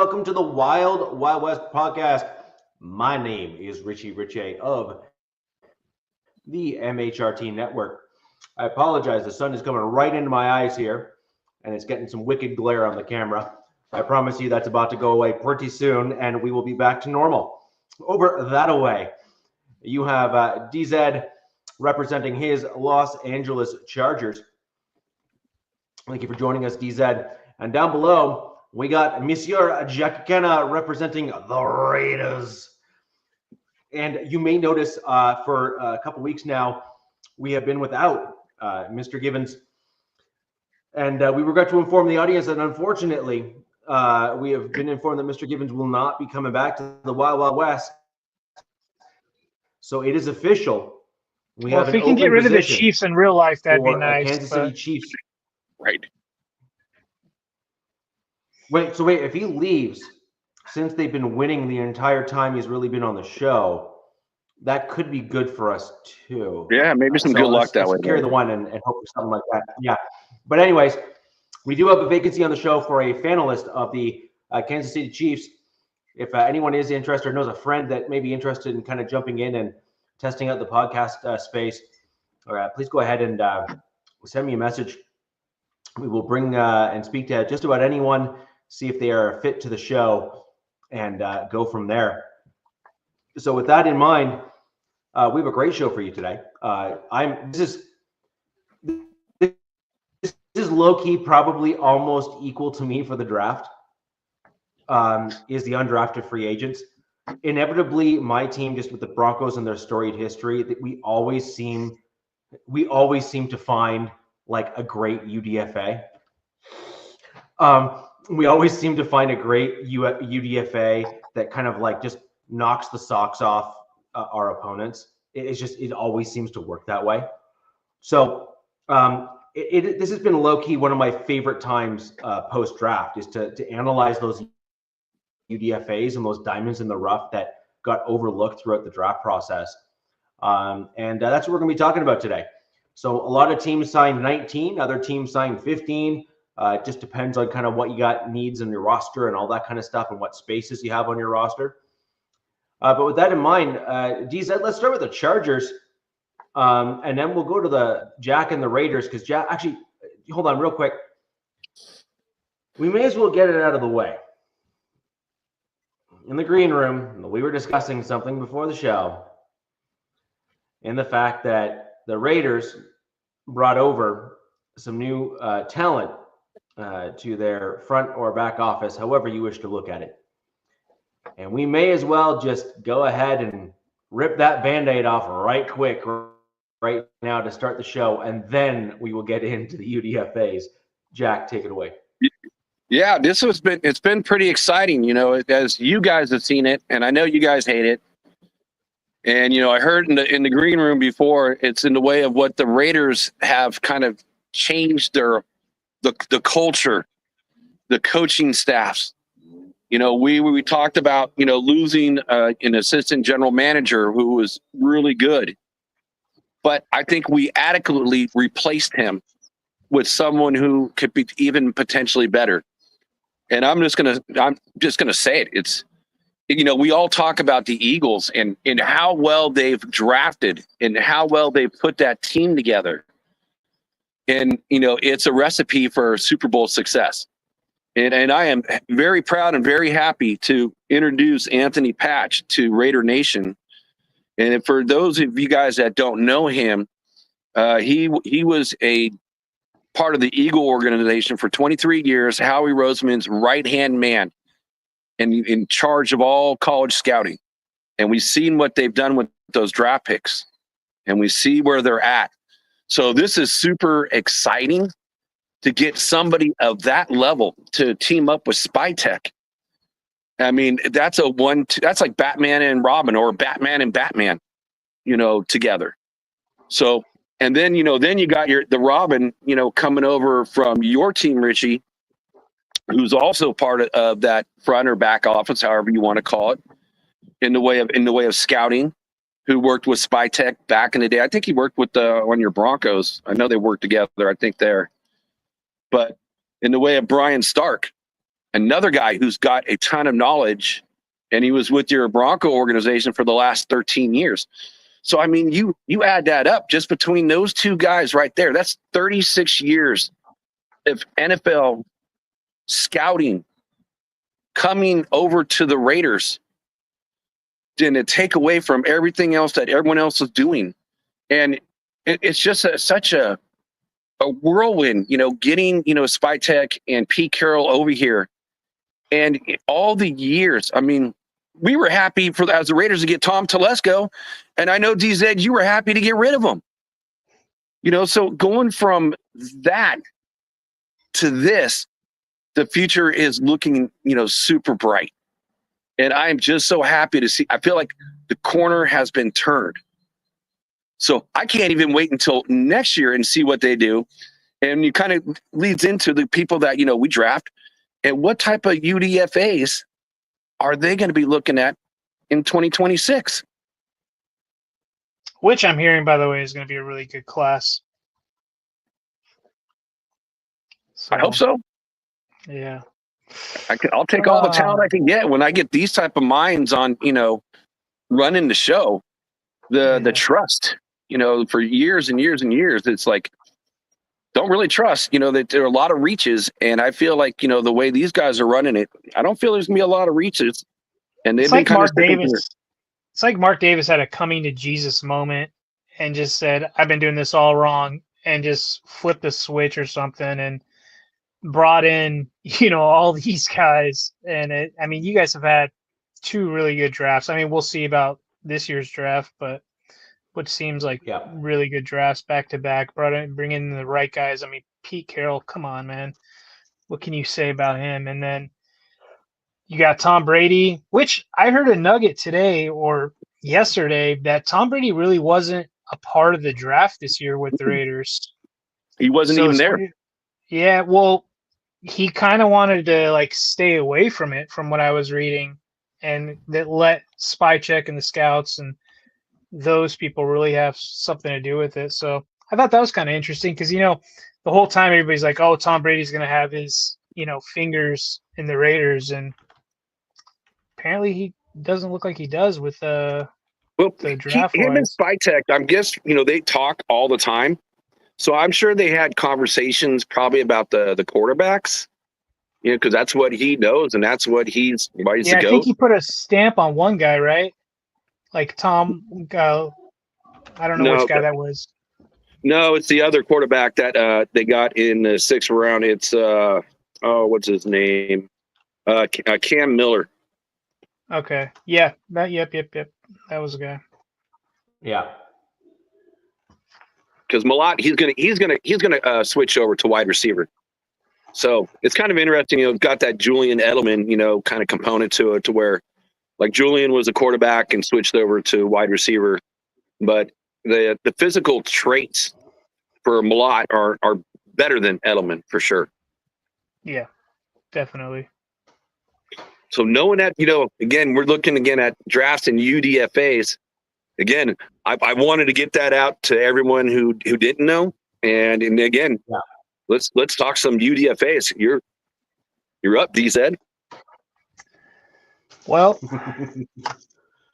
welcome to the Wild Wild West podcast. My name is Richie Richey of the MHRT Network. I apologize, the sun is coming right into my eyes here, and it's getting some wicked glare on the camera. I promise you that's about to go away pretty soon, and we will be back to normal. Over that away, you have DZ representing his Los Angeles Chargers. Thank you for joining us, DZ. And down below, we got Monsieur Jack Kenna representing the Raiders. And you may notice for a couple weeks now, we have been without Mr. Givens. And we regret to inform the audience that unfortunately, we have been informed that Mr. Givens will not be coming back to the Wild Wild West. So it is official. Well, if we can get rid of the Chiefs in real life, that'd be nice. Kansas City Chiefs. Right. Wait, if he leaves, since they've been winning the entire time he's really been on the show, that could be good for us too. Yeah, maybe some good luck that way. Carry the one and hope for something like that. Yeah. But anyways, we do have a vacancy on the show for a panelist of the Kansas City Chiefs. If anyone is interested or knows a friend that may be interested in kind of jumping in and testing out the podcast space, please go ahead and send me a message. We will bring and speak to just about anyone, see if they are fit to the show, and go from there. So with that in mind, we have a great show for you today. This is low-key probably almost equal to me for the draft, is the undrafted free agents. Inevitably, my team, just with the Broncos and their storied history, that we always seem to find like a great UDFA. We always seem to find a great UDFA that kind of like just knocks the socks off our opponents. It always seems to work that way. So this has been low-key one of my favorite times post-draft is to analyze those UDFAs and those diamonds in the rough that got overlooked throughout the draft process. And that's what we're going to be talking about today. So a lot of teams signed 19, other teams signed 15. It just depends on kind of what you got needs in your roster and all that kind of stuff and what spaces you have on your roster. But with that in mind, DZ, let's start with the Chargers. And then we'll go to the Jack and the Raiders because Jack, actually, hold on real quick. We may as well get it out of the way. In the green room, we were discussing something before the show, and the fact that the Raiders brought over some new talent to their front or back office, however you wish to look at it. And we may as well just go ahead and rip that Band-Aid off right quick right now to start the show, and then we will get into the UDFAs. Jack, take it away. Yeah, it's been pretty exciting, as you guys have seen it, and I know you guys hate it. And I heard in the green room before, it's in the way of what the Raiders have kind of changed the culture, the coaching staffs. We talked about losing an assistant general manager who was really good, but I think we adequately replaced him with someone who could be even potentially better. And I'm just gonna say it. It's we all talk about the Eagles and how well they've drafted and how well they've put that team together. And it's a recipe for Super Bowl success. And I am very proud and very happy to introduce Anthony Patch to Raider Nation. And for those of you guys that don't know him, he was a part of the Eagle organization for 23 years, Howie Roseman's right-hand man and in charge of all college scouting. And we've seen what they've done with those draft picks, and we see where they're at. So this is super exciting to get somebody of that level to team up with SpyTech. I mean, that's like Batman and Robin or Batman and Batman, together. So, and then, then you got the Robin, coming over from your team, Richie, who's also part of that front or back office, however you want to call it, in the way of scouting, who worked with SpyTech back in the day. I think he worked with on your Broncos. I know they worked together, I think there. But in the way of Brian Stark, another guy who's got a ton of knowledge, and he was with your Bronco organization for the last 13 years. So, I mean, you add that up just between those two guys right there. That's 36 years of NFL scouting coming over to the Raiders and to take away from everything else that everyone else is doing. And it's just such a whirlwind, getting, Spytek and Pete Carroll over here. And all the years, I mean, we were happy as the Raiders to get Tom Telesco. And I know, DZ, you were happy to get rid of him. So going from that to this, the future is looking, super bright. And I am just so happy to see. I feel like the corner has been turned. So I can't even wait until next year and see what they do. And it kind of leads into the people that, we draft and what type of UDFAs are they going to be looking at in 2026? Which I'm hearing, by the way, is going to be a really good class. So, I hope so. Yeah. I'll take all the talent I can get when I get these type of minds on, running the show. The trust, for years and years and years, it's like, don't really trust, that there are a lot of reaches. And I feel like, the way these guys are running it, I don't feel there's gonna be a lot of reaches. And they've been kind of It's like Mark Davis had a coming to Jesus moment and just said, I've been doing this all wrong, and just flipped the switch or something and brought in, all these guys. And you guys have had two really good drafts. I mean, we'll see about this year's draft, but what seems like really good drafts back to back, bring in the right guys. I mean, Pete Carroll, come on, man. What can you say about him? And then you got Tom Brady, which I heard a nugget today or yesterday that Tom Brady really wasn't a part of the draft this year with the Raiders. He wasn't even there. Yeah, well, he kind of wanted to stay away from it, from what I was reading, and that let Spycheck and the scouts and those people really have something to do with it. So I thought that was kind of interesting because, the whole time everybody's like, oh, Tom Brady's going to have his, fingers in the Raiders. And apparently he doesn't look like he does with the draft. Him and Spytek, I guess, they talk all the time. So I'm sure they had conversations probably about the quarterbacks, because that's what he knows and that's what he's to go. I think he put a stamp on one guy, right? Like Tom, I don't know which guy that was. No, it's the other quarterback that they got in the 6th round. It's what's his name? Cam Miller. Okay. Yeah. Yep. That was a guy. Yeah. Because Malott, he's gonna switch over to wide receiver. So it's kind of interesting. Got that Julian Edelman, kind of component to it, to where like Julian was a quarterback and switched over to wide receiver, but the physical traits for Malott are better than Edelman for sure. Yeah, definitely. So knowing that, again, we're looking again at drafts and UDFAs. Again, I wanted to get that out to everyone who didn't know. And again, let's talk some UDFAs. You're up, DZ. Well,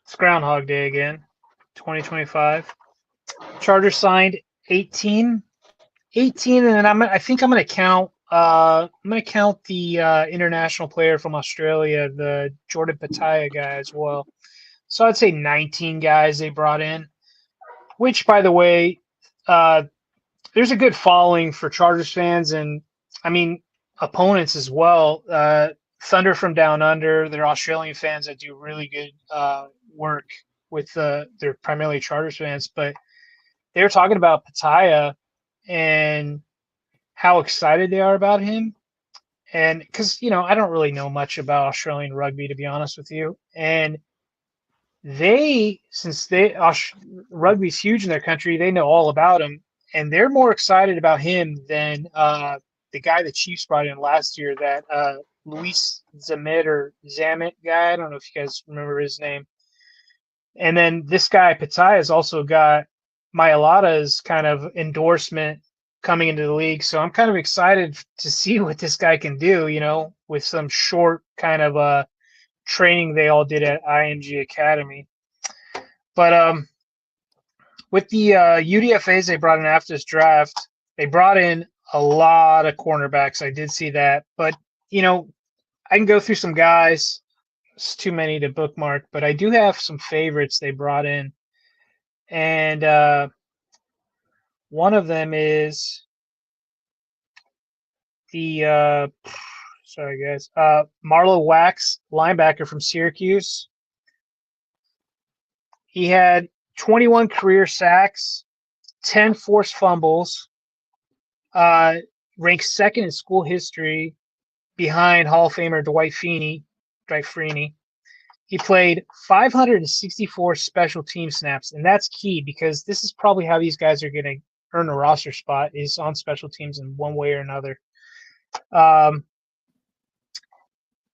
it's Groundhog Day again, 2025. Chargers signed 18, and then I think I'm going to count. I'm going to count the international player from Australia, the Jordan Pataya guy as well. So I'd say 19 guys they brought in, which, by the way, there's a good following for Chargers fans and, opponents as well. Thunder from Down Under, they're Australian fans that do really good work with they're primarily Chargers fans, but they were talking about Pataya and how excited they are about him. And because, I don't really know much about Australian rugby, to be honest with you. And rugby's huge in their country, they know all about him. And they're more excited about him than the guy the Chiefs brought in last year, that Luis Zamet guy. I don't know if you guys remember his name. And then this guy, Pataya, has also got Mailata's kind of endorsement coming into the league. So I'm kind of excited to see what this guy can do, with some short kind of training they all did at IMG Academy. But with the UDFAs they brought in after this draft, they brought in a lot of cornerbacks. I did see that. But, I can go through some guys. It's too many to bookmark, but I do have some favorites they brought in. And one of them is the sorry guys, Marlo Wax, linebacker from Syracuse. He had 21 career sacks, 10 forced fumbles, ranked second in school history behind Hall of Famer Dwight Freeney. He played 564 special team snaps, and that's key because this is probably how these guys are going to earn a roster spot, is on special teams in one way or another.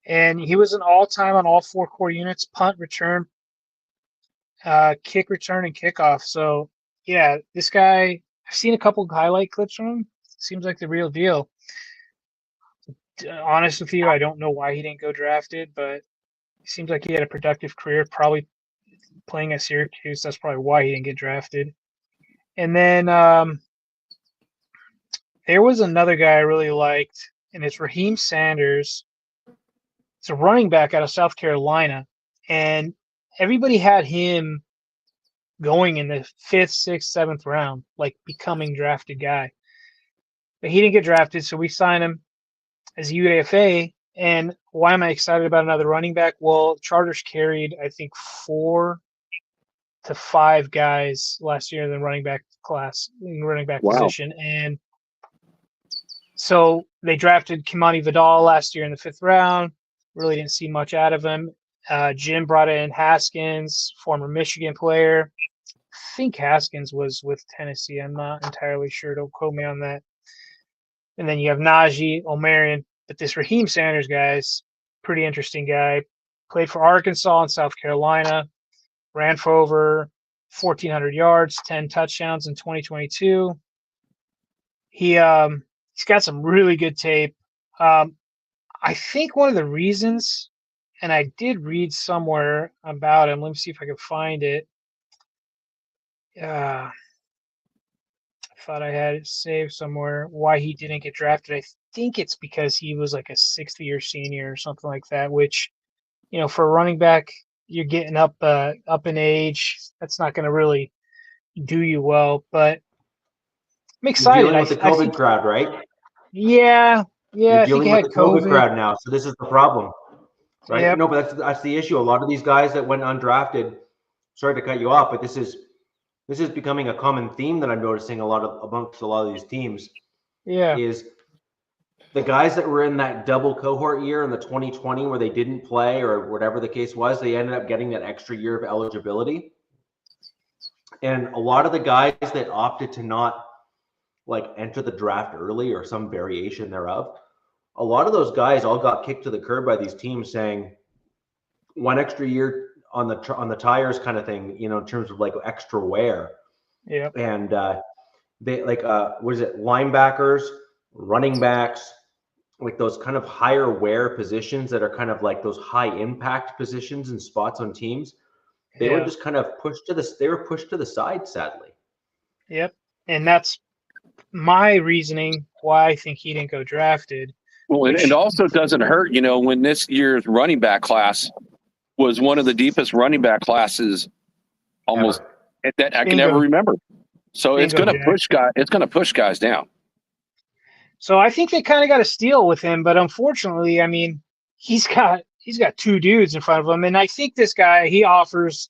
And he was an all-time on all four core units: punt, return, kick return, and kickoff. So, yeah, this guy, I've seen a couple highlight clips from him. Seems like the real deal. Honest with you, I don't know why he didn't go drafted, but it seems like he had a productive career, probably playing at Syracuse. That's probably why he didn't get drafted. And then there was another guy I really liked, and it's Raheem Sanders. It's a running back out of South Carolina, and everybody had him going in the 5th, 6th, 7th round, like becoming drafted guy. But he didn't get drafted, so we signed him as a UDFA. And why am I excited about another running back? Well, Chargers carried, I think, 4 to 5 guys last year in the running back class, in the running back position. And so they drafted Kimani Vidal last year in the 5th round. Really didn't see much out of him. Jim brought in Haskins, former Michigan player. I think Haskins was with Tennessee. I'm not entirely sure. Don't quote me on that. And then you have Najee, Omarion. But this Raheem Sanders guy's pretty interesting guy. Played for Arkansas and South Carolina. Ran for over 1,400 yards, 10 touchdowns in 2022. He's got some really good tape. I think one of the reasons, and I did read somewhere about him. Let me see if I can find it. I thought I had it saved somewhere. Why he didn't get drafted? I think it's because he was like a 6th-year senior or something like that. Which, for a running back, you're getting up in age. That's not going to really do you well. But I'm excited. You're dealing with the COVID crowd, right? Yeah. You're I think dealing I had with the COVID crowd now, so this is the problem, right? Yep. No, but that's the issue. A lot of these guys that went undrafted. Sorry to cut you off, but this is becoming a common theme that I'm noticing amongst a lot of these teams. Yeah. Is the guys that were in that double cohort year in the 2020 where they didn't play or whatever the case was, they ended up getting that extra year of eligibility. And a lot of the guys that opted to not enter the draft early or some variation thereof, a lot of those guys all got kicked to the curb by these teams saying 1 extra year on the tires kind of thing, in terms of extra wear. Yeah. And they what is it, linebackers, running backs, those kind of higher wear positions that are kind of those high impact positions and spots on teams. They were just kind of pushed to the side, sadly. Yep. And that's my reasoning why I think he didn't go drafted. Well, it also doesn't hurt, when this year's running back class was one of the deepest running back classes almost that I can ever remember. So it's going to push guys. It's going to push guys down. So I think they kind of got a steal with him, but unfortunately, I mean, he's got 2 dudes in front of him, and I think this guy, he offers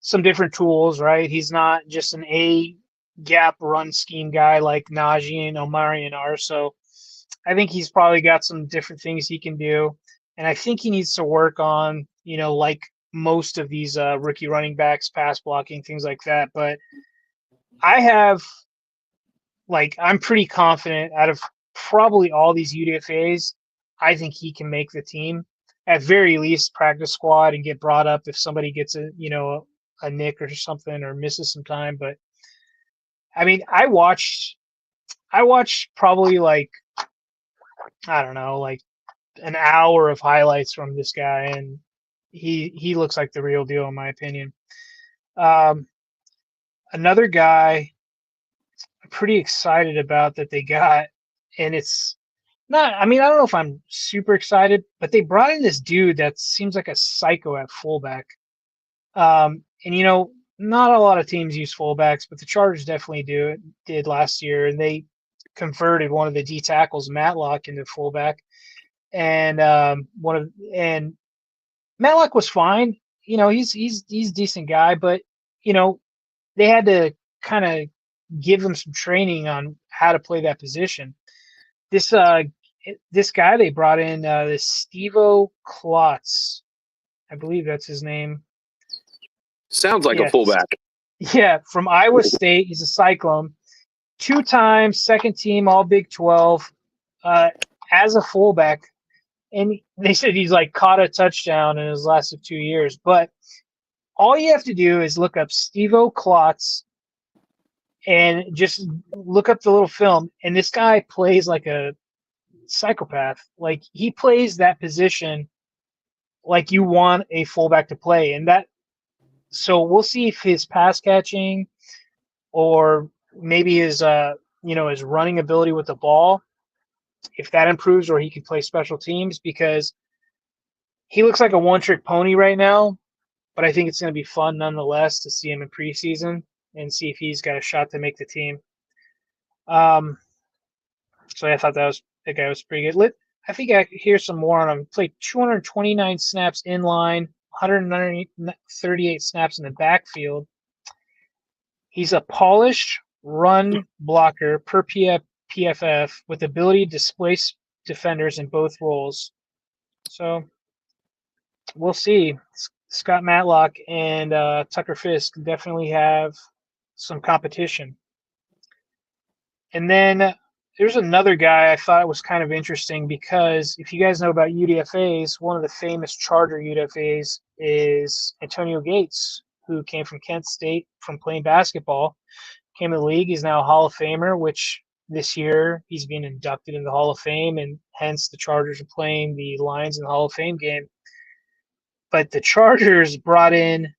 some different tools, right? He's not just an A gap run scheme guy like Najee and Omarion are. So I think he's probably got some different things he can do, and I think he needs to work on, like most of these rookie running backs, pass blocking, things like that. But I'm pretty confident out of probably all these UDFAs, I think he can make the team, at very least practice squad, and get brought up if somebody gets a nick or something or misses some time. But I mean, I watched I watched probably like, I don't know, like an hour of highlights from this guy, and he looks like the real deal in my opinion. Another guy I'm pretty excited about that they got, and it's not, I mean, I don't know if I'm super excited, but they brought in this dude that seems like a psycho at fullback. And not a lot of teams use fullbacks, but the Chargers definitely did last year, and they converted one of the D tackles, Matlock, into fullback. And and Matlock was fine. He's a decent guy, but they had to kind of give him some training on how to play that position. This guy they brought in, this Stevo Klotz, I believe that's his name. Sounds like a fullback. Yeah, from Iowa State. He's a Cyclone. 2-time second team All Big 12 as a fullback. And they said he's like caught a touchdown in his last 2 years. But all you have to do is look up Stevo Klotz and just look up the little film. And this guy plays like a psychopath. Like, he plays that position like you want a fullback to play. So we'll see if his pass catching or maybe his his running ability with the ball, if that improves, or he can play special teams, because he looks like a one-trick pony right now, but I think it's going to be fun nonetheless to see him in preseason and see if he's got a shot to make the team. So I thought that guy was pretty good. I think I hear some more on him. He played 229 snaps in line, 138 snaps in the backfield. He's a polished run blocker per PFF with ability to displace defenders in both roles. So we'll see. Scott Matlock and Tucker Fisk definitely have some competition. And then there's another guy I thought was kind of interesting, because if you guys know about UDFAs, one of the famous Charger UDFAs is Antonio Gates, who came from Kent State from playing basketball, came to the league. He's now a Hall of Famer, which this year he's being inducted in the Hall of Fame, and hence the Chargers are playing the Lions in the Hall of Fame game. But the Chargers brought in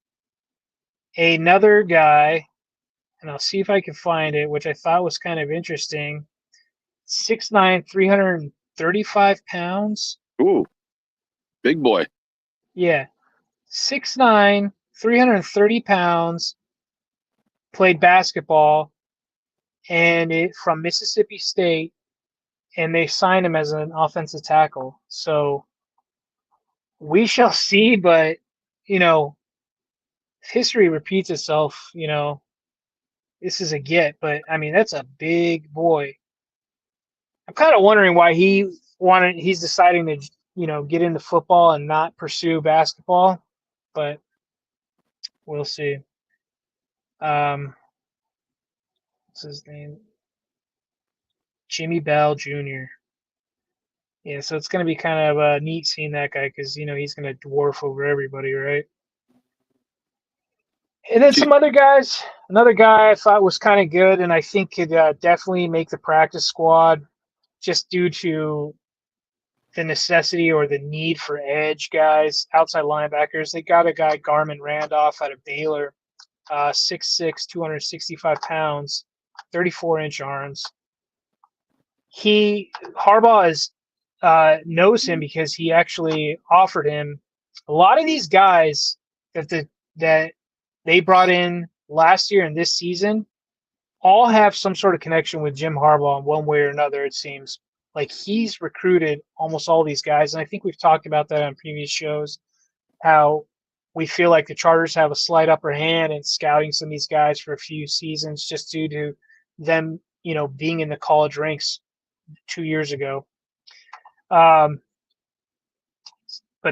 another guy, and I'll see if I can find it, which I thought was kind of interesting. 6'9", 335 pounds. Ooh, big boy. Yeah. 6'9", 330 pounds, played basketball, and from Mississippi State, and they signed him as an offensive tackle. So we shall see, but, if history repeats itself, this is a get. But, I mean, that's a big boy. I'm kind of wondering why he's deciding to, get into football and not pursue basketball, but we'll see. What's his name? Jimmy Bell Jr. Yeah, so it's going to be kind of neat seeing that guy, because, he's going to dwarf over everybody, right? And then some other guys. Another guy I thought was kind of good, and I think could definitely make the practice squad, just due to the necessity or the need for edge guys, outside linebackers. They got a guy, Garmin Randolph, out of Baylor, 6'6", 265 pounds, 34-inch arms. Harbaugh knows him because he actually offered him a lot of these guys that they brought in last year and this season. All have some sort of connection with Jim Harbaugh in one way or another, it seems. Like, he's recruited almost all these guys, and I think we've talked about that on previous shows, how we feel like the Chargers have a slight upper hand in scouting some of these guys for a few seasons, just due to them, being in the college ranks 2 years ago. But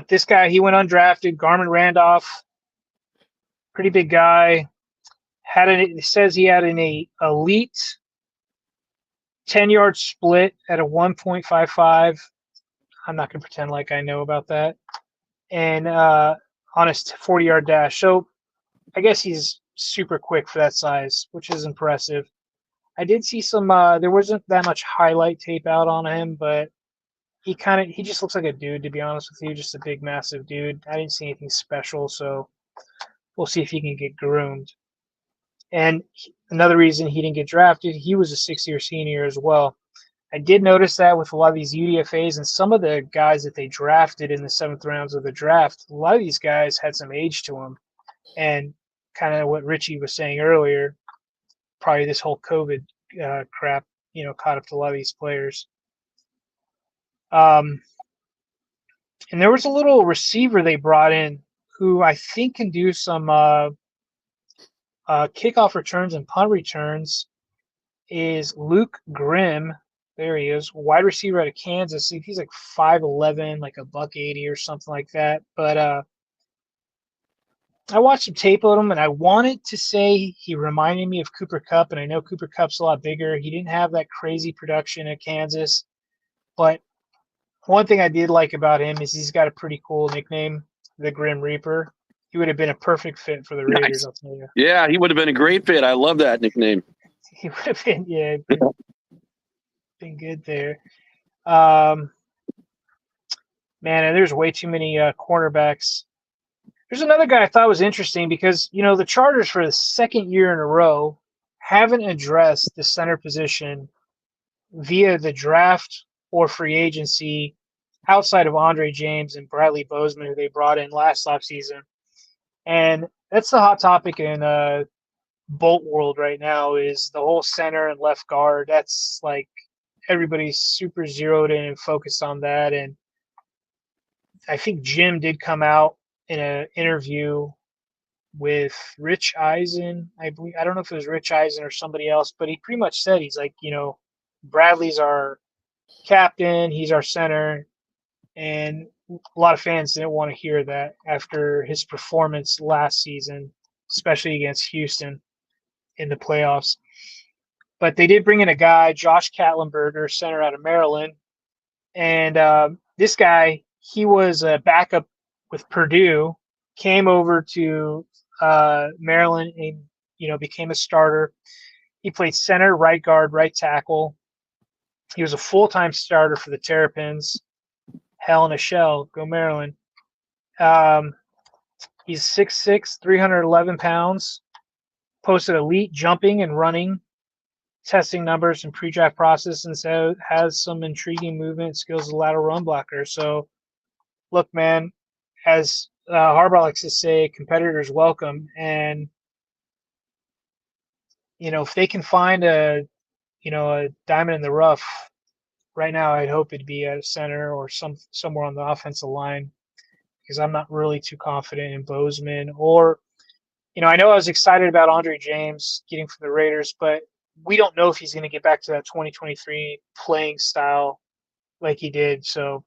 this guy, he went undrafted, Garmin Randolph, pretty big guy. It says he had an elite 10-yard split at a 1.55. I'm not going to pretend like I know about that. And on a 40-yard dash. So I guess he's super quick for that size, which is impressive. I did see some. There wasn't that much highlight tape out on him, but he just looks like a dude, to be honest with you, just a big, massive dude. I didn't see anything special, so we'll see if he can get groomed. And another reason he didn't get drafted, he was a 6-year senior as well. I did notice that with a lot of these UDFAs and some of the guys that they drafted in the 7th rounds of the draft, a lot of these guys had some age to them. And kind of what Richie was saying earlier, probably this whole COVID crap, caught up to a lot of these players. And there was a little receiver they brought in who I think can do some kickoff returns and punt returns, is Luke Grimm. There he is, wide receiver out of Kansas. He's like 5'11", like a $180 or something like that. But I watched some tape of him, and I wanted to say he reminded me of Cooper Kupp, and I know Cooper Kupp's a lot bigger. He didn't have that crazy production at Kansas, but one thing I did like about him is he's got a pretty cool nickname, the Grim Reaper. He would have been a perfect fit for the Raiders, Nice. I'll tell you. Yeah, he would have been a great fit. I love that nickname. He would have been, been good there. Man, and there's way too many cornerbacks. There's another guy I thought was interesting because, the Chargers for the second year in a row haven't addressed the center position via the draft or free agency outside of Andre James and Bradley Bozeman, who they brought in last offseason. And that's the hot topic in Bolt world right now, is the whole center and left guard. That's like everybody's super zeroed in and focused on that. And I think Jim did come out in an interview with Rich Eisen. I believe, I don't know if it was Rich Eisen or somebody else, but he pretty much said, he's like, Bradley's our captain, he's our center. And a lot of fans didn't want to hear that after his performance last season, especially against Houston in the playoffs. But they did bring in a guy, Josh Katlenberger, center out of Maryland. And this guy, he was a backup with Purdue, came over to Maryland and, became a starter. He played center, right guard, right tackle. He was a full-time starter for the Terrapins. Hell in a shell. Go Maryland. He's 6'6", 311 pounds. Posted elite jumping and running testing numbers and pre-draft process, and so has some intriguing movement skills as a lateral run blocker. So, look, man, as Harbaugh likes to say, competitors welcome. And, if they can find a diamond in the rough, right now I'd hope it'd be at a center or somewhere on the offensive line, because I'm not really too confident in Bozeman. Or, I know I was excited about Andre James getting from the Raiders, but we don't know if he's going to get back to that 2023 playing style like he did. So,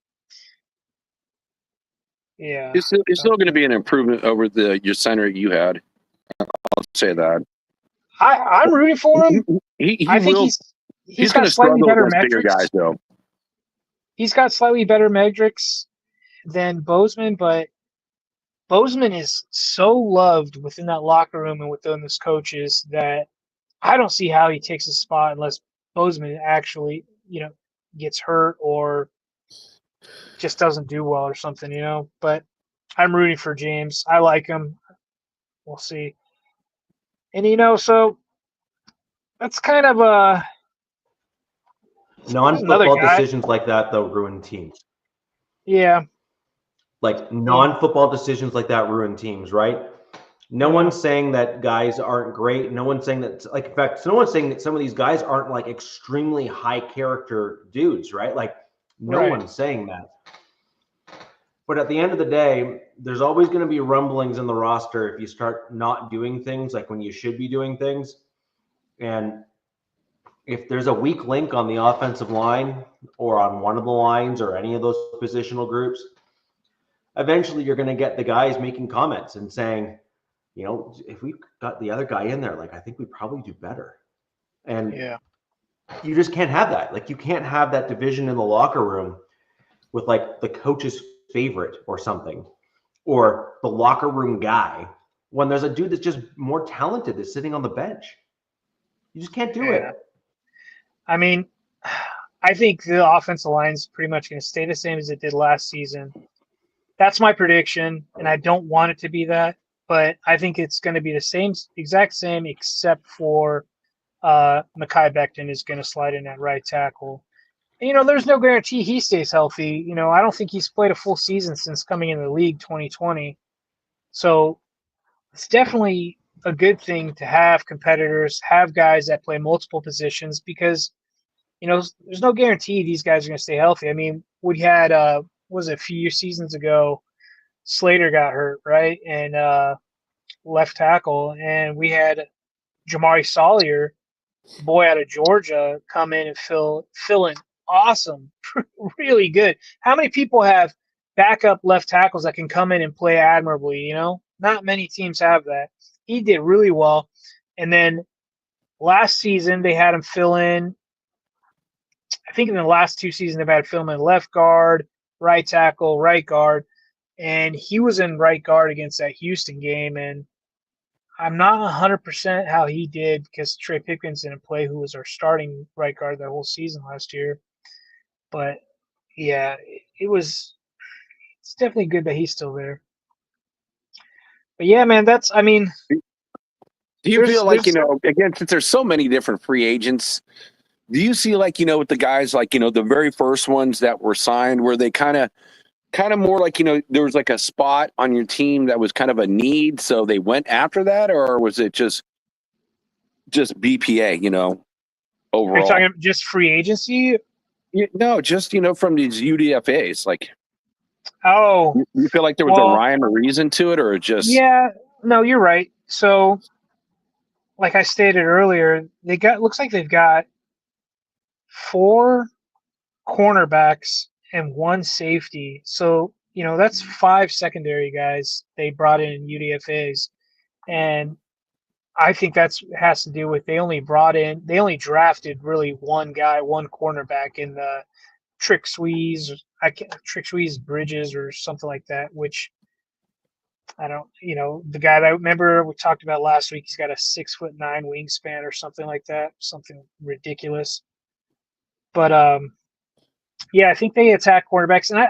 yeah. It's still going to be an improvement over your center you had. I'll say that. I'm rooting for him. I think he's got slightly better metrics. Bigger guys, though. He's got slightly better metrics than Bozeman, but Bozeman is so loved within that locker room and within his coaches that I don't see how he takes a spot unless Bozeman actually, gets hurt or just doesn't do well or something, But I'm rooting for James. I like him. We'll see. And, so that's kind of a non-football decisions like that, though, ruin teams. Yeah. Like non-football decisions like that ruin teams, right? No one's saying that guys aren't great. No one's saying that, like, in fact, no one's saying that some of these guys aren't like extremely high character dudes, right? Like, no one's saying that. But at the end of the day, there's always going to be rumblings in the roster if you start not doing things like when you should be doing things. And if there's a weak link on the offensive line or on one of the lines or any of those positional groups, eventually you're going to get the guys making comments and saying, if we got the other guy in there, like, I think we'd probably do better. And you just can't have that. Like, you can't have that division in the locker room with like the coach's favorite or something, or the locker room guy, when there's a dude that's just more talented that's sitting on the bench. You just can't do it. I mean, I think the offensive line is pretty much going to stay the same as it did last season. That's my prediction, and I don't want it to be that, but I think it's going to be the exact same, except for Mekhi Becton is going to slide in at right tackle. And, there's no guarantee he stays healthy. I don't think he's played a full season since coming in the league 2020. So it's definitely a good thing to have competitors, have guys that play multiple positions because, there's no guarantee these guys are going to stay healthy. I mean, we had, was it a few seasons ago, Slater got hurt, right? And left tackle. And we had Jamari Sawyer, boy out of Georgia, come in and fill in awesome, really good. How many people have backup left tackles that can come in and play admirably? Not many teams have that. He did really well. And then last season they had him fill in. I think in the last 2 seasons they've had him fill in left guard, right tackle, right guard, and he was in right guard against that Houston game. And I'm not 100% how he did because Trey Pipkins didn't play, who was our starting right guard that whole season last year. But yeah, it's definitely good that he's still there. But yeah, man, do you feel like, again, since there's so many different free agents, do you see like, with the guys like, the very first ones that were signed, where they kind of more like, there was like a spot on your team that was kind of a need, so they went after that? Or was it just BPA, overall? Are you talking just free agency? No, just, from these UDFAs, like. Oh. You feel like there was a rhyme or reason to it, or just. Yeah, no, you're right. So, like I stated earlier, looks like they've got 4 cornerbacks and 1 safety. So, that's 5 secondary guys they brought in UDFAs. And I think that has to do with they only drafted really 1 guy, 1 cornerback in the Trick Squeeze Bridges or something like that, which I don't, the guy that I remember we talked about last week, he's got a 6'9" wingspan or something like that, something ridiculous. But yeah, I think they attack cornerbacks, and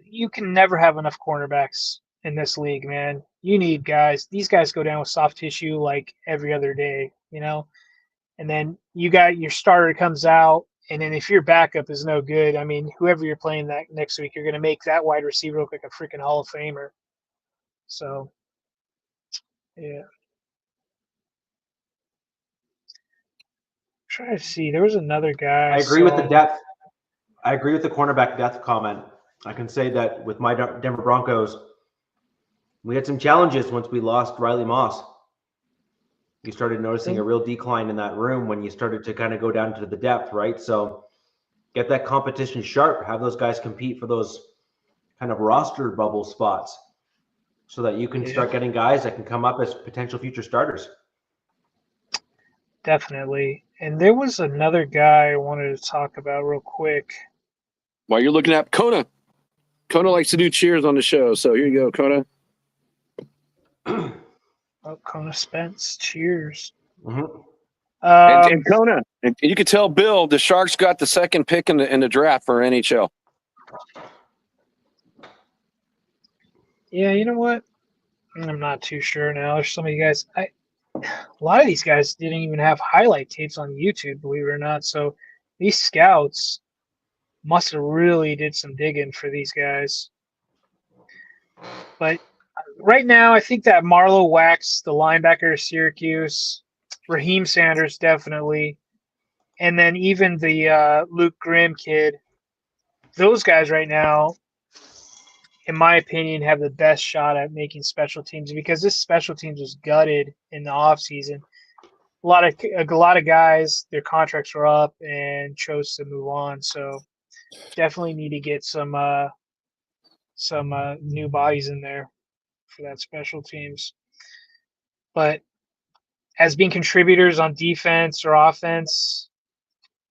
you can never have enough cornerbacks in this league, man. You need guys. These guys go down with soft tissue like every other day, And then you got your starter comes out, and then if your backup is no good, I mean, whoever you're playing that next week, you're going to make that wide receiver look like a freaking Hall of Famer. So, yeah. Try to see. There was another guy. I agree with the depth. I agree with the cornerback depth comment. I can say that with my Denver Broncos, we had some challenges once we lost Riley Moss. You started noticing a real decline in that room when you started to kind of go down to the depth, right? So get that competition sharp, have those guys compete for those kind of roster bubble spots so that you can start getting guys that can come up as potential future starters. Definitely. And there was another guy I wanted to talk about real quick. While you're looking at Kona likes to do cheers on the show. So here you go, Kona. Oh, Kona Spence, cheers. Mm-hmm. And Kona, and you could tell Bill, the Sharks got the 2nd pick in the draft for NHL. Yeah, you know what? I'm not too sure now. There's some of you guys. A lot of these guys didn't even have highlight tapes on YouTube, believe it or not. So these scouts must have really did some digging for these guys. But right now, I think that Marlo Wax, the linebacker of Syracuse, Raheem Sanders, definitely, and then even the Luke Grimm kid, those guys right now, in my opinion, have the best shot at making special teams because this special teams was gutted in the offseason. A lot of guys, their contracts were up and chose to move on. So definitely need to get some new bodies in there for that special teams. But as being contributors on defense or offense,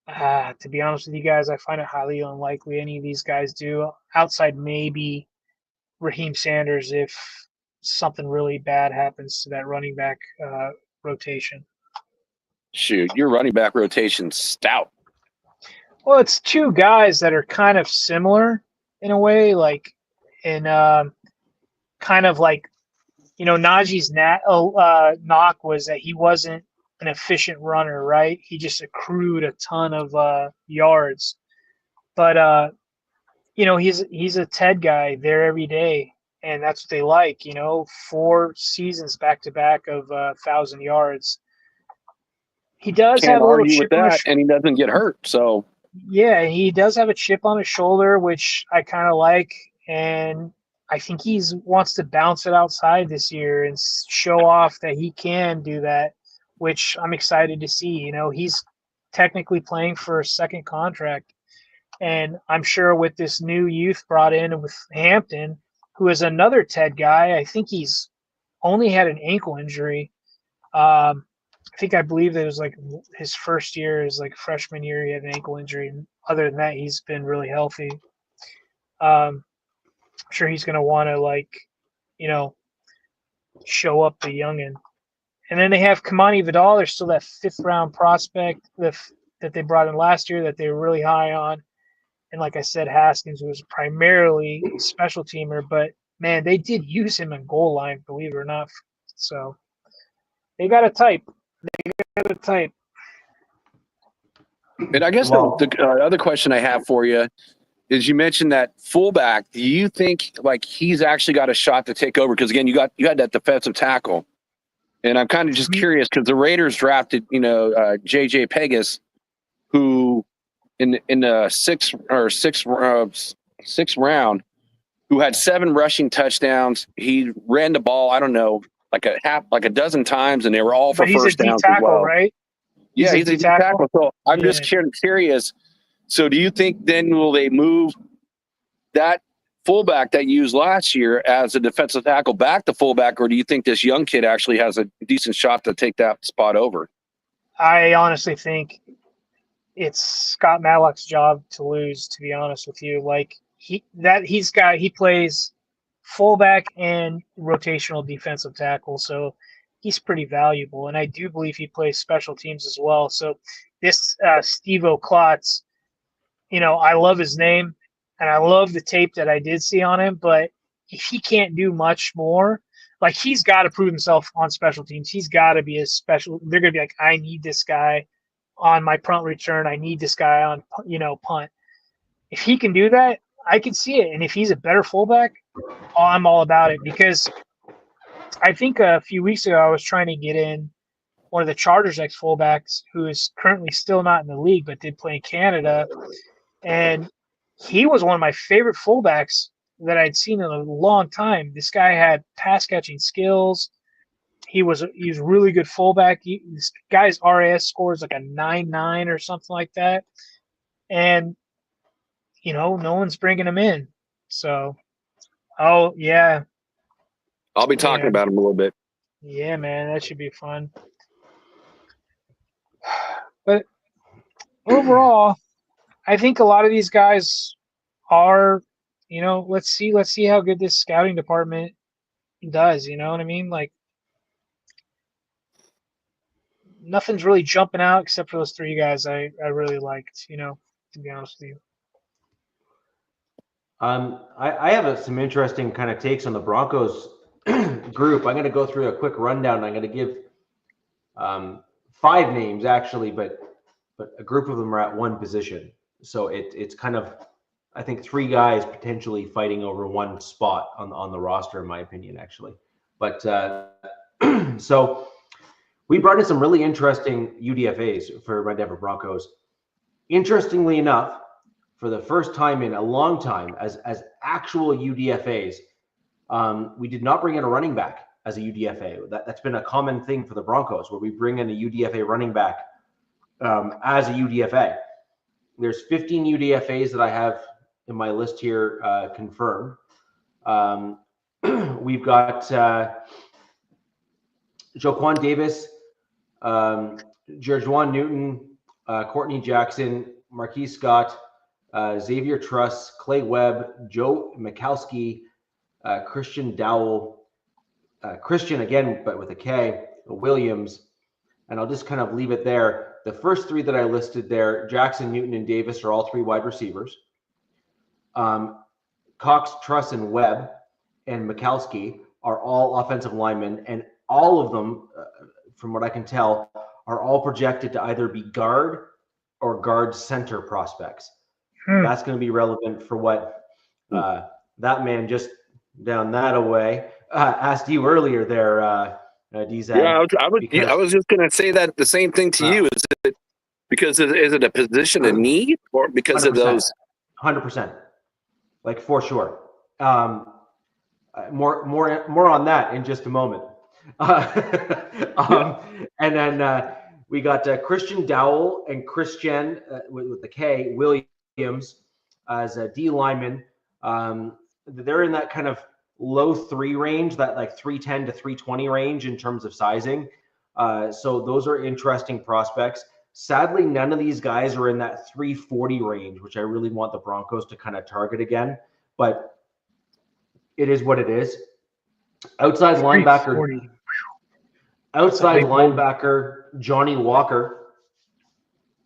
to be honest with you guys, I find it highly unlikely any of these guys do, outside maybe Raheem Sanders if something really bad happens to that running back rotation. Shoot, your running back rotation's stout. Well, it's two guys that are kind of similar in a way, like in kind of like, Najee's knock was that he wasn't an efficient runner, right? He just accrued a ton of yards. But he's a TED guy there every day, and that's what they like. 4 seasons back to back of 1,000 yards. He does Can't have a little argue with chip on his that, and he doesn't get hurt. So Yeah, he does have a chip on his shoulder, which I kind of like, and I think wants to bounce it outside this year and show off that he can do that, which I'm excited to see. He's technically playing for a second contract, and I'm sure with this new youth brought in with Hampton, who is another TED guy, I think he's only had an ankle injury. I believe that it was like his first year is like freshman year he had an ankle injury, and other than that he's been really healthy. I'm sure he's going to want to show up the youngin. And then they have Kamani Vidal. There's still that 5th round prospect that they brought in last year that they were really high on. And like I said, Haskins was primarily a special teamer, but man, they did use him in goal line, believe it or not. So they got a type. And I guess the other question I have for you is, you mentioned that fullback. Do you think like he's actually got a shot to take over? Because again, you had that defensive tackle, and I'm kind of just curious because the Raiders drafted JJ Pegas, who in the sixth round, who had 7 rushing touchdowns. He ran the ball, I don't know, like a dozen times, and they were all for first downs as well. Right? Yeah, he's a D tackle. So I'm just curious. So do you think then will they move that fullback that you used last year as a defensive tackle back to fullback, or do you think this young kid actually has a decent shot to take that spot over? I honestly think it's Scott Matlock's job to lose, to be honest with you. Like he plays fullback and rotational defensive tackle, so he's pretty valuable, and I do believe he plays special teams as well. So this Steve-O Klotz, I love his name, and I love the tape that I did see on him, but if he can't do much more, like he's got to prove himself on special teams. He's got to be they're going to be like, I need this guy on my punt return. I need this guy on, punt. If he can do that, I can see it. And if he's a better fullback, I'm all about it, because I think a few weeks ago I was trying to get in one of the Chargers ex-fullbacks who is currently still not in the league but did play in Canada, and he was one of my favorite fullbacks that I'd seen in a long time. This guy had pass-catching skills. He was really good fullback. This guy's RAS score is like a 9.9 or something like that, and no one's bringing him in. So, oh yeah. I'll be talking about him a little bit. Yeah, man, that should be fun. But overall, I think a lot of these guys are, let's see how good this scouting department does. You know what I mean? Like, nothing's really jumping out except for those 3 guys I really liked, to be honest with you. I have some interesting kind of takes on the Broncos group. I'm going to go through a quick rundown. I'm going to give 5 names actually, but a group of them are at one position. So it's kind of, I think, 3 guys potentially fighting over one spot on the roster, in my opinion, actually. But so we brought in some really interesting UDFAs for Red Denver Broncos. Interestingly enough, for the first time in a long time as actual UDFAs, we did not bring in a running back as a UDFA. That's been a common thing for the Broncos, where we bring in a UDFA running back as a UDFA. There's 15 UDFAs that I have in my list here confirmed. We've got Joquan Davis, Jerjuan Newton, Courtney Jackson, Marquise Scott, Xavier Truss, Clay Webb, Joe Mikowski, Christian Dowell, Christian again, but with a K, Williams, and I'll just kind of leave it there. the first three that I listed there, Jackson, Newton, and Davis, are all three wide receivers. Cox, Truss, and Webb, and Mikalski are all offensive linemen, and all of them, from what I can tell, are all projected to either be guard or guard center prospects. That's going to be relevant for what that man just down that away asked you earlier there, DZ. Yeah, I was just going to say that the same thing to you. Is it because is it a position of need, or because 100%, of those? 100%, like for sure. More on that in just a moment. And then we got Christian Dowell and Christian with the K Williams as a D lineman. They're in that kind of low 3 range, that like 310 to 320 range in terms of sizing. So those are interesting prospects. Sadly, none of these guys are in that 340 range, which I really want the Broncos to kind of target again. But it is what it is. Outside linebacker Johnny Walker.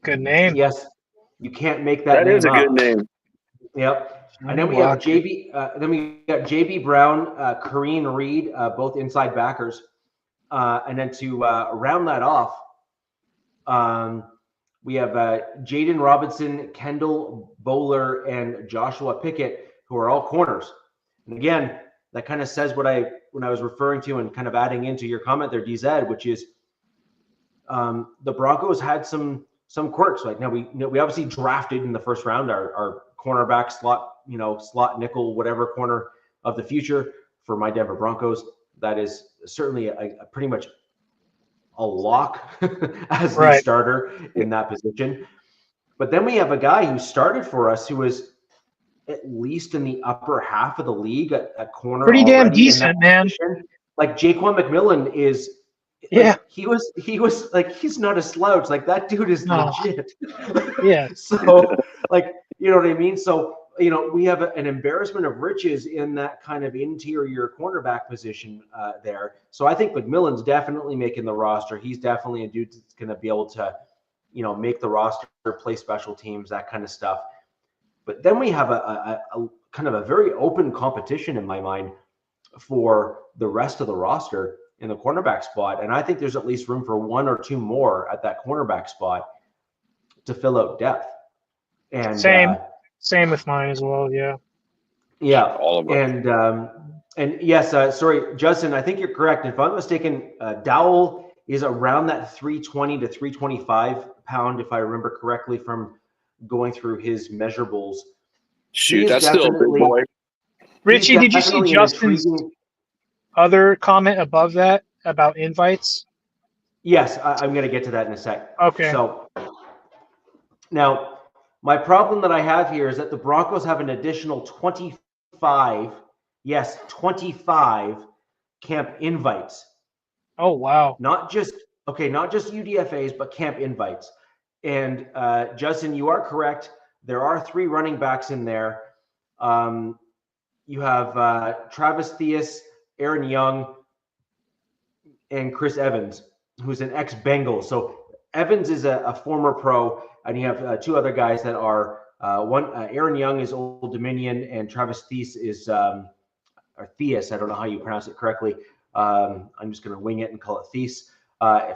Good name. Yes, you can't make that name That is a up. good name. Yep. And then we have JB Brown, Kareem Reed, both inside backers. And then to round that off, we have Jaden Robinson, Kendall Bowler, and Joshua Pickett, who are all corners. And again, that kind of says when I was referring to and kind of adding into your comment there, DZ, which is the Broncos had some quirks. Like now we obviously drafted in the first round our cornerback slot nickel, whatever corner of the future for my Denver Broncos. That is certainly a pretty much a lock as the starter in that position. But then we have a guy who started for us who was at least in the upper half of the league at corner. Pretty damn decent, man. Like Jaquan McMillan is. Yeah, he was like, he's not a slouch. Like that dude is legit. Yeah. So like, you know what I mean? So, we have an embarrassment of riches in that kind of interior cornerback position there. So I think McMillan's definitely making the roster. He's definitely a dude that's going to be able to, make the roster, play special teams, that kind of stuff. But then we have a kind of a very open competition in my mind for the rest of the roster in the cornerback spot. And I think there's at least room for one or two more at that cornerback spot to fill out depth. And same with mine as well. Yeah. Yeah. All of them. And yes, sorry, Justin, I think you're correct. If I'm not mistaken, Dowell is around that 320 to 325 pound, if I remember correctly from going through his measurables. Shoot, that's still a big boy. Richie, did you see Justin's other comment above that about invites? Yes, I'm going to get to that in a sec. Okay. So now my problem that I have here is that the Broncos have an additional 25 camp invites. Oh, wow. Not just UDFAs, but camp invites. And Justin, you are correct. There are 3 running backs in there. You have Travis Theus, Aaron Young, and Chris Evans, who's an ex-Bengal. So Evans is a former pro, and you have 2 other guys that are Aaron Young is Old Dominion, and Travis Theus is or Theus. I don't know how you pronounce it correctly. I'm just going to wing it and call it Theus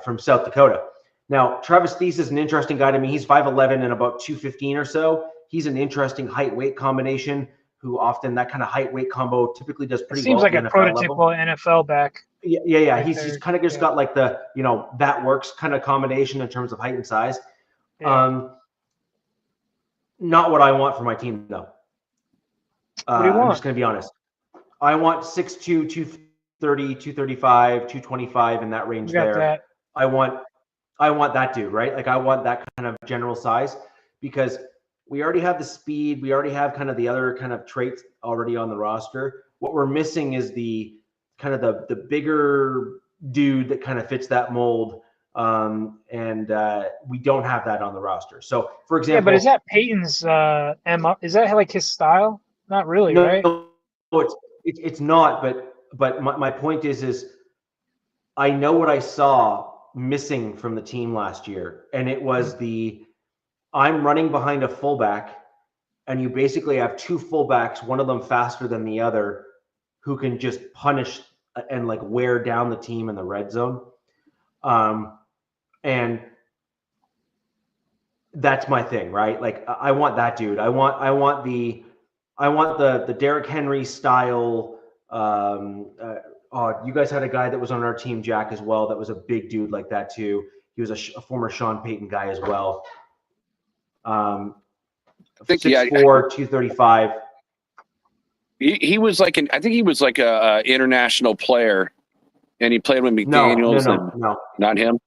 from South Dakota. Now, Travis Theus is an interesting guy to me. He's 5'11" and about 215 or so. He's an interesting height-weight combination. Who often that kind of height-weight combo typically does pretty well. Seems like a prototypical NFL back. Yeah. Right, he's kind of just got like the that works kind of combination in terms of height and size. Yeah. Not what I want for my team though. What do you want? I'm just going to be honest. I want 6'2", 230, 235, 225 in that range there. That. I want that dude, right? Like I want that kind of general size because we already have the speed. We already have kind of the other kind of traits already on the roster. What we're missing is the kind of the bigger dude that kind of fits that mold. And we don't have that on the roster. So, for example, yeah, but is that Peyton's MO? Is that like his style? Not really, no, right? No, it's not. But my point is I know what I saw missing from the team last year, and it was I'm running behind a fullback, and you basically have two fullbacks, one of them faster than the other, who can just punish and like wear down the team in the red zone. And that's my thing, right? Like I want that dude. I want the Derrick Henry style. You guys had a guy that was on our team, Jack, as well. That was a big dude like that too. He was a former Sean Payton guy as well. 6'4", 235. He was like I think he was like a international player, and he played with McDaniels. No, not him.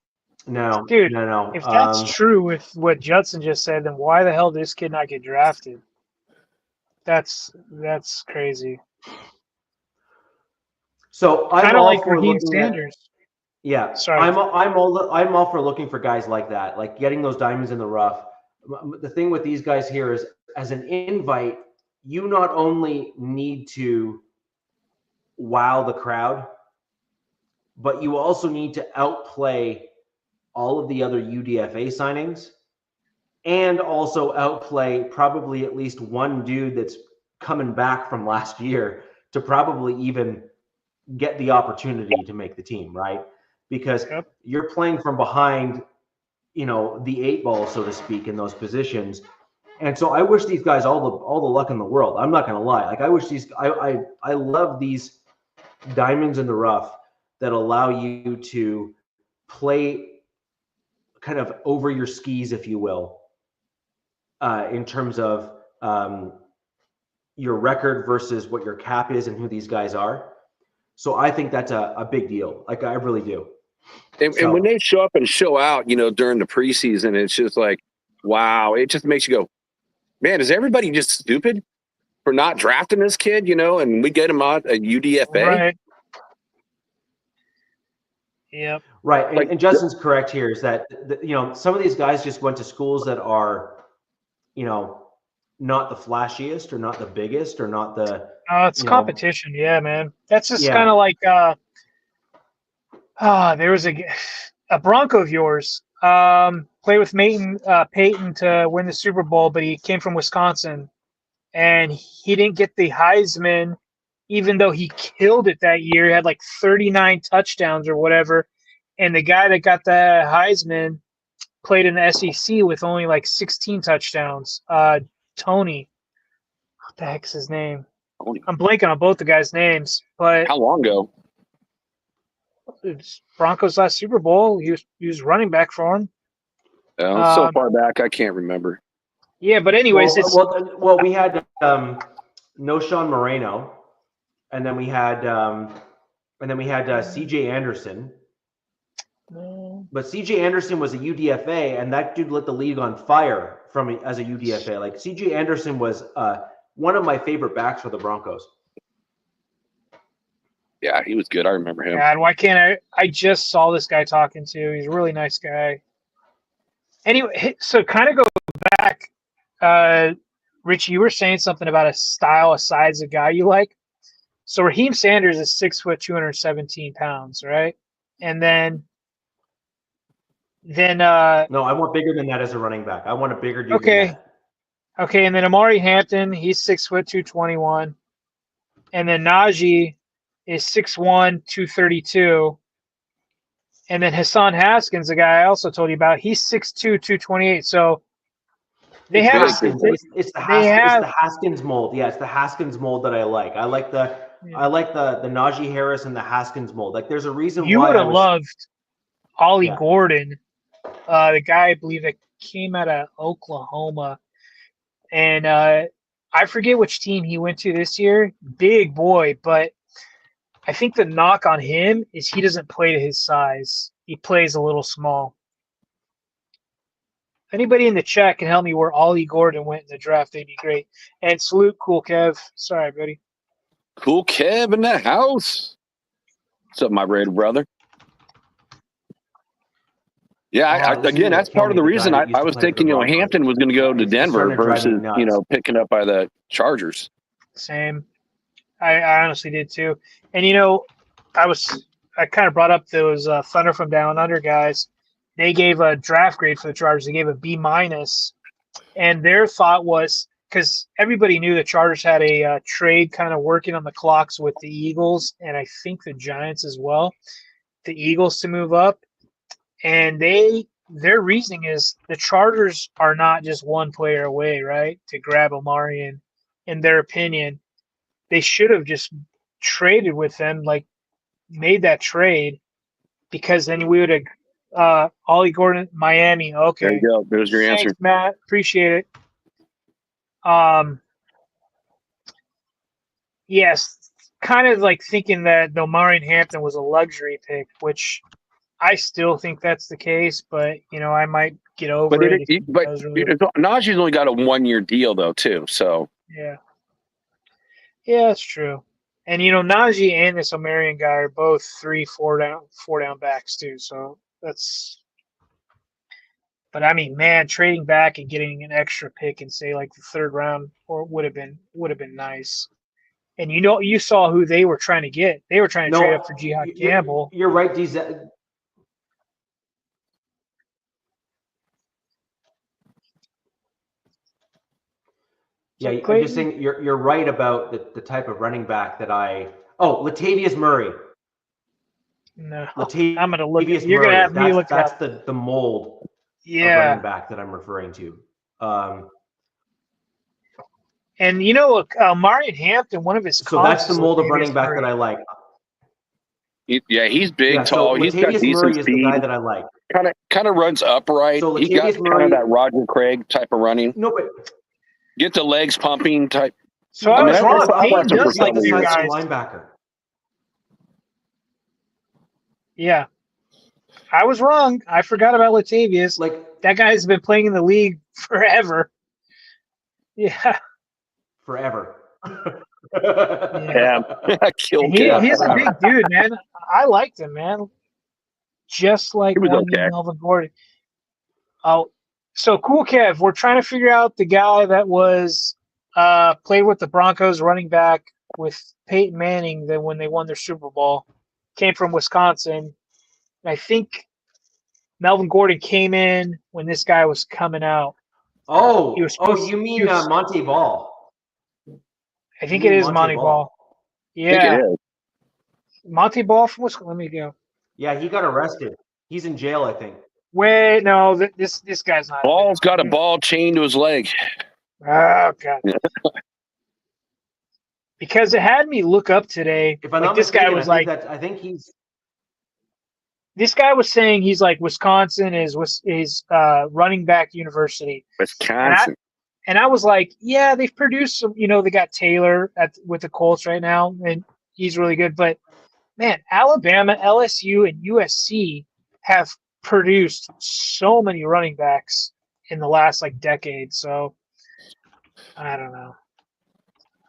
No, dude. No. If that's true with what Judson just said, then why the hell did this kid not get drafted? That's crazy. So I'm kind of all like for Raheem looking Sanders. Yeah, sorry. I'm all for looking for guys like that, like getting those diamonds in the rough. The thing with these guys here is, as an invite, you not only need to wow the crowd, but you also need to outplay all of the other UDFA signings, and also outplay probably at least one dude that's coming back from last year to probably even get the opportunity to make the team, right? Because you're playing from behind, the 8 ball, so to speak, in those positions. And so I wish these guys all the luck in the world. I'm not going to lie. Like I wish I love these diamonds in the rough that allow you to play kind of over your skis, if you will, in terms of your record versus what your cap is and who these guys are. So I think that's a big deal. Like I really do. And when they show up and show out, during the preseason, it's just like, wow, it just makes you go, man, is everybody just stupid for not drafting this kid, and we get him out at UDFA? Right. Yep. Right. And Justin's correct here is that, some of these guys just went to schools that are, not the flashiest or not the biggest or not the. It's competition. Yeah, man. That's just kind of like, there was a Bronco of yours, played with Peyton to win the Super Bowl, but he came from Wisconsin, and he didn't get the Heisman, even though he killed it that year. He had like 39 touchdowns or whatever. And the guy that got the Heisman played in the SEC with only like 16 touchdowns. Tony, what the heck's his name? I'm blanking on both the guys' names, but how long ago? It's Broncos last Super Bowl. He was running back for him. So far back, I can't remember. Yeah, but anyways, well, we had Noshawn Moreno, and then we had C.J. Anderson. But C.J. Anderson was a UDFA, and that dude lit the league on fire as a UDFA. Like C.J. Anderson was one of my favorite backs for the Broncos. Yeah, he was good. I remember him. God, why can't I just saw this guy talking to. He's a really nice guy. Anyway, so kind of go back. Richie, you were saying something about a style, a size of guy you like. So Raheem Sanders is 6 foot, 217 pounds, right? And then no, I want bigger than that as a running back. I want a bigger dude. Okay. Okay, and then Amari Hampton, he's 6 foot, 221. And then Najee is 6'1", 232. And then Hassan Haskins, the guy I also told you about, he's 6'2", 228. So they have it's the Haskins mold. Yeah, it's the Haskins mold that I like. I like the Najee Harris and the Haskins mold. Like there's a reason you why would have loved Ollie Gordon, the guy I believe that came out of Oklahoma. And I forget which team he went to this year. Big boy, but I think the knock on him is he doesn't play to his size. He plays a little small. If anybody in the chat can help me where Ollie Gordon went in the draft, they'd be great. And salute Cool Kev. Sorry, buddy. Cool Kev in the house. What's up, my Raider brother? Yeah, again, that's part of the reason I was thinking, Hampton was going to go to Denver versus, picking up by the Chargers. Same. I honestly did too. And, I I kind of brought up those Thunder from Down Under guys. They gave a draft grade for the Chargers. They gave a B-, and their thought was, because everybody knew the Chargers had a trade kind of working on the clocks with the Eagles, and I think the Giants as well, the Eagles to move up, and their reasoning is the Chargers are not just one player away, right, to grab Omari. In their opinion, they should have just traded with them, like made that trade, because then we would have Ollie Gordon, Miami. Okay. There you go. There's your Thanks, answer. Matt. Appreciate it. Yes, kind of like thinking that the Omari Hampton was a luxury pick, which I still think that's the case, but I might get over But it. Najee's only got a 1-year deal though, too. So yeah, that's true. And Najee and this Omarion guy are both 3-4 down backs too. So that's. But I mean, man, trading back and getting an extra pick and say like the 3rd round would have been nice. And you saw who they were trying to get. They were trying to trade up for Jihad Campbell. You're right, Yeah, I'm just saying you're right about the type of running back that Latavius Murray. No, Latavius I'm gonna look. You're gonna have me look. That's the mold of running back that I'm referring to. And Marion Hampton, one of his. So that's the mold of running back that I like. He's big, tall. So he's got decent Murray is speed. the guy that I like. Kind of runs upright. So He got kind of that Roger Craig type of running. No, but get the legs pumping type. So I was wrong. Payne does like the guys. Linebacker. Yeah, I was wrong. I forgot about Latavius. Like that guy's been playing in the league forever. Yeah. Forever. Yeah. He's a big dude, man. I liked him, man. Just like Melvin Gordon. Oh, so Cool Kev, we're trying to figure out the guy that was played with the Broncos running back with Peyton Manning when they won their Super Bowl. Came from Wisconsin. And I think Melvin Gordon came in when this guy was coming out. You mean Monte Ball? I think it is Monte Ball. Yeah. Monte Ball from Wisconsin. Let me go. Yeah, he got arrested. He's in jail, I think. Wait, no, this guy's not. Ball's got a ball chained to his leg. Oh, God. Because it had me look up today. If I'm not this mistaken, guy was I think he's. This guy was saying he's like Wisconsin is running back university. Wisconsin. And I was like, yeah, they've produced some. They got Taylor with the Colts right now, and he's really good. But man, Alabama, LSU, and USC have produced so many running backs in the last decade. So I don't know.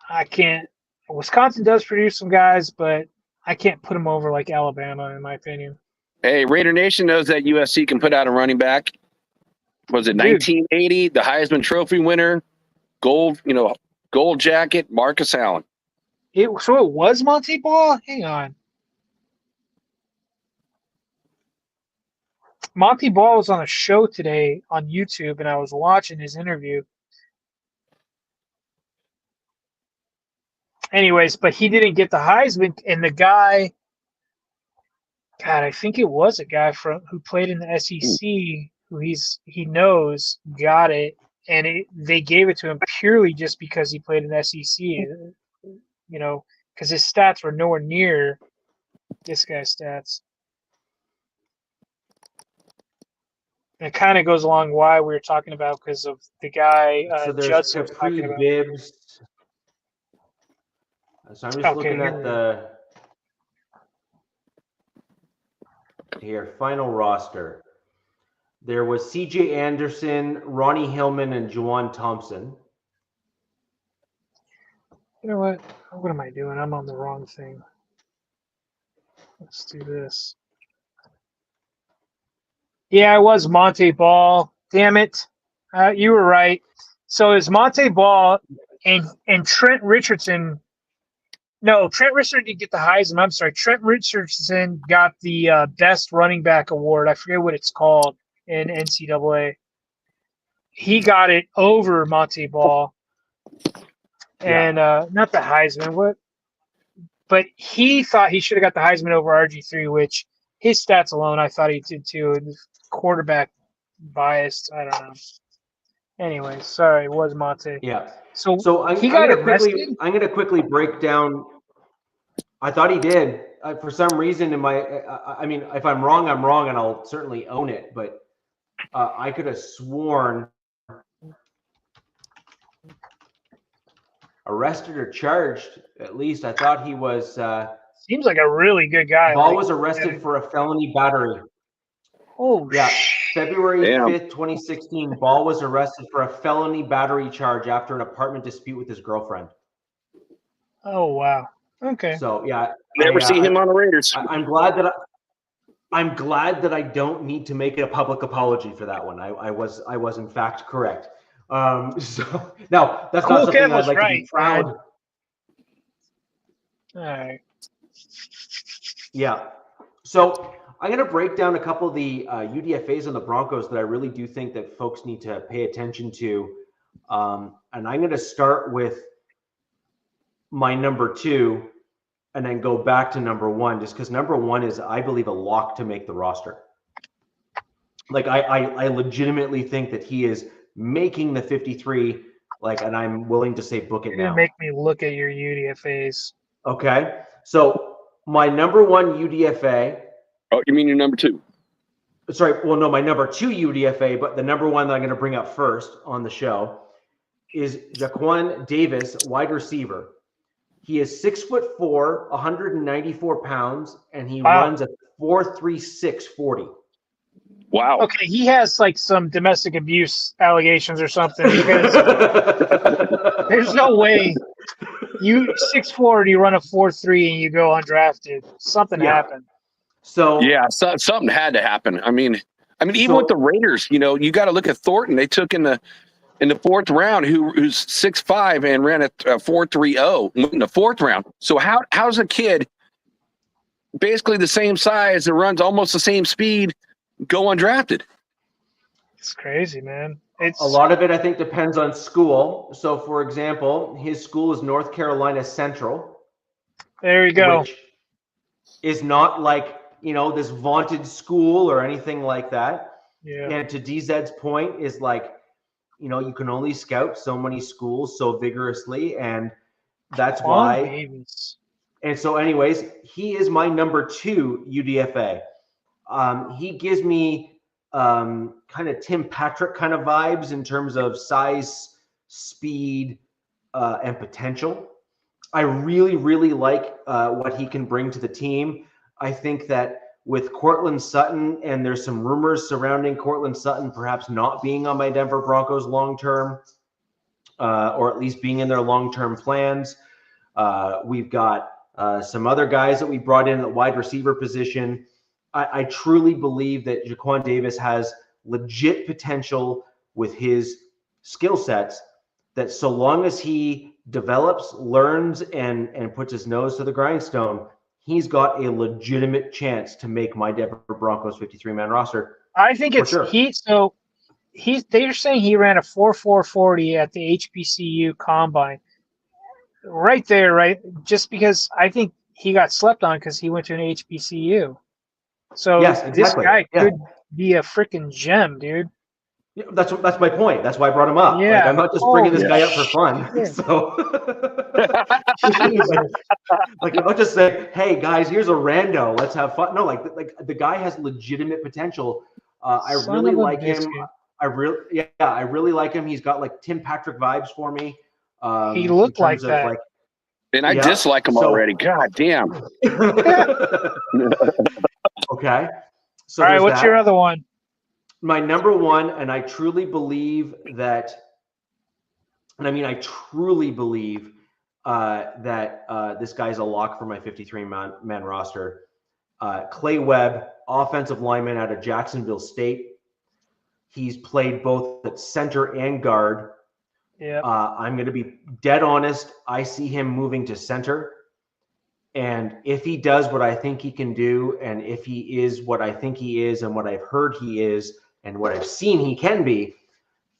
I can't. Wisconsin does produce some guys, but I can't put them over like Alabama, in my opinion. Hey, Raider Nation knows that USC can put out a running back. Was it 1980? The Heisman Trophy winner, gold jacket, Marcus Allen. So it was Monte Ball? Hang on. Monte Ball was on a show today on YouTube, and I was watching his interview. Anyways, but he didn't get the Heisman, and the guy, God, I think it was a guy who played in the SEC, who he knows, got it, and they gave it to him purely just because he played in the SEC, because his stats were nowhere near this guy's stats. And it kind of goes along why we were talking about, because of the guy Judson was talking about. Bibbs. So I'm just looking at the final roster. There was C.J. Anderson, Ronnie Hillman, and Juwan Thompson. You know what? What am I doing? I'm on the wrong thing. Let's do this. Yeah, it was Monte Ball. Damn it. You were right. So it's Monte Ball and Trent Richardson No, Trent Richardson didn't get the Heisman. I'm sorry. Trent Richardson got the best running back award. I forget what it's called in NCAA. He got it over Monte Ball, and not the Heisman. But he thought he should have got the Heisman over RG3, which his stats alone, I thought he did too. And quarterback biased. I don't know. Anyway, sorry, it was Monte. Yeah. So I'm got going arrested? to quickly break down. I thought he did. For some reason, I mean, if I'm wrong, I'm wrong, and I'll certainly own it. But I could have sworn arrested or charged. At least I thought he was. Seems like a really good guy. Ball was arrested for a felony battery. Oh, yeah. February Damn. 5th, 2016, Ball was arrested for a felony battery charge after an apartment dispute with his girlfriend. Oh, wow. Okay. So, yeah. Never see him on the Raiders. I'm glad that I don't need to make a public apology for that one. I was in fact correct. So now that's not something I'd like to be proud. All right. Yeah. So I'm going to break down a couple of the UDFAs on the Broncos that I really do think that folks need to pay attention to. And I'm going to start with my number 2 and then go back to number 1, just because number 1 is, I believe, a lock to make the roster. Like, I legitimately think that he is making the 53, like, and I'm willing to say book it now. You're going to make me look at your UDFAs. Okay. So my number 1 UDFA. Oh, you mean your number 2? Sorry. Well, no, my number 2 UDFA, but the number 1 that I'm going to bring up first on the show is Jaquan Davis, wide receiver. He is 6'4", 194 pounds, and he runs a 4.36 40. Wow. Okay, he has like some domestic abuse allegations or something, because there's no way you 6'4" and you run a 4.3 and you go undrafted. Something happened. So yeah, something had to happen. I mean, even with the Raiders, you got to look at Thornton. They took in the 4th round, who's 6'5" and ran a 4.30 in the 4th round. So how's a kid basically the same size and runs almost the same speed go undrafted? It's crazy, man. A lot of it, I think, depends on school. So, for example, his school is North Carolina Central. There you go. Which is not like, this vaunted school or anything like that. Yeah. And to DZ's point is like, you can only scout so many schools so vigorously, and that's why. Babies. And so, anyways, he is my number 2 UDFA. He gives me kind of Tim Patrick kind of vibes in terms of size, speed, and potential. I really, really like what he can bring to the team. I think that with Courtland Sutton, and there's some rumors surrounding Courtland Sutton perhaps not being on my Denver Broncos long-term, or at least being in their long-term plans. We've got some other guys that we brought in at the wide receiver position. I truly believe that Jaquan Davis has legit potential with his skill sets, that so long as he develops, learns, and puts his nose to the grindstone, he's got a legitimate chance to make my Denver Broncos 53-man roster. I think it's sure. They're saying he ran a 4.40 at the HBCU combine. Right there, right? Just because I think he got slept on because he went to an HBCU. So yes, exactly. This guy could be a freaking gem, dude. Yeah, that's my point. That's why I brought him up. Yeah. Like, I'm not just bringing this guy up for fun. Yeah. So, like, I'll just say, hey guys, here's a rando. Let's have fun. No, like the guy has legitimate potential. I really like him. I really like him. He's got like Tim Patrick vibes for me. He looked like that. And I dislike him already. God damn. Okay. So all right, what's your other one? My number 1, and I truly believe that, I truly believe that this guy's a lock for my 53-man roster. Clay Webb, offensive lineman out of Jacksonville State. He's played both at center and guard. Yeah. I'm going to be dead honest. I see him moving to center. And if he does what I think he can do, and if he is what I think he is, and what I've heard he is, and what I've seen he can be,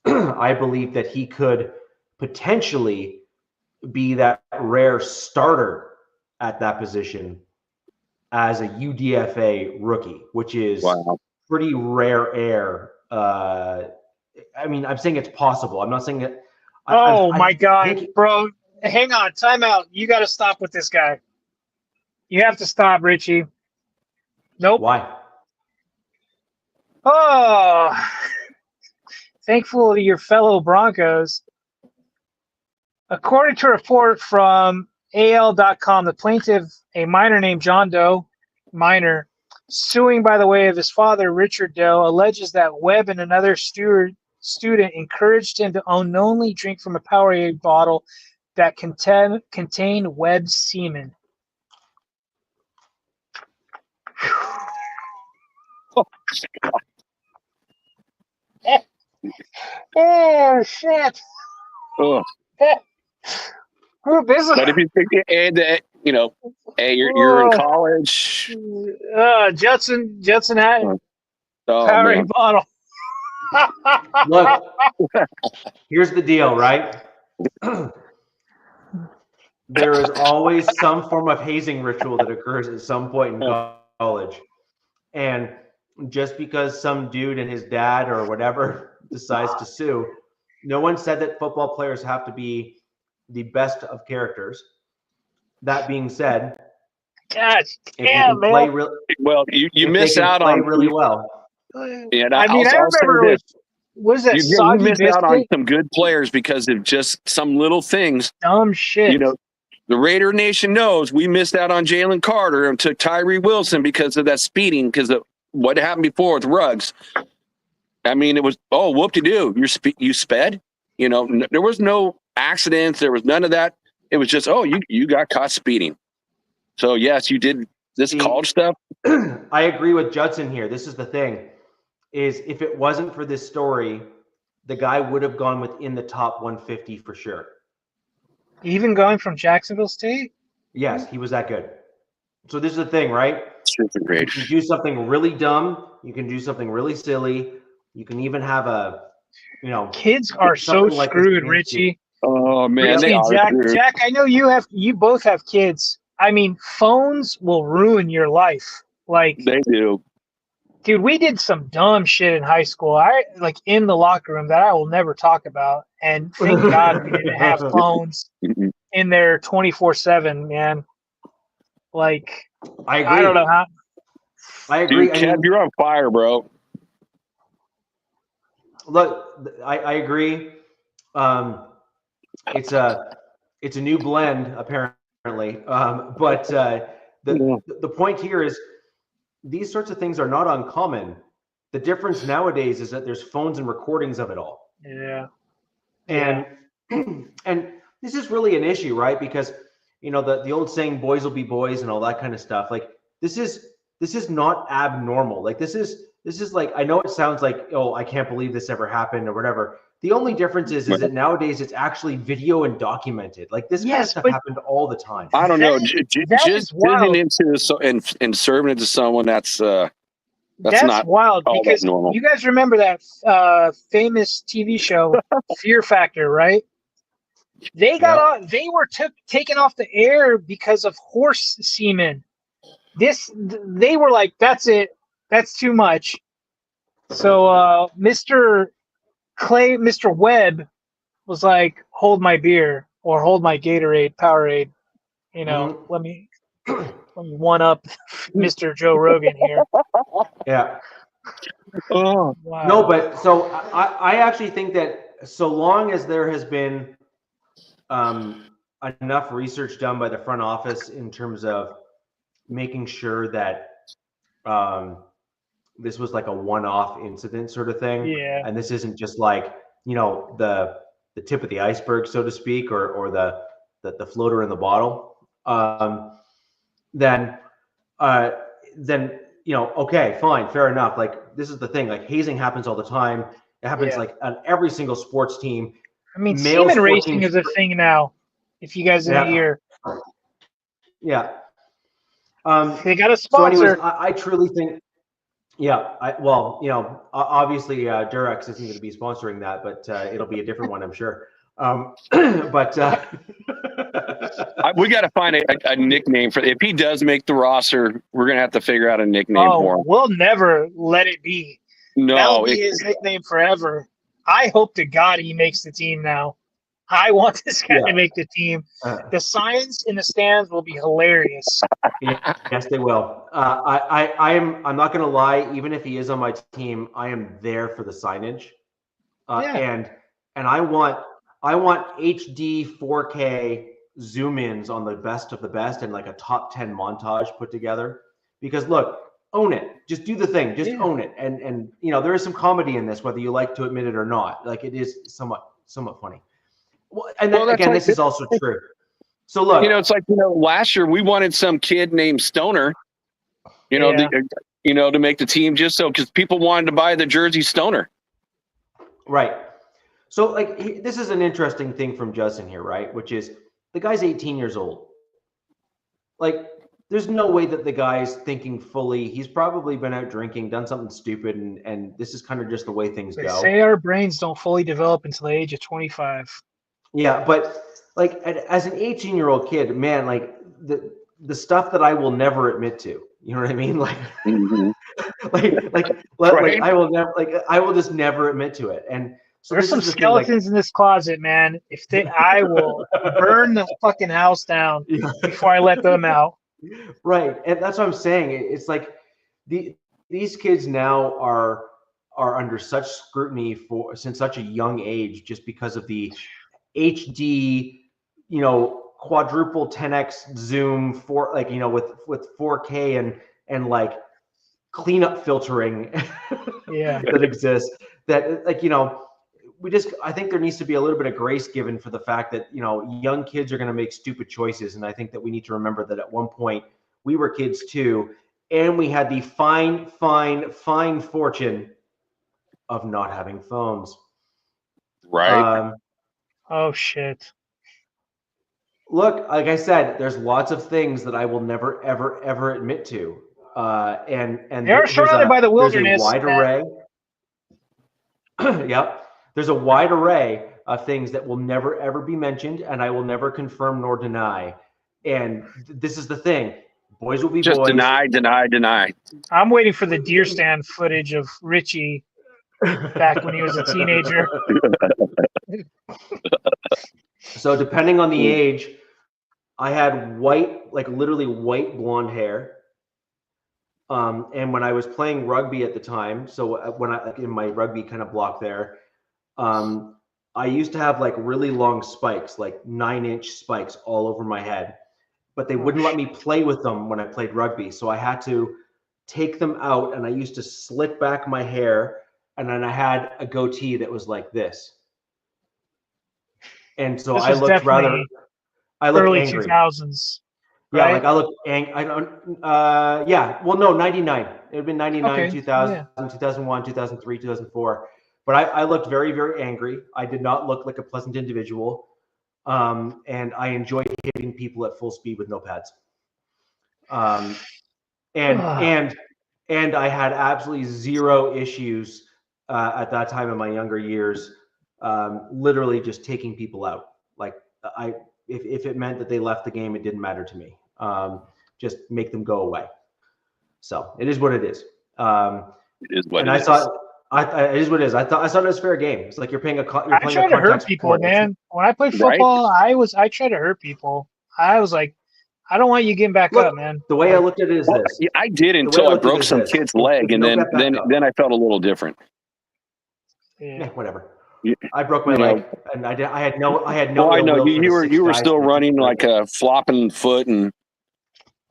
I believe that he could potentially be that rare starter at that position as a UDFA rookie, which is pretty rare air. I mean, I'm saying it's possible. I'm not saying that. My God, bro. Hang on. Time out. You got to stop with this guy. You have to stop, Richie. Nope. Why? Oh, thankful to your fellow Broncos. According to a report from AL.com, the plaintiff, a minor named John Doe, minor, suing by the way of his father, Richard Doe, alleges that Webb and another student encouraged him to unknowingly drink from a Powerade bottle that contained Webb's semen. Oh, shit. Oh. This is, But if you think, and you know, hey, you're in college. Judson had Powerade Man. bottle. Look, here's the deal, right? There is always some form of hazing ritual that occurs at some point in college. And just because some dude and his dad or whatever decides to sue, no one said that football players have to be the best of characters. That being said, gosh damn, man. Well, you miss out on really well. Yeah, I mean, I remember it was that you missed out on some good players because of just some little things. Dumb shit. You know, the Raider Nation knows we missed out on Jalen Carter and took Tyree Wilson because of that speeding, because of what happened before with Ruggs. I mean, it was, whoop-de-doo, you sped. You know, there was no accidents. There was none of that. It was just, you got caught speeding. So, yes, you did this college stuff. I agree with Judson here. This is the thing, is if it wasn't for this story, the guy would have gone within the top 150 for sure. Even going from Jacksonville State? Yes, he was that good. So this is the thing, right? Super great. You can do something really dumb. You can do something really silly. You can even have kids are so screwed, Richie. Oh man, Richie, Jack, I know you both have kids. I mean, phones will ruin your life. Like they do. Dude, we did some dumb shit in high school. In the locker room that I will never talk about. And thank God we didn't have phones in there 24/7, man. Like, I agree. I don't know how. I agree. Dude, Kev, you're on fire, bro. Look, I agree. It's a new blend apparently. But the point here is these sorts of things are not uncommon. The difference nowadays is that there's phones and recordings of it all. Yeah. And this is really an issue, right? Because the old saying, boys will be boys and all that kind of stuff. Like this is not abnormal. Like this is like, I know it sounds like, oh, I can't believe this ever happened or whatever. The only difference is that nowadays it's actually video and documented. Like this kind of stuff happened all the time. I don't know. Just getting into and serving it to someone that's not wild because normal. You guys remember that famous TV show Fear Factor, right? They got they were taken off the air because of horse semen. They were like, that's it. That's too much. So Mr. Webb was like, hold my beer or hold my Gatorade, Powerade. Let me one up Mr. Joe Rogan here. Yeah. Oh wow. No, but so I actually think that so long as there has been enough research done by the front office in terms of making sure that this was like a one-off incident sort of thing. Yeah. And this isn't just like, the tip of the iceberg, so to speak, or the floater in the bottle. Then okay, fine, fair enough. Like this is the thing, like hazing happens all the time. It happens like on every single sports team. I mean, semen racing is a thing now. If you guys didn't hear. Yeah. They got a So, anyways, sponsor. I truly think, yeah. Obviously, Durex isn't going to be sponsoring that, but it'll be a different one, I'm sure. But We got to find a nickname for. If he does make the roster, we're gonna have to figure out a nickname for him. We'll never let it be. That'll be his nickname forever. I hope to God he makes the team now. I want this guy to make the team. The signs in the stands will be hilarious. Yes, they will. I'm not going to lie. Even if he is on my team, I am there for the signage. And I want HD 4K zoom ins on the best of the best and like a top 10 montage put together. Because look, own it. Just do the thing. Just own it. And there is some comedy in this, whether you like to admit it or not. Like, it is somewhat funny. Well, and then again, this is also true. So look, it's like last year we wanted some kid named Stoner, to make the team just so because people wanted to buy the jersey Stoner. Right. So like this is an interesting thing from Justin here, right? Which is the guy's 18 years old. Like, there's no way that the guy's thinking fully. He's probably been out drinking, done something stupid, and this is kind of just the way things go. They say our brains don't fully develop until the age of 25. Yeah, but like as an 18-year-old kid, man, like the stuff that I will never admit to. You know what I mean? Like, like I will just never admit to it. And so there's some skeletons in this closet, man. I will burn the fucking house down before I let them out. Right, and that's what I'm saying. It's like these kids now are under such scrutiny since such a young age, just because of the HD, quadruple 10x zoom with 4K and like cleanup filtering that exists. That I think there needs to be a little bit of grace given for the fact that young kids are going to make stupid choices, and I think that we need to remember that at one point we were kids too, and we had the fine fortune of not having phones. Right. Oh shit. Look, like I said, there's lots of things that I will never, ever admit to. And they're surrounded by the wilderness. There's a wide array. Yep. There's a wide array of things that will never, ever be mentioned, and I will never confirm nor deny. And this is the thing. Boys will be just boys. Deny. I'm waiting for the deer stand footage of Richie back when he was a teenager. So depending on the age, I had literally white blonde hair. And when I was playing rugby at the time, so when in my rugby kind of block there, I used to have like really long spikes, like 9-inch spikes all over my head, but they wouldn't let me play with them when I played rugby. So I had to take them out, and I used to slick back my hair, and then I had a goatee that was like this. And so I looked early angry. 2000s. Yeah, right? like I looked angry. I don't. Well, no, 99. It would have been 99, 2000, 2001, 2003, 2004. But I looked very, very angry. I did not look like a pleasant individual, and I enjoyed hitting people at full speed with no pads. And I had absolutely zero issues at that time in my younger years. Literally just taking people out. Like if it meant that they left the game, it didn't matter to me. Just make them go away. So it is what it is. It is what it is. It is what it is. I thought it was fair game. It's like you're playing a. I try to hurt people, man. When I play football, I try to hurt people. I was like, I don't want you getting back up, man. The way I looked at it is this. I did until I broke some kid's leg, and then I felt a little different. Yeah, whatever. I broke my leg, and I had no. Oh, I know you were still running like a flopping foot, and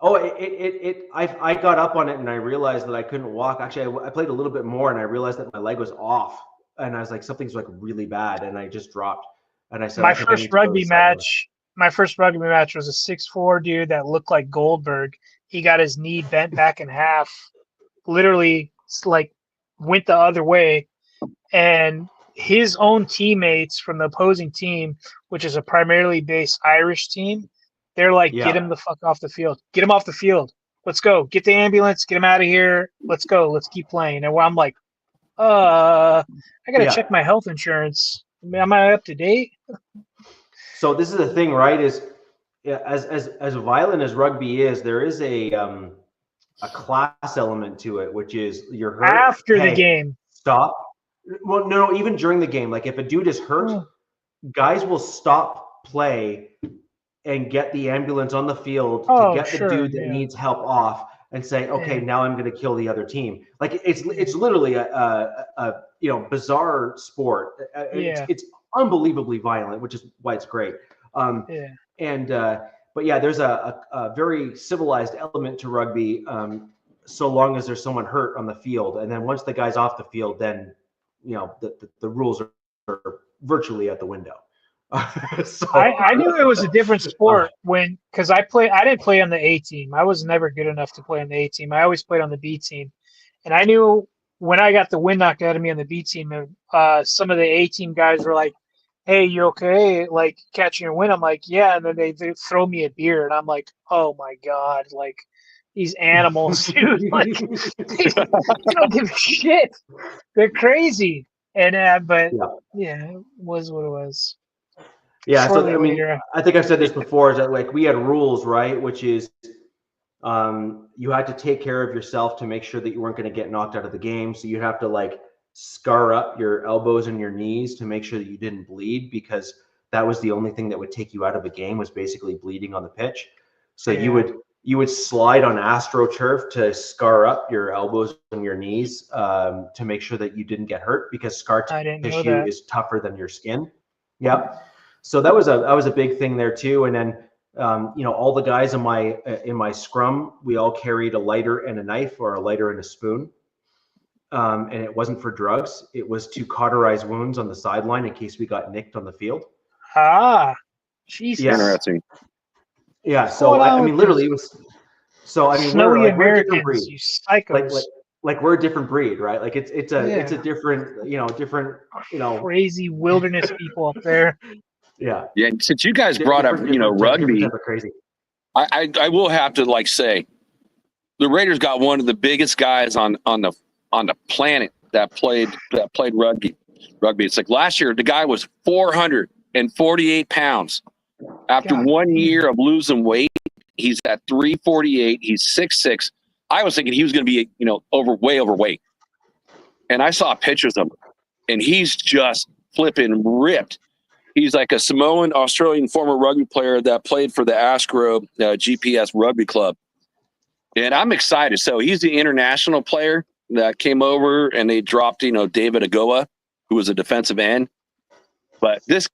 I got up on it, and I realized that I couldn't walk. Actually, I played a little bit more, and I realized that my leg was off, and I was like, something's like really bad, and I just dropped. And I said, my first rugby match was a 6'4" dude that looked like Goldberg. He got his knee bent back in half, literally like went the other way, and his own teammates from the opposing team, which is a primarily based Irish team, they're like, get him the fuck off the field. Get him off the field. let's go. Get the ambulance. Get him out of here. Let's go. Let's keep playing. And I'm like, I got to check my health insurance. Am I up to date? So this is the thing, right? Is as violent as rugby is, there is a class element to it, which is you're hurt after the game. Stop. Well, no, even during the game. Like if a dude is hurt, guys will stop play and get the ambulance on the field to get the dude that needs help off and say, okay, now I'm going to kill the other team. Like it's literally a bizarre sport. It's unbelievably violent, which is why it's great. But yeah, there's a very civilized element to rugby, so long as there's someone hurt on the field. And then once the guy's off the field, then the rules are virtually out the window. So, I knew it was a different sport because I didn't play on the A team. I was never good enough to play on the A team. I always played on the B team, and I knew when I got the wind knocked out of me on the B team, some of the A team guys were like, "Hey, you okay? Like catching your wind?" I'm like, "Yeah," and then they throw me a beer, and I'm like, "Oh my god!" Like these animals, dude. Like they don't give a shit. They're crazy. And but it was what it was. Yeah, so I mean, I think I've said this before, is that like we had rules, right? Which is you had to take care of yourself to make sure that you weren't going to get knocked out of the game. So you have to like scar up your elbows and your knees to make sure that you didn't bleed, because that was the only thing that would take you out of a game, was basically bleeding on the pitch. So you would slide on AstroTurf to scar up your elbows and your knees to make sure that you didn't get hurt, because scar tissue is tougher than your skin. Yep. So that was a big thing there too. And then all the guys in my scrum, we all carried a lighter and a knife, or a lighter and a spoon. And it wasn't for drugs. It was to cauterize wounds on the sideline in case we got nicked on the field. Jesus. Yeah. Interesting. Yeah. So I mean, literally, it was. So I mean, we're a different breed. You psychos. Like we're a different breed, right? Like it's a different crazy wilderness people up there. Yeah. Yeah. Since you guys brought up rugby, crazy. I will have to say, the Raiders got one of the biggest guys on the planet that played rugby. It's like last year the guy was 448 pounds. After 1 year of losing weight, he's at 348. He's 6'6". I was thinking he was going to be way overweight, and I saw pictures of him, and he's just flipping ripped. He's like a Samoan Australian former rugby player that played for the Askro GPS Rugby Club. And I'm excited. So he's the international player that came over, and they dropped, David Agoa, who was a defensive end. But this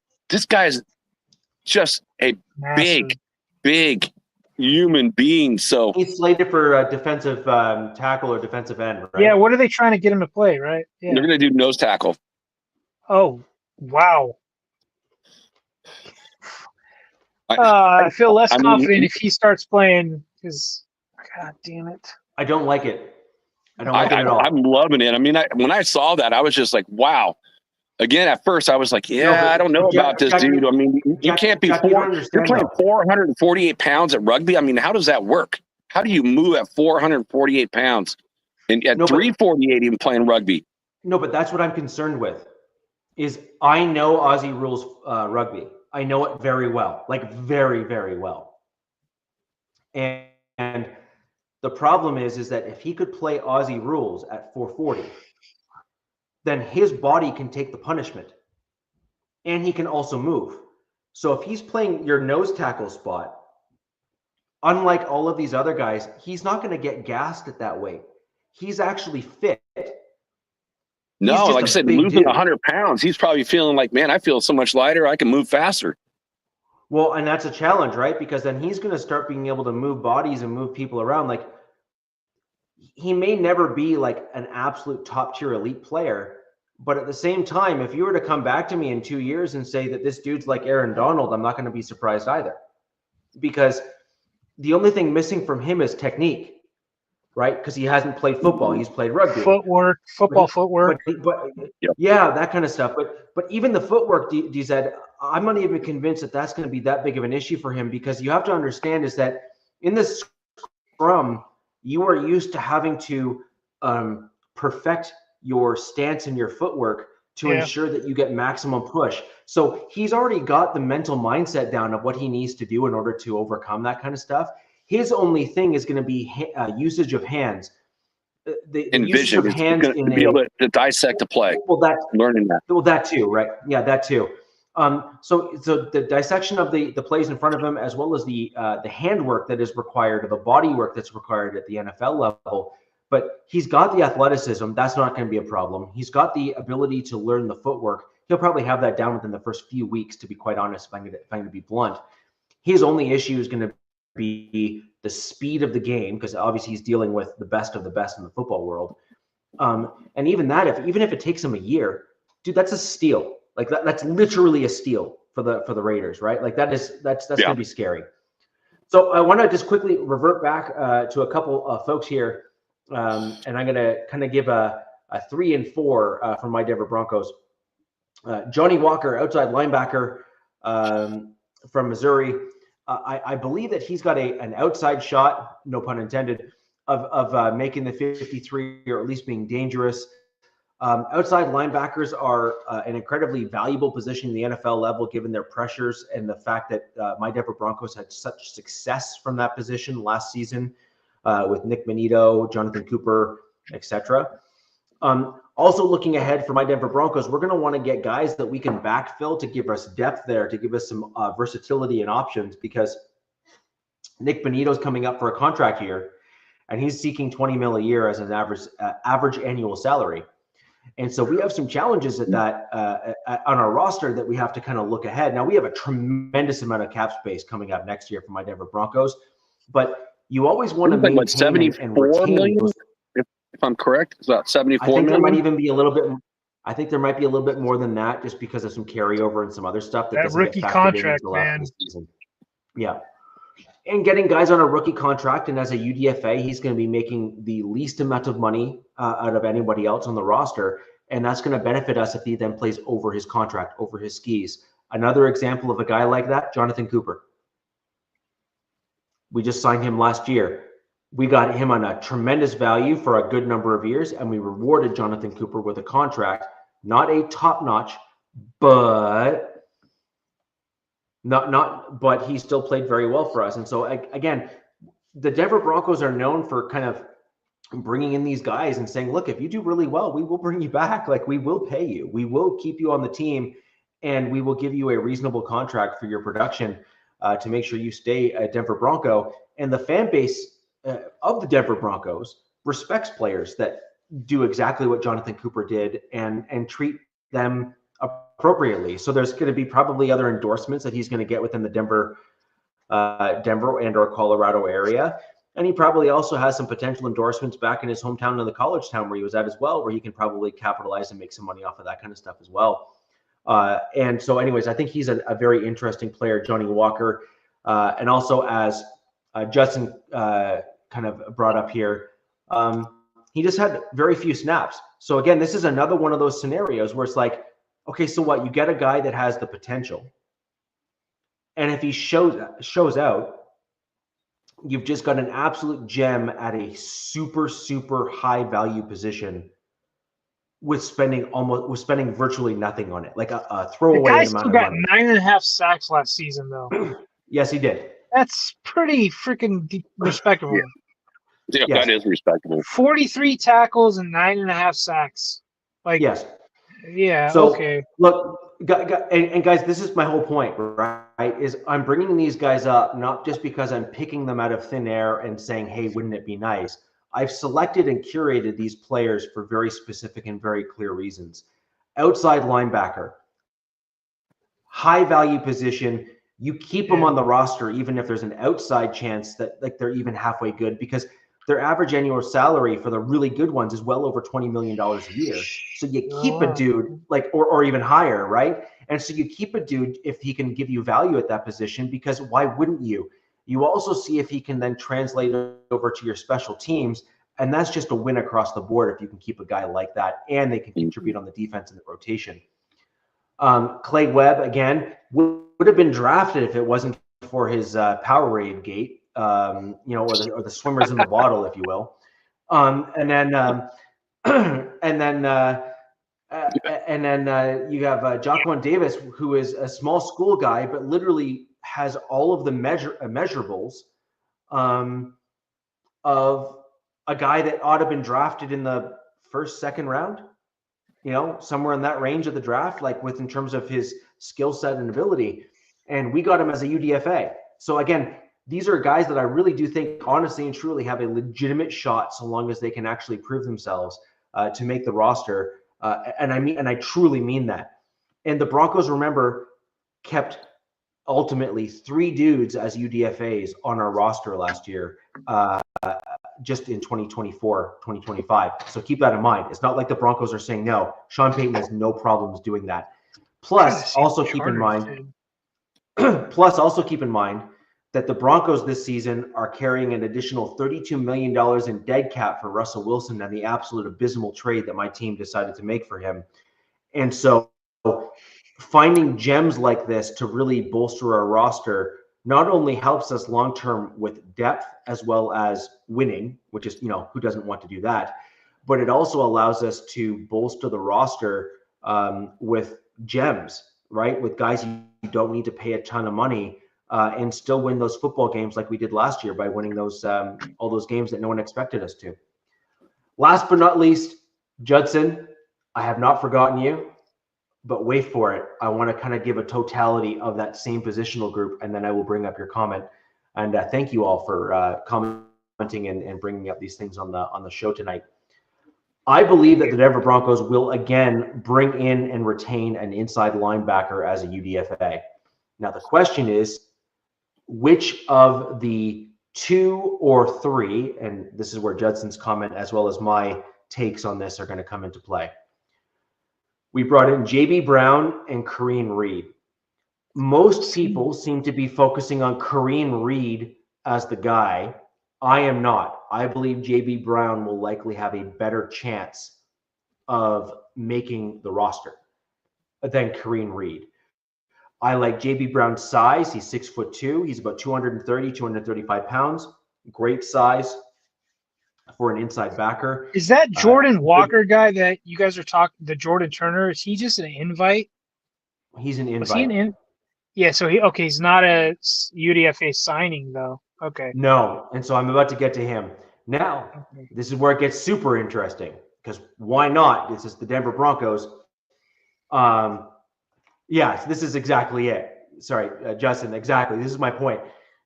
guy's just a big human being. So he's slated for a defensive tackle or defensive end, right? Yeah, what are they trying to get him to play, right? Yeah. They're going to do nose tackle. Oh, wow. I feel less confident if he starts playing, because, God damn it. I don't like it. I don't like it at all. I'm loving it. I mean, when I saw that, I was just like, wow. Again, at first, I was like, I don't know about this dude. I mean, you can't be you're playing 448 pounds at rugby. I mean, how does that work? How do you move at 448 pounds? And at 348, even playing rugby? No, but that's what I'm concerned with. Is I know Aussie rules rugby. I know it very well, like very, very well. And the problem is that if he could play Aussie rules at 440, then his body can take the punishment, and he can also move. So if he's playing your nose tackle spot, unlike all of these other guys, he's not going to get gassed at that weight. He's actually fit. No, like I said, losing 100 pounds, he's probably feeling like, man, I feel so much lighter. I can move faster. Well, and that's a challenge, right? Because then he's going to start being able to move bodies and move people around. Like, he may never be like an absolute top tier elite player, but at the same time, if you were to come back to me in 2 years and say that this dude's like Aaron Donald, I'm not going to be surprised either, because the only thing missing from him is technique. Right, because he hasn't played football; he's played rugby. Footwork. But yeah, that kind of stuff. But even the footwork, DZ, I'm not even convinced that that's going to be that big of an issue for him, because you have to understand is that in this scrum, you are used to having to perfect your stance and your footwork to ensure that you get maximum push. So he's already got the mental mindset down of what he needs to do in order to overcome that kind of stuff. His only thing is going to be usage of hands. The usage of hands to be able to dissect a play. Well, learning that. Well, that too, right? Yeah, that too. So the dissection of the plays in front of him, as well as the handwork that is required, or the body work that's required at the NFL level. But he's got the athleticism. That's not going to be a problem. He's got the ability to learn the footwork. He'll probably have that down within the first few weeks, to be quite honest, if I'm going to be blunt. His only issue is going to be the speed of the game, because obviously he's dealing with the best of the best in the football world. And even that, even if it takes him a year, dude, that's a steal. Like that's literally a steal for the Raiders, right? Like that's going to be scary. So I want to just quickly revert back to a couple of folks here. And I'm going to kind of give a 3 and 4 for my Denver Broncos. Johnny Walker, outside linebacker from Missouri. I believe that he's got an outside shot, no pun intended, of making the 53 or at least being dangerous. Outside linebackers are an incredibly valuable position in the NFL level, given their pressures and the fact that my Denver Broncos had such success from that position last season. With Nick Bonito, Jonathan Cooper, etc. Also looking ahead for my Denver Broncos, we're going to want to get guys that we can backfill to give us depth there, to give us some versatility and options, because Nick Bonito's coming up for a contract year, and he's seeking $20 million a year as an average annual salary. And so we have some challenges at that on our roster that we have to kind of look ahead. Now, we have a tremendous amount of cap space coming up next year for my Denver Broncos, but you always want to maintain 74 and retain million, those. if I'm correct. It's about 74 million. There might even be a little bit. I think there might be a little bit more than that, just because of some carryover and some other stuff that doesn't rookie get factored contract, in until man. after the season. Yeah, and getting guys on a rookie contract, and as a UDFA, he's going to be making the least amount of money out of anybody else on the roster, and that's going to benefit us if he then plays over his contract, over his skis. Another example of a guy like that, Jonathan Cooper. We just signed him last year. We got him on a tremendous value for a good number of years, and we rewarded Jonathan Cooper with a contract, not a top-notch, but but he still played very well for us. And so again, the Denver Broncos are known for kind of bringing in these guys and saying, look, if you do really well, we will bring you back. Like, we will pay you. We will keep you on the team, and we will give you a reasonable contract for your production to make sure you stay a Denver Bronco. And the fan base of the Denver Broncos respects players that do exactly what Jonathan Cooper did and treat them appropriately. So there's going to be probably other endorsements that he's going to get within the Denver and or Colorado area. And he probably also has some potential endorsements back in his hometown in the college town where he was at as well, where he can probably capitalize and make some money off of that kind of stuff as well. And so anyways, I think he's a very interesting player, Johnny Walker. And also, as Justin kind of brought up here, he just had very few snaps. So again, this is another one of those scenarios where it's like, okay, so what? You get a guy that has the potential, and if he shows out, you've just got an absolute gem at a super, super high value position with spending virtually nothing on it, like a throwaway the guy amount still of got money. 9.5 sacks last season, though. Yes, he did. That's pretty freaking respectable. Yeah, Yes. that is respectable. 43 tackles and 9.5 sacks. Like, Yes. Yeah. So, okay. Look, and guys, this is my whole point, right? Is I'm bringing these guys up not just because I'm picking them out of thin air and saying, hey, wouldn't it be nice? I've selected and curated these players for very specific and very clear reasons. Outside linebacker, high value position. You keep them on the roster, even if there's an outside chance that like they're even halfway good, because their average annual salary for the really good ones is well over $20 million a year. So you keep a dude like, or even higher, right? And so you keep a dude if he can give you value at that position, because why wouldn't you? You also see if he can then translate over to your special teams. And that's just a win across the board if you can keep a guy like that and they can contribute on the defense and the rotation. Clay Webb, again, would have been drafted if it wasn't for his Powerade gate. or the swimmers in the bottle, if you will. And then you have Jacqueline Davis, who is a small school guy, but literally has all of the measurables of a guy that ought to have been drafted in the first, second round, somewhere in that range of the draft, in terms of his skill set and ability. And we got him as a UDFA. So again, these are guys that I really do think, honestly and truly, have a legitimate shot, so long as they can actually prove themselves to make the roster. And I truly mean that. And the Broncos, remember, kept ultimately 3 dudes as UDFAs on our roster last year, just in 2024, 2025. So keep that in mind. It's not like the Broncos are saying no. Sean Payton has no problems doing that. Plus, also keep in mind that the Broncos this season are carrying an additional $32 million in dead cap for Russell Wilson and the absolute abysmal trade that my team decided to make for him. And so finding gems like this to really bolster our roster not only helps us long-term with depth as well as winning, which is, who doesn't want to do that, but it also allows us to bolster the roster with gems, right? With guys you don't need to pay a ton of money and still win those football games like we did last year by winning those all those games that no one expected us to. Last but not least, Judson, I have not forgotten you. But wait for it. I want to kind of give a totality of that same positional group, and then I will bring up your comment. And thank you all for commenting and bringing up these things on the show tonight. I believe that the Denver Broncos will again bring in and retain an inside linebacker as a UDFA. Now the question is, which of the 2 or 3, and this is where Judson's comment as well as my takes on this are going to come into play. We brought in J.B. Brown and Kareem Reed. Most people seem to be focusing on Kareem Reed as the guy. I am not. I believe J.B. Brown will likely have a better chance of making the roster than Kareem Reed. I like J.B. Brown's size. He's 6'2". He's about 230, 235 pounds. Great size for an inside backer. Is that Jordan Walker guy that you guys are talking, the Jordan Turner? Is he just an invite? He's an invite. Was he yeah, so he's not a UDFA signing though. Okay. No, and so I'm about to get to him. Now, this is where it gets super interesting, because why not? This is the Denver Broncos. Yeah, this is exactly it. Sorry, Justin, exactly. This is my point.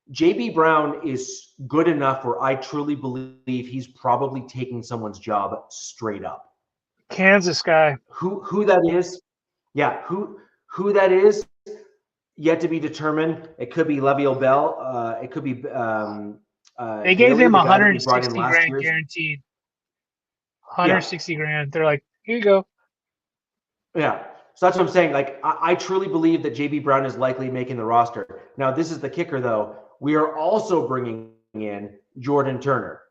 J.B. Brown is good enough where I truly believe he's probably taking someone's job straight up. Kansas guy. Who that is? Yeah, who that is? Yet to be determined. It could be Le'Veon Bell. It could be. They gave him $160 grand guaranteed. 160 grand. They're like, here you go. Yeah. So that's what I'm saying. I truly believe that J.B. Brown is likely making the roster. Now, this is the kicker, though. We are also bringing in Jordan Turner.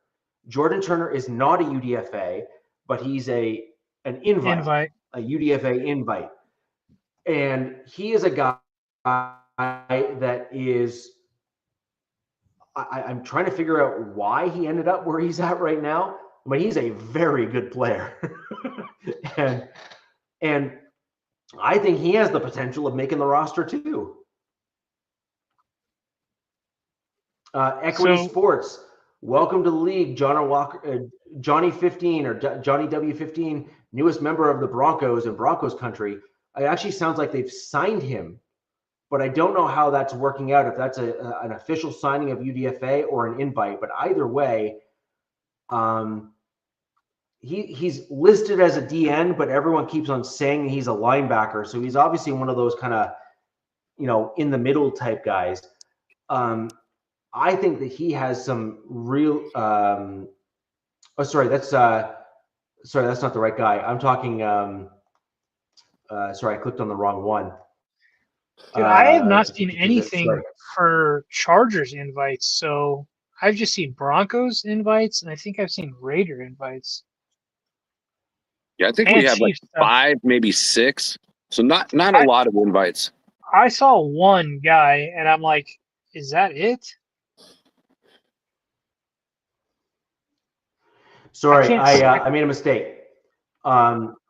Jordan Turner is not a UDFA, but he's an invite, a UDFA invite. And he is a guy that is, I'm trying to figure out why he ended up where he's at right now, but he's a very good player. and I think he has the potential of making the roster too. Equity Sports, welcome to the league, Johnny 15 or Johnny W15, newest member of the Broncos in Broncos country. It actually sounds like they've signed him, but I don't know how that's working out, if that's an official signing of UDFA or an invite. But either way, he's listed as a DN, but everyone keeps on saying he's a linebacker. So he's obviously one of those kind of, in the middle type guys. I think that he has some real. That's not the right guy. I'm talking. Sorry, I clicked on the wrong one. Dude, I have not seen anything for Chargers invites. So I've just seen Broncos invites, and I think I've seen Raider invites. Yeah, I think we have like 5, maybe 6. So not a lot of invites. I saw one guy, and I'm like, is that it? Sorry, I made a mistake.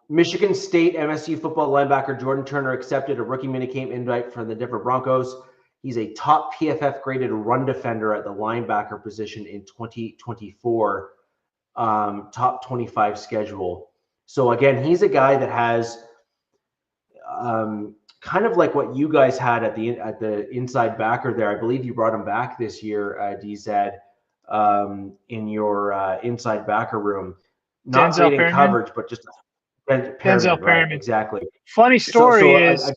Michigan State MSU football linebacker Jordan Turner accepted a rookie minicamp invite from the Denver Broncos. He's a top PFF graded run defender at the linebacker position in 2024, top 25 schedule. So again, he's a guy that has kind of like what you guys had at the inside backer there. I believe you brought him back this year, DZ, in your inside backer room. Not Denzel great in Perryman? coverage, but just Denzel Perryman. Right, exactly. Funny story is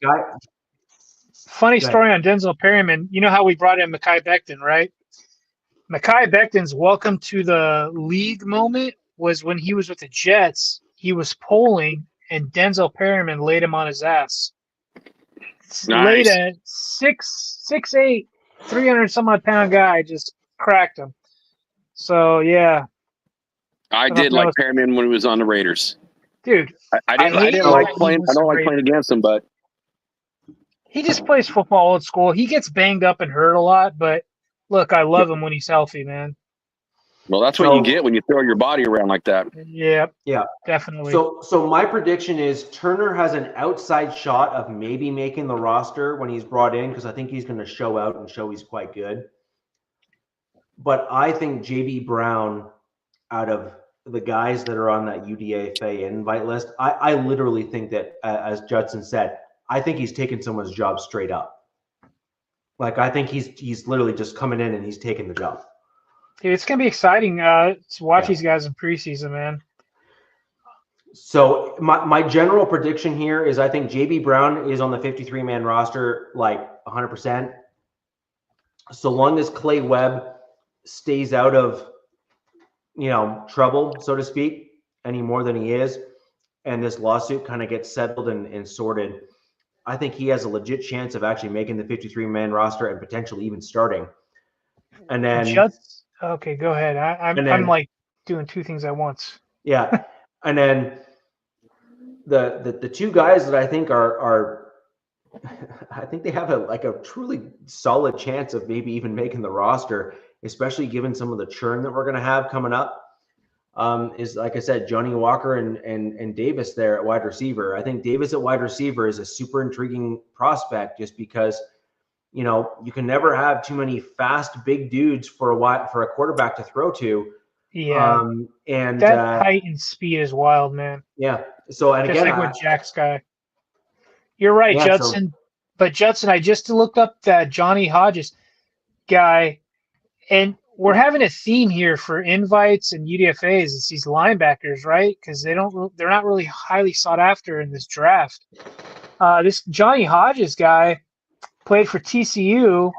funny Go story on Denzel Perryman. You know how we brought in Mekhi Becton, right? Mekhi Becton's welcome to the league moment was when he was with the Jets. He was polling, and Denzel Perryman laid him on his ass. Nice. Laid a 6'8", 300-some-odd pound guy, just cracked him. So, yeah. I did like Perryman when he was on the Raiders. Dude, I didn't like playing. I don't like playing against him, but he just plays football old school. He gets banged up and hurt a lot, but look, I love him when he's healthy, man. Well, that's what you get when you throw your body around like that. Yeah, definitely. So my prediction is Turner has an outside shot of maybe making the roster when he's brought in, because I think he's going to show out and show he's quite good. But I think JB Brown, out of the guys that are on that UDFA invite list, I literally think that, as Judson said, I think he's taking someone's job straight up. Like, I think he's literally just coming in and he's taking the job. Dude, it's going to be exciting to watch these guys in preseason, man. So my general prediction here is I think JB Brown is on the 53-man roster like 100%. So long as Clay Webb stays out of, trouble, so to speak, any more than he is, and this lawsuit kind of gets settled and sorted, I think he has a legit chance of actually making the 53-man roster and potentially even starting. And then okay, go ahead. I'm like doing two things at once. Yeah. And then the two guys that I think are I think they have a truly solid chance of maybe even making the roster, especially given some of the churn that we're going to have coming up, is, like I said, Johnny Walker and Davis there at wide receiver. I think Davis at wide receiver is a super intriguing prospect just because, you can never have too many fast, big dudes for a quarterback to throw to. Yeah. And that height and speed is wild, man. Yeah. So, and just again, like with Jack's guy. You're right, Judson. But Judson, I just looked up that Johnny Hodges guy, and we're having a theme here for invites and UDFAs. It's these linebackers, right? Because they're not really highly sought after in this draft. This Johnny Hodges guy played for TCU,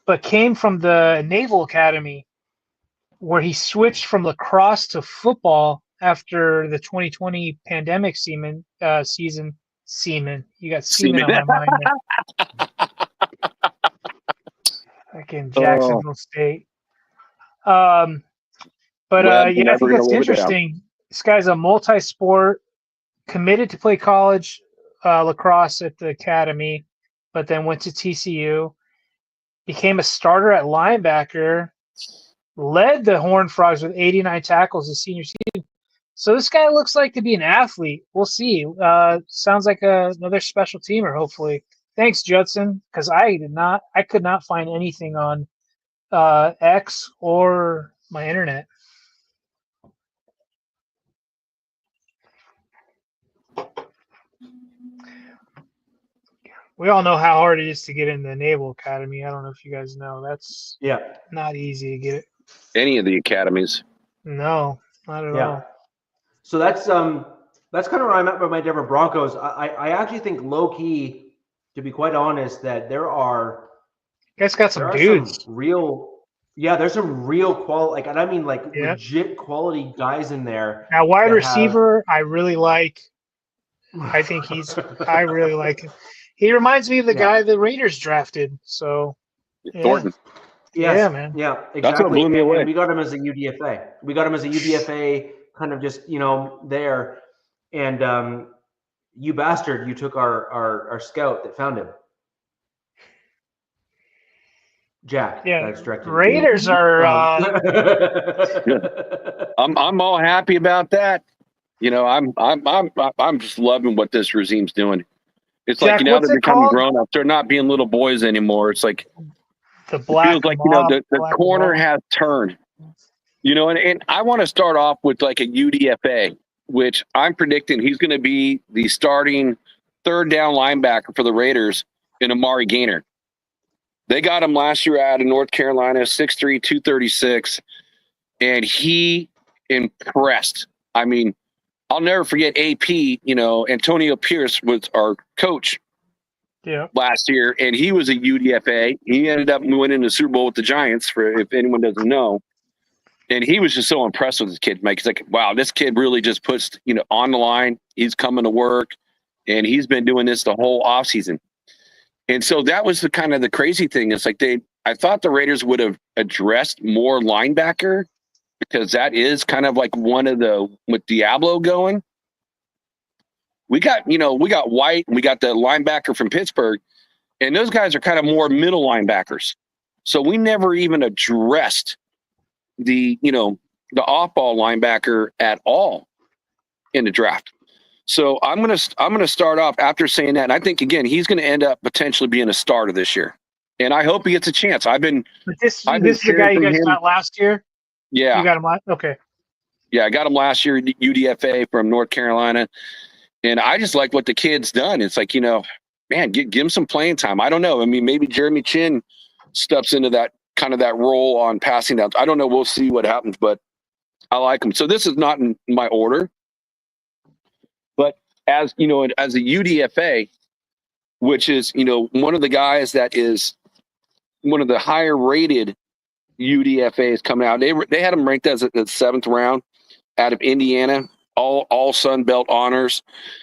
but came from the Naval Academy, where he switched from lacrosse to football after the 2020 pandemic season. You got semen on my mind there. Like in Jacksonville State. I think that's interesting. This guy's a multi-sport, committed to play college lacrosse at the academy, but then went to TCU, became a starter at linebacker, led the Horned Frogs with 89 tackles his senior season. So this guy looks like to be an athlete. We'll see. Sounds like another special teamer, hopefully. Thanks, Judson, because I could not find anything on X or my internet. We all know how hard it is to get in the Naval Academy. I don't know if you guys know. That's not easy to get it. Any of the academies. No, not at all. So that's kind of where I'm at with my Denver Broncos. I actually think low key, to be quite honest, that there are guys got some dudes. There's some real quality, and I mean legit quality guys in there. Now wide receiver, I really like. I think I really like him. He reminds me of the guy the Raiders drafted. So Thornton. Yes. Man. Yeah, exactly. That's what blew me away. And we got him as a UDFA. Kind of just there, and you bastard, you took our scout that found him. Jack. Yeah, That's directed. Raiders are. I'm all happy about that. You know, I'm just loving what this regime's doing. It's Jack, like, now what's they're it becoming called? grown ups. They're not being little boys anymore. It's like, The it Black feels like, Mob. the Black corner Mob. has turned. You know, and I want to start off with like a UDFA, which I'm predicting he's going to be the starting third down linebacker for the Raiders in Amari Gaynor. They got him last year out of North Carolina, 6'3", 236, and he impressed. I mean, I'll never forget AP, you know, Antonio Pierce was our coach last year, and he was a UDFA. He ended up winning the Super Bowl with the Giants, for if anyone doesn't know. And he was just so impressed with this kid, Mike. He's like, wow, this kid really just puts, you know, on the line. He's coming to work, and he's been doing this the whole offseason. And so that was the kind of the crazy thing. It's like I thought the Raiders would have addressed more linebacker, because that is kind of like one of with Diablo going. We got White, and we got the linebacker from Pittsburgh, and those guys are kind of more middle linebackers. So we never even addressed the off-ball linebacker at all in the draft. So I'm gonna start off after saying that, and I think again he's gonna end up potentially being a starter this year, and I hope he gets a chance. This is the guy you guys got last year. Yeah, you got him last. Okay. Yeah, I got him last year, UDFA from North Carolina, and I just like what the kid's done. It's like, man, give him some playing time. I don't know. I mean, maybe Jeremy Chin steps into that kind of that role on passing downs. I don't know. We'll see what happens, but I like him. So this is not in my order, but as a UDFA, which is, one of the guys that is one of the higher rated UDFAs coming out. They had him ranked as the 7th round out of Indiana, all Sun Belt honors,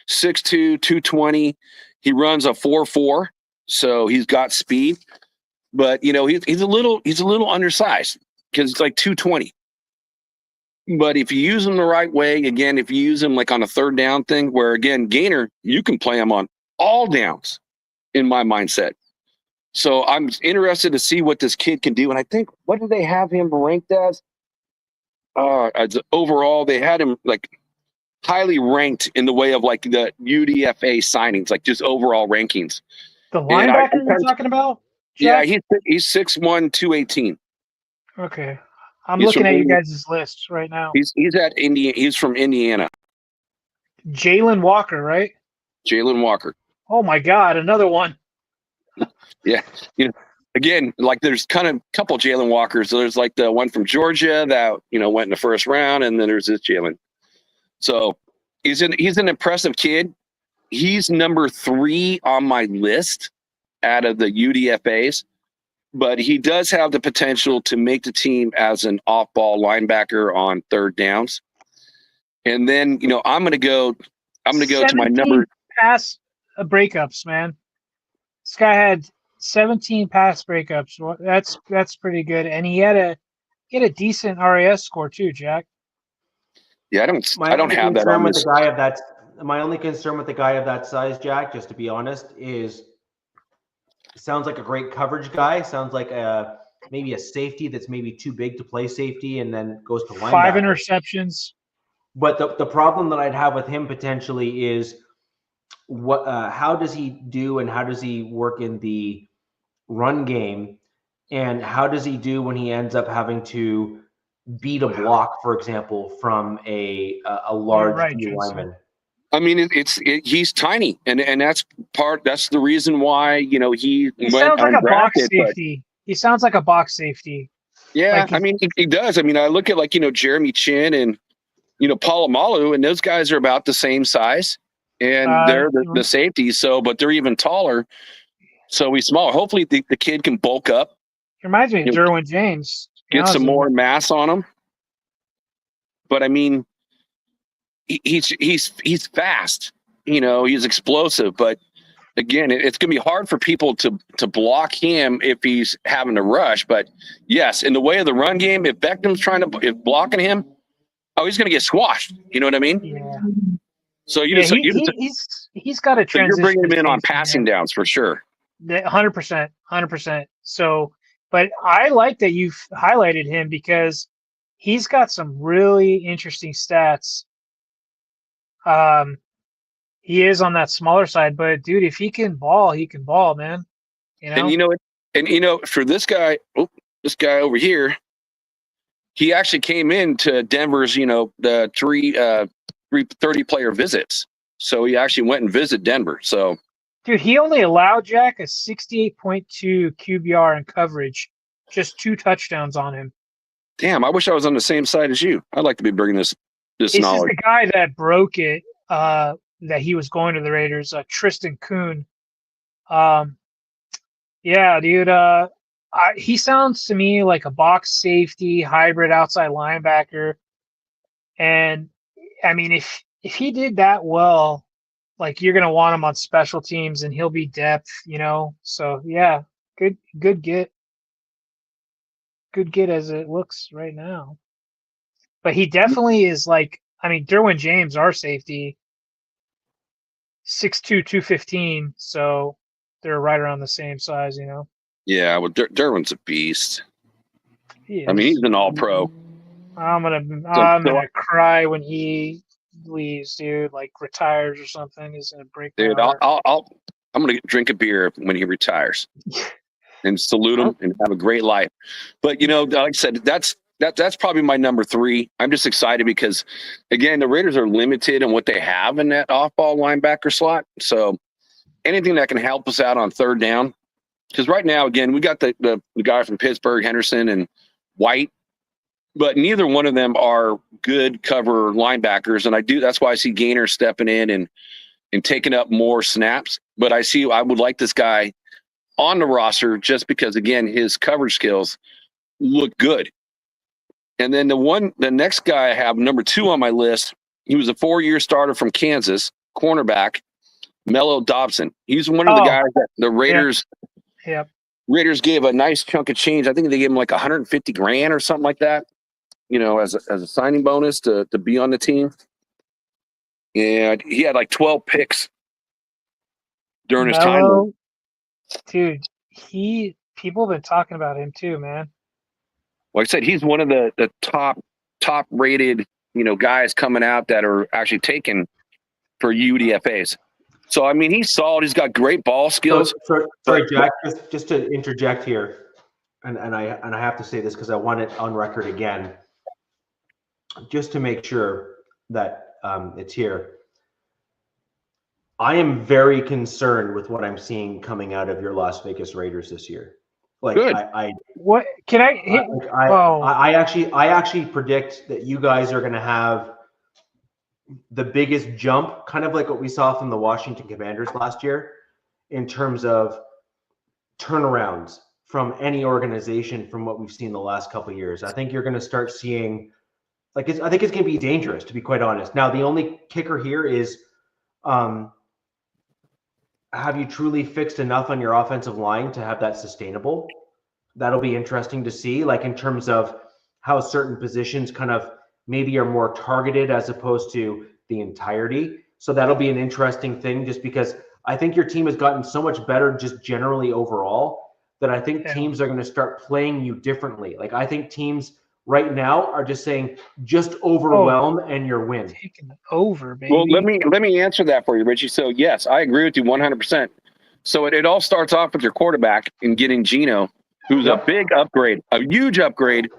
6'2", 220. He runs a 4.4, so he's got speed. But he's a little undersized because it's like 220. But if you use him the right way, again, if you use him like on a third down thing, where again, Gaynor, you can play him on all downs in my mindset. So I'm interested to see what this kid can do. And I think, what did they have him ranked as? Overall, they had him like highly ranked in the way of like the UDFA signings, like just overall rankings. The linebacker you're talking about? Jack? Yeah, he's 6'1", 218. Okay. I'm looking at you guys' list right now. He's at Indiana. He's from Indiana. Jalen Walker, right? Jalen Walker. Oh my God, another one. Yeah. Again, like there's kind of a couple Jalen Walkers. So there's like the one from Georgia that, went in the first round, and then there's this Jalen. So he's an impressive kid. He's number 3 on my list out of the UDFAs, but he does have the potential to make the team as an off-ball linebacker on third downs. And then, I'm going to go to my number pass breakups, man. This guy had 17 pass breakups. Well, that's pretty good, and he had a decent RAS score too, Jack. Yeah, I don't have that on this. My only concern with the guy of that size, Jack, just to be honest, is sounds like a great coverage guy. Sounds like maybe a safety that's maybe too big to play safety and then goes to linebacker. 5 interceptions. But the problem that I'd have with him potentially is how does he do and how does he work in the run game, and how does he do when he ends up having to beat a block, for example, from a large lineman? I mean, he's tiny, and that's the reason why he sounds like a box safety. He sounds like a box safety. Yeah, I mean, he does. I mean, I look at Jeremy Chin and Palomalu, and those guys are about the same size, and they're the safeties. So, but they're even taller, so he's smaller. Hopefully, the kid can bulk up. He reminds me of Derwin James. Get some more mass on him. But I mean, he's fast. He's explosive. But again, it's going to be hard for people to block him if he's having to rush. But yes, in the way of the run game, if Beckham's if blocking him, he's going to get squashed. You know what I mean? Yeah. So he's got a transition. So you're bringing him in on passing downs for sure. 100%. So, But I like that you've highlighted him because he's got some really interesting stats. He is on that smaller side, but dude, if he can ball, he can ball, man. You know? And for this guy over here, he actually came into Denver's, the three 30-player visits. So he actually went and visited Denver. So, dude, he only allowed Jack a 68.2 QBR in coverage, just 2 touchdowns on him. Damn, I wish I was on the same side as you. I'd like to be bringing this knowledge. This is the guy that broke it, that he was going to the Raiders, Tristan Kuhn. Yeah, dude, he sounds to me like a box safety, hybrid outside linebacker. And, I mean, if he did that well, like, you're going to want him on special teams and he'll be depth, So, yeah, good get. Good get as it looks right now. But he definitely is like, I mean, Derwin James, our safety, 6'2", 215, so they're right around the same size, Yeah, well, Derwin's a beast. I mean, he's an all-pro. I'm gonna cry when he leaves, dude. Like retires or something. He's gonna break. Dude, I'm gonna drink a beer when he retires, and salute him and have a great life. But like I said, that's probably my number 3. I'm just excited because, again, the Raiders are limited in what they have in that off-ball linebacker slot. So anything that can help us out on third down. Because right now, again, we got the guy from Pittsburgh, Henderson, and White, but neither one of them are good cover linebackers. And that's why I see Gainer stepping in and taking up more snaps. But I would like this guy on the roster just because, again, his coverage skills look good. And then the next guy I have, number 2 on my list, he was a 4-year starter from Kansas, cornerback, Mello Dobson. He's one of the guys that the Raiders Raiders gave a nice chunk of change. I think they gave him like $150,000 or something like that, as a signing bonus to be on the team. And he had like 12 picks during his time. Dude, people have been talking about him too, man. Like I said, he's one of the top rated, guys coming out that are actually taken for UDFAs. So, I mean, he's solid. He's got great ball skills. Sorry, Jack, just to interject here, and I have to say this because I want it on record again, just to make sure that it's here. I am very concerned with what I'm seeing coming out of your Las Vegas Raiders this year. Like, good. What can I actually predict that you guys are going to have the biggest jump, kind of like what we saw from the Washington Commanders last year, in terms of turnarounds from any organization from what we've seen the last couple of years. I think you're going to start seeing, I think it's going to be dangerous, to be quite honest. Now, the only kicker here is, have you truly fixed enough on your offensive line to have that sustainable? That'll be interesting to see, like in terms of how certain positions kind of maybe are more targeted as opposed to the entirety. So that'll be an interesting thing, just because I think your team has gotten so much better just generally overall that I think teams are going to start playing you differently. Like, I think teams right now are just saying, just overwhelm and your win. Taking over, baby. Well, let me answer that for you, Richie. So yes, I agree with you 100%. So it all starts off with your quarterback and getting Geno, who's a big upgrade, a huge upgrade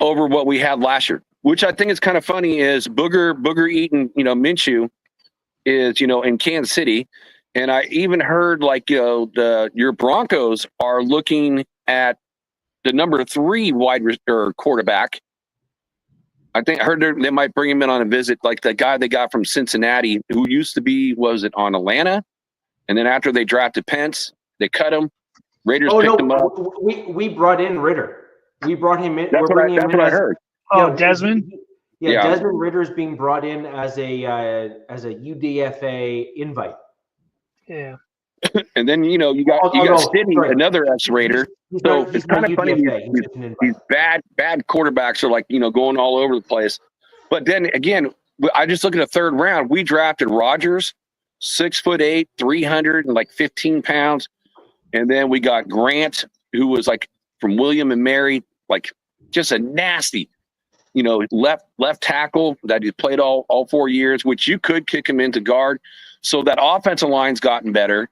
over what we had last year. Which I think is kind of funny is Booger eating, Minshew is, in Kansas City. And I even heard your Broncos are looking at the number 3 quarterback. I heard they might bring him in on a visit, like the guy they got from Cincinnati, who used to be, on Atlanta? And then after they drafted Pence, they cut him. Raiders picked him up. We brought in Ritter. We brought him in. That's what I heard. Desmond? Yeah, Desmond Ritter's being brought in as a UDFA invite. Yeah. And then you got Sidney, another ex-Raider. So it's kind of funny. These bad quarterbacks are going all over the place. But then again, I just look at the third round. We drafted Rodgers, 6'8", 315 pounds, and then we got Grant, who was from William and Mary, like just a nasty, left tackle that he played all 4 years, which you could kick him into guard. So that offensive line's gotten better.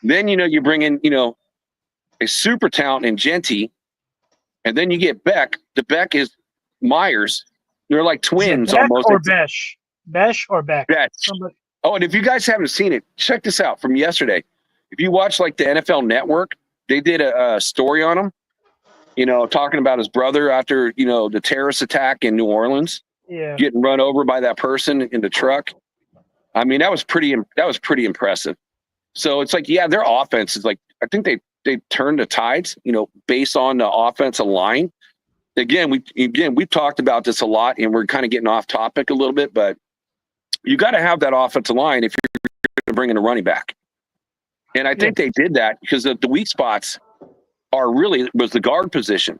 Then, you bring in, a super talent in Genty, and then you get Beck. The Beck is Myers. They're like twins Beck almost. Or Besh? Besh or Beck? Beck. Oh, and if you guys haven't seen it, check this out from yesterday. If you watch like the NFL Network, they did a story on him, talking about his brother after, the terrorist attack in New Orleans, getting run over by that person in the truck. I mean, that was pretty impressive. So it's like, yeah, their offense is like, I think they turned the tides, based on the offensive line. Again, we've talked about this a lot, and we're kind of getting off topic a little bit, but you got to have that offensive line if you're going to bring in a running back. And I think they did that because the weak spots was the guard position.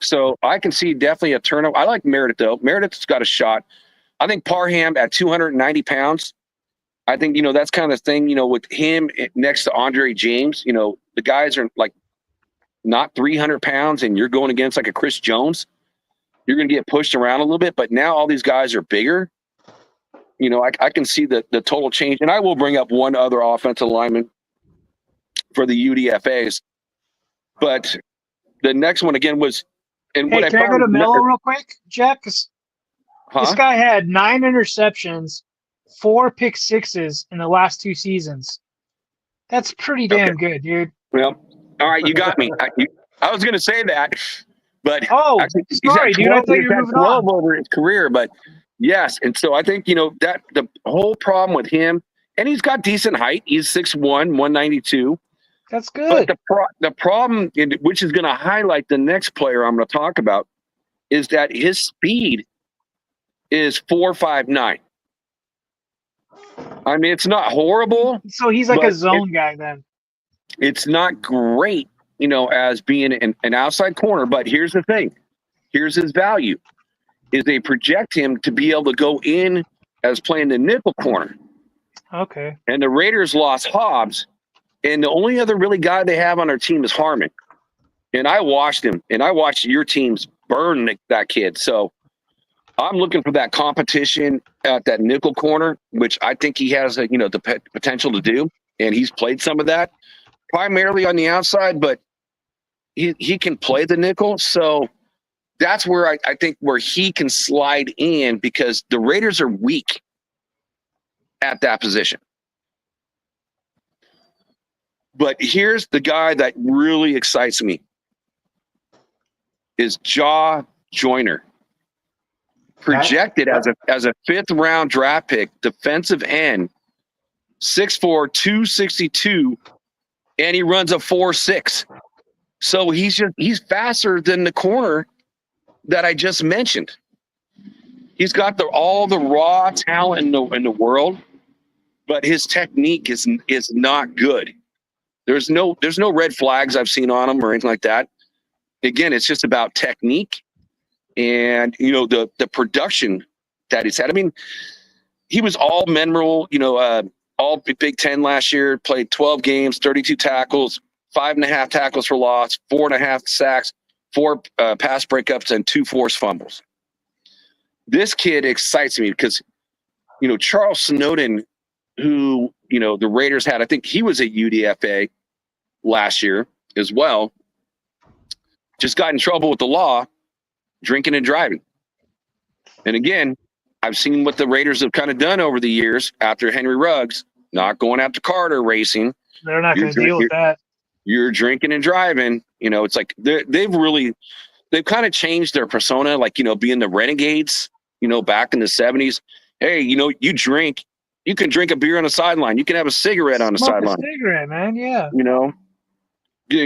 So I can see definitely a turnover. I like Meredith, though. Meredith's got a shot. I think Parham at 290 pounds, I think, that's kind of the thing, with him next to Andre James, the guys are like not 300 pounds and you're going against like a Chris Jones. You're going to get pushed around a little bit, but now all these guys are bigger. I can see the total change. And I will bring up one other offensive lineman for the UDFAs. But the next one again was, and hey, can I go to Mello real quick, Jack? This guy had 9 interceptions, 4 pick sixes in the last 2 seasons. That's pretty damn good, dude. Well, all right, you got me. I was going to say that, but sorry, dude. I thought you were moving on over his career, but yes, and so I think that the whole problem with him, and he's got decent height. He's 6'1", 192. That's good. But the problem, which is going to highlight the next player I'm going to talk about, is that his speed is 4.59. I mean, it's not horrible. So he's like a zone guy then. It's not great, as being an outside corner. But here's the thing. Here's his value. Is they project him to be able to go in as playing the nickel corner. Okay. And the Raiders lost Hobbs. And the only other really guy they have on their team is Harmon. And I watched him. And I watched your teams burn that kid. So I'm looking for that competition at that nickel corner, which I think he has, the potential to do. And he's played some of that, primarily on the outside, but he can play the nickel. So that's where I think where he can slide in, because the Raiders are weak at that position. But here's the guy that really excites me is Jaw Joyner. Projected as a 5th round draft pick, defensive end, 6'4", 262, and he runs a 4.6. So he's faster than the corner that I just mentioned. He's got all the raw talent in the world, but his technique is not good. There's no red flags I've seen on him or anything like that. Again, it's just about technique and the production that he's had. I mean, he was all memorable, all Big Ten last year, played 12 games, 32 tackles, 5.5 tackles for loss, 4.5 sacks, 4 pass breakups, and 2 forced fumbles. This kid excites me because, Charles Snowden, who, the Raiders had, I think he was a UDFA last year as well, just got in trouble with the law, drinking and driving. And again, I've seen what the Raiders have kind of done over the years after Henry Ruggs, not going after Carter racing. They're not going to deal with that. You're drinking and driving. It's like they've kind of changed their persona, like, being the renegades, back in the 70s. Hey, you drink. You can drink a beer on the sideline. You can have a cigarette on the sideline. Cigarette, man, yeah.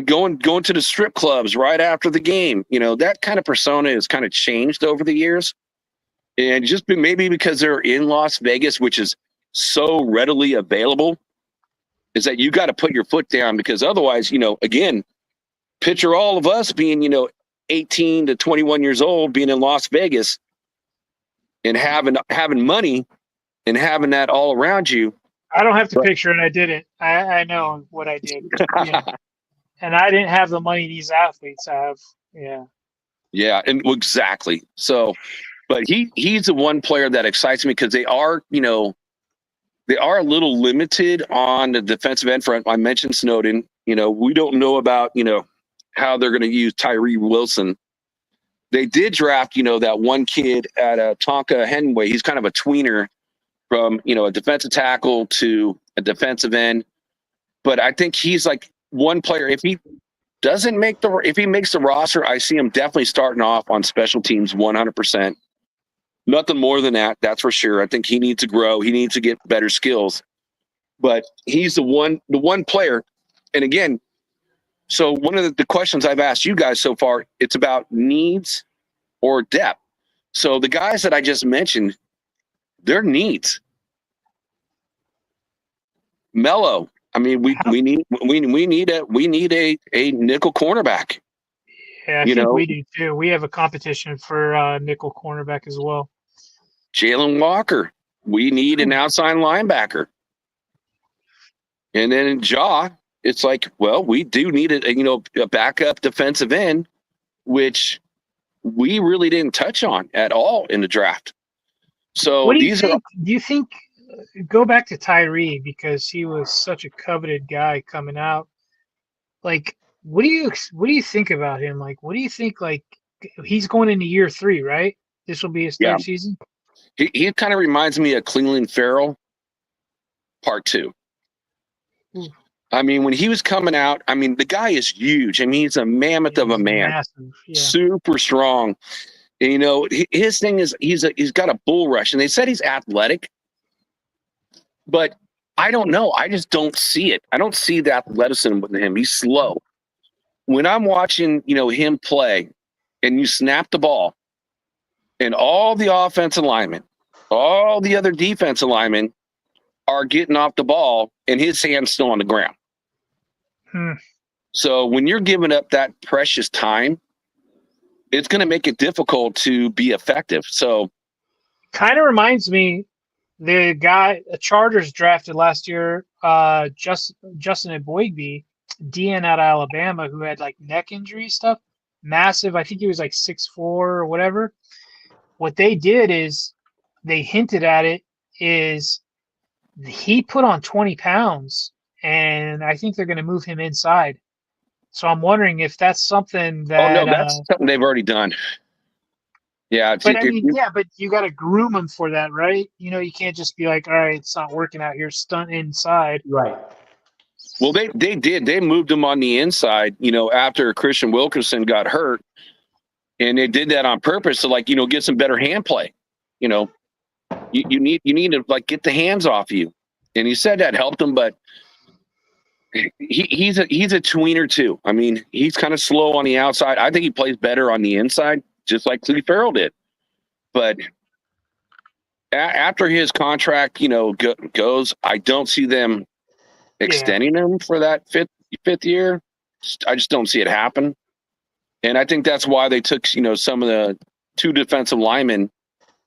Going to the strip clubs right after the game. That kind of persona has kind of changed over the years. And just maybe because they're in Las Vegas, which is so readily available, is that you got to put your foot down, because otherwise, again, picture all of us being, 18 to 21 years old, being in Las Vegas and having money and having that all around you. I don't have to picture it. I did it. I know what I did. Yeah. And I didn't have the money these athletes have. Yeah. Yeah, and exactly. So, but he's the one player that excites me because they are, they are a little limited on the defensive end front. I mentioned Snowden. We don't know about, how they're going to use Tyree Wilson. They did draft, that one kid at Tonka Henway. He's kind of a tweener from, a defensive tackle to a defensive end. But I think he's like one player. If he makes the roster, I see him definitely starting off on special teams 100%. Nothing more than that, that's for sure. I think he needs to grow. He needs to get better skills. But he's the one player. And again, so one of the questions I've asked you guys so far, it's about needs or depth. So the guys that I just mentioned, their needs. Mello. I mean, we need a nickel cornerback. Yeah, I think we do too. We have a competition for nickel cornerback as well. Jalen Walker. We need an outside linebacker. And then in Jaw, it's like, well, we do need a backup defensive end, which we really didn't touch on at all in the draft. So what do you think? Do you think? Go back to Tyree because he was such a coveted guy coming out. Like, what do you think about him? Like, what do you think? Like, he's going into year 3, right? This will be his third season. He kind of reminds me of Cleveland Farrell, Part 2. I mean, when he was coming out, I mean, the guy is huge. I mean, he's a mammoth of a man, massive, super strong. And, his thing is he's got a bull rush, and they said he's athletic, but I don't know. I just don't see it. I don't see the athleticism with him. He's slow. When I'm watching, him play, and you snap the ball, and all the offensive linemen, all the other defensive linemen are getting off the ball, and his hand's still on the ground. So when you're giving up that precious time, it's going to make it difficult to be effective. So, kind of reminds me the Chargers drafted last year, Justin Eboigbe, DN out of Alabama, who had like neck injury stuff, massive. I think he was like 6'4" or whatever. What they did is they hinted at it is he put on 20 pounds, and I think they're going to move him inside. So I'm wondering if that's something that. Oh no, that's something they've already done. Yeah, but but you got to groom him for that, right? You can't just be like, all right, it's not working out here, stunt inside. Right. Well, they did. They moved him on the inside, after Christian Wilkinson got hurt, and they did that on purpose to get some better hand play. You need to get the hands off you, and he said that helped him, but. He's a tweener too. I mean, he's kind of slow on the outside. I think he plays better on the inside, just like Cleve Farrell did. But after his contract, goes, I don't see them extending him for that fifth year. I just don't see it happen. And I think that's why they took, some of the 2 defensive linemen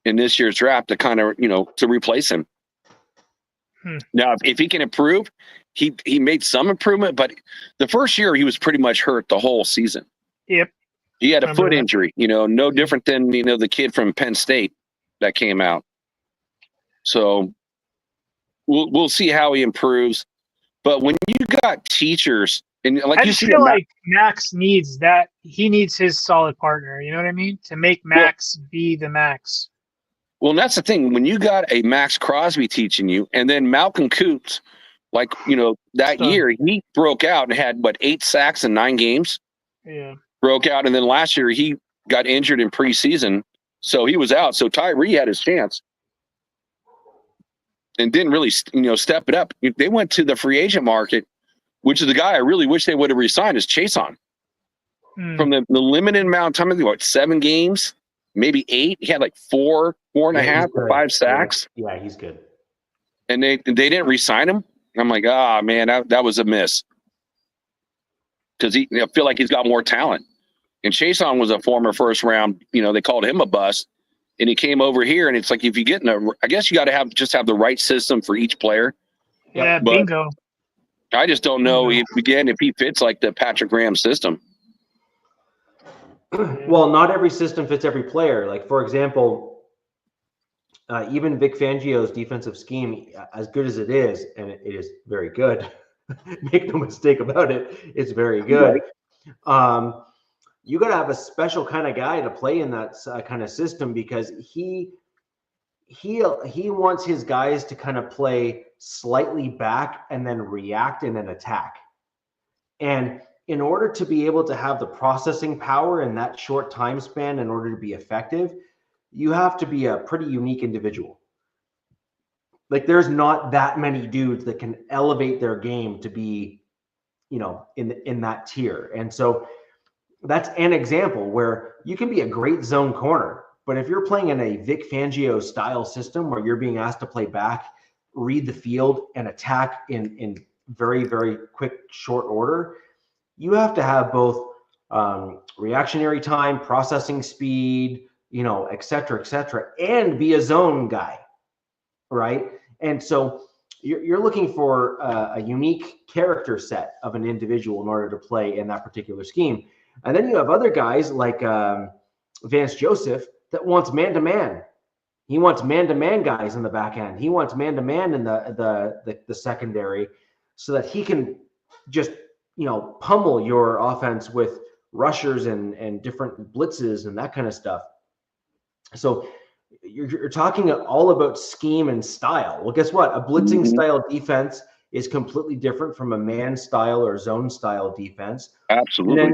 in this year's draft to kind of, to replace him. Now, if he can improve, he made some improvement, but the first year he was pretty much hurt the whole season. Yep. He had a foot injury, no different than, the kid from Penn State that came out. So we'll see how he improves. But when you got teachers, and I just feel like Max needs that. He needs his solid partner. You know what I mean? To make Max be the Max. Well, and that's the thing. When you got a Max Crosby teaching you, and then Malcolm Coots, that year, he broke out and had, 8 sacks in 9 games? Yeah. Broke out, and then last year he got injured in preseason, so he was out. So Tyree had his chance and didn't really, step it up. They went to the free agent market, which is the guy I really wish they would have re-signed, is Chason. From the limited amount of time, 7 games? Maybe 8. He had 4 and a half, or 5 sacks. Yeah, he's good. And they didn't re-sign him. I'm like, man, that was a miss. Because I feel like he's got more talent. And Chason was a former first round. They called him a bust. And he came over here, and it's like if you get I guess you got to have the right system for each player. Yeah, bingo. I just don't know if he fits like the Patrick Graham system. Well, not every system fits every player. Like, for example, even Vic Fangio's defensive scheme, as good as it is, and it is very good, make no mistake about it, it's very good. Right. You got to have a special kind of guy to play in that kind of system, because he wants his guys to kind of play slightly back and then react in an attack. And in order to be able to have the processing power in that short time span, in order to be effective, you have to be a pretty unique individual. Like, there's not that many dudes that can elevate their game to be, in that tier. And so that's an example where you can be a great zone corner, but if you're playing in a Vic Fangio style system where you're being asked to play back, read the field, and attack in very, very quick, short order, you have to have both reactionary time, processing speed, et cetera, and be a zone guy, right? And so you're looking for a unique character set of an individual in order to play in that particular scheme. And then you have other guys like Vance Joseph that wants man-to-man. He wants man-to-man guys in the back end. He wants man-to-man in the secondary, so that he can just pummel your offense with rushers and different blitzes and that kind of stuff. So you're talking all about scheme and style. Well, guess what? A blitzing style defense is completely different from a man style or zone style defense. Absolutely.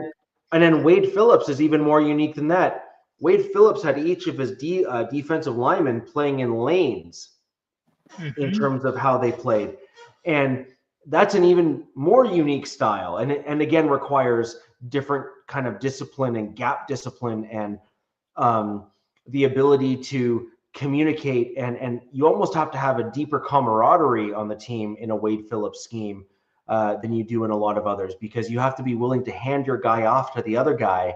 And then Wade Phillips is even more unique than that. Wade Phillips had each of his defensive linemen playing in lanes in terms of how they played. And that's an even more unique style. And again, requires different kind of discipline and gap discipline and the ability to communicate. And you almost have to have a deeper camaraderie on the team in a Wade Phillips scheme than you do in a lot of others, because you have to be willing to hand your guy off to the other guy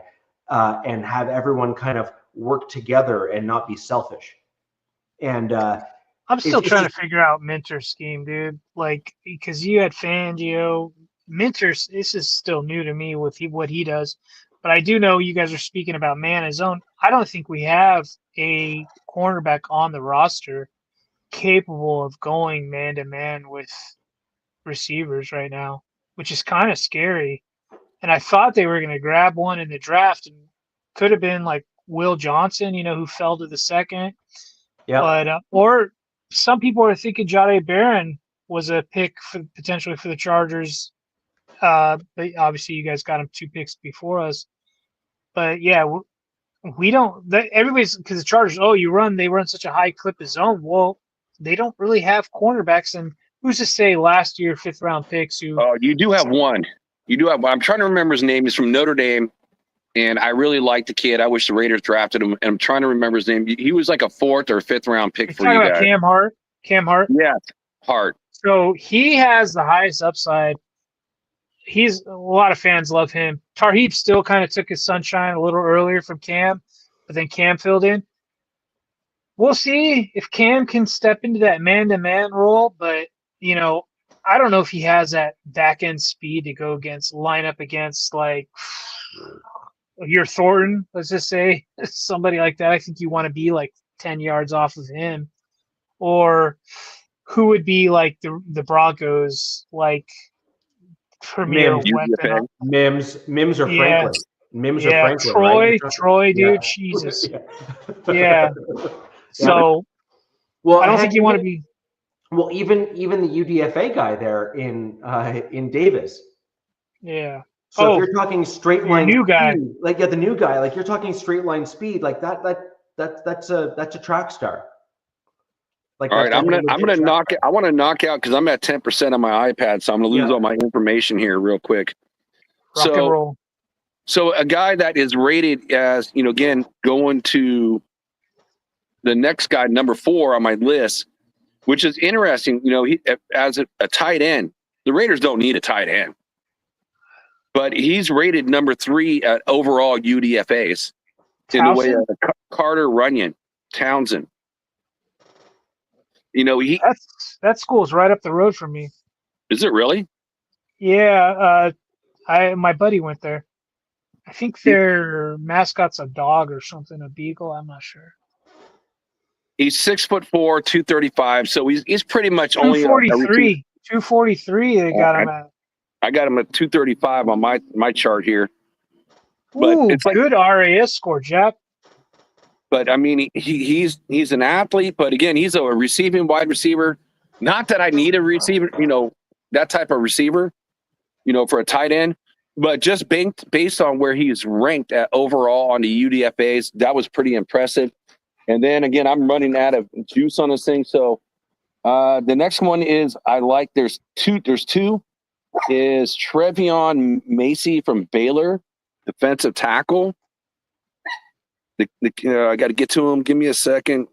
and have everyone kind of work together and not be selfish. And I'm still trying to figure out Minter's scheme, dude. Like, because you had Fangio. Minter's, this is still new to me with what he does. But I do know you guys are speaking about man and zone. I don't think we have a cornerback on the roster capable of going man-to-man with receivers right now, which is kind of scary. And I thought they were going to grab one in the draft, and could have been like Will Johnson, who fell to the second. Yeah. But or some people are thinking Jahdae Barron was a pick potentially for the Chargers. But obviously you guys got him 2 picks before us. But yeah, we don't. Everybody's, because the Chargers, they run such a high clip of zone. Well, they don't really have cornerbacks, and who's to say last year 5th round picks who? Oh, you do have one. You do have. I'm trying to remember his name. He's from Notre Dame, and I really like the kid. I wish the Raiders drafted him. And I'm trying to remember his name. He was like a 4th or 5th round pick for you guys. Cam Hart. Cam Hart. Yes, Hart. So he has the highest upside. A lot of fans love him. Tarheeb still kind of took his sunshine a little earlier from Cam, but then Cam filled in. We'll see if Cam can step into that man-to-man role, but I don't know if he has that back end speed to go line up against like your Thornton, let's just say, somebody like that. I think you want to be like 10 yards off of him, or who would be like the Broncos, like premier weapon. Mims or Franklin. Mims or Franklin. Troy, dude, Jesus. Yeah. So, well, I don't think you want to be. Well, even the UDFA guy there in Davis. Yeah. So if you're talking straight line, new guy, speed, the new guy, like you're talking straight line speed, like that's a track star. Like, all right, I'm gonna knock it. I want to knock out because I'm at 10% on my iPad, so I'm gonna lose all my information here real quick. Rock and roll. So a guy that is rated as, again, going to the next guy, number 4 on my list, which is interesting. He as a tight end, the Raiders don't need a tight end, but he's rated number 3 at overall UDFAs in the way of Carter Runyon Townsend. That school's right up the road from me. Is it really? Yeah, my buddy went there. I think their mascot's a dog or something, a beagle. I'm not sure. He's 6'4", 235. So he's pretty much only a receiver. 243. They got him at. I got him at 235 on my chart here. But Ooh, it's like, good RAS score, Jack. But I mean, he's an athlete, but again, he's a receiving wide receiver. Not that I need a receiver, that type of receiver, for a tight end, but just based on where he's ranked at overall on the UDFAs, that was pretty impressive. And then again, I'm running out of juice on this thing. So the next one is there's two is Trevion Macy from Baylor, defensive tackle. I got to get to him. Give me a second.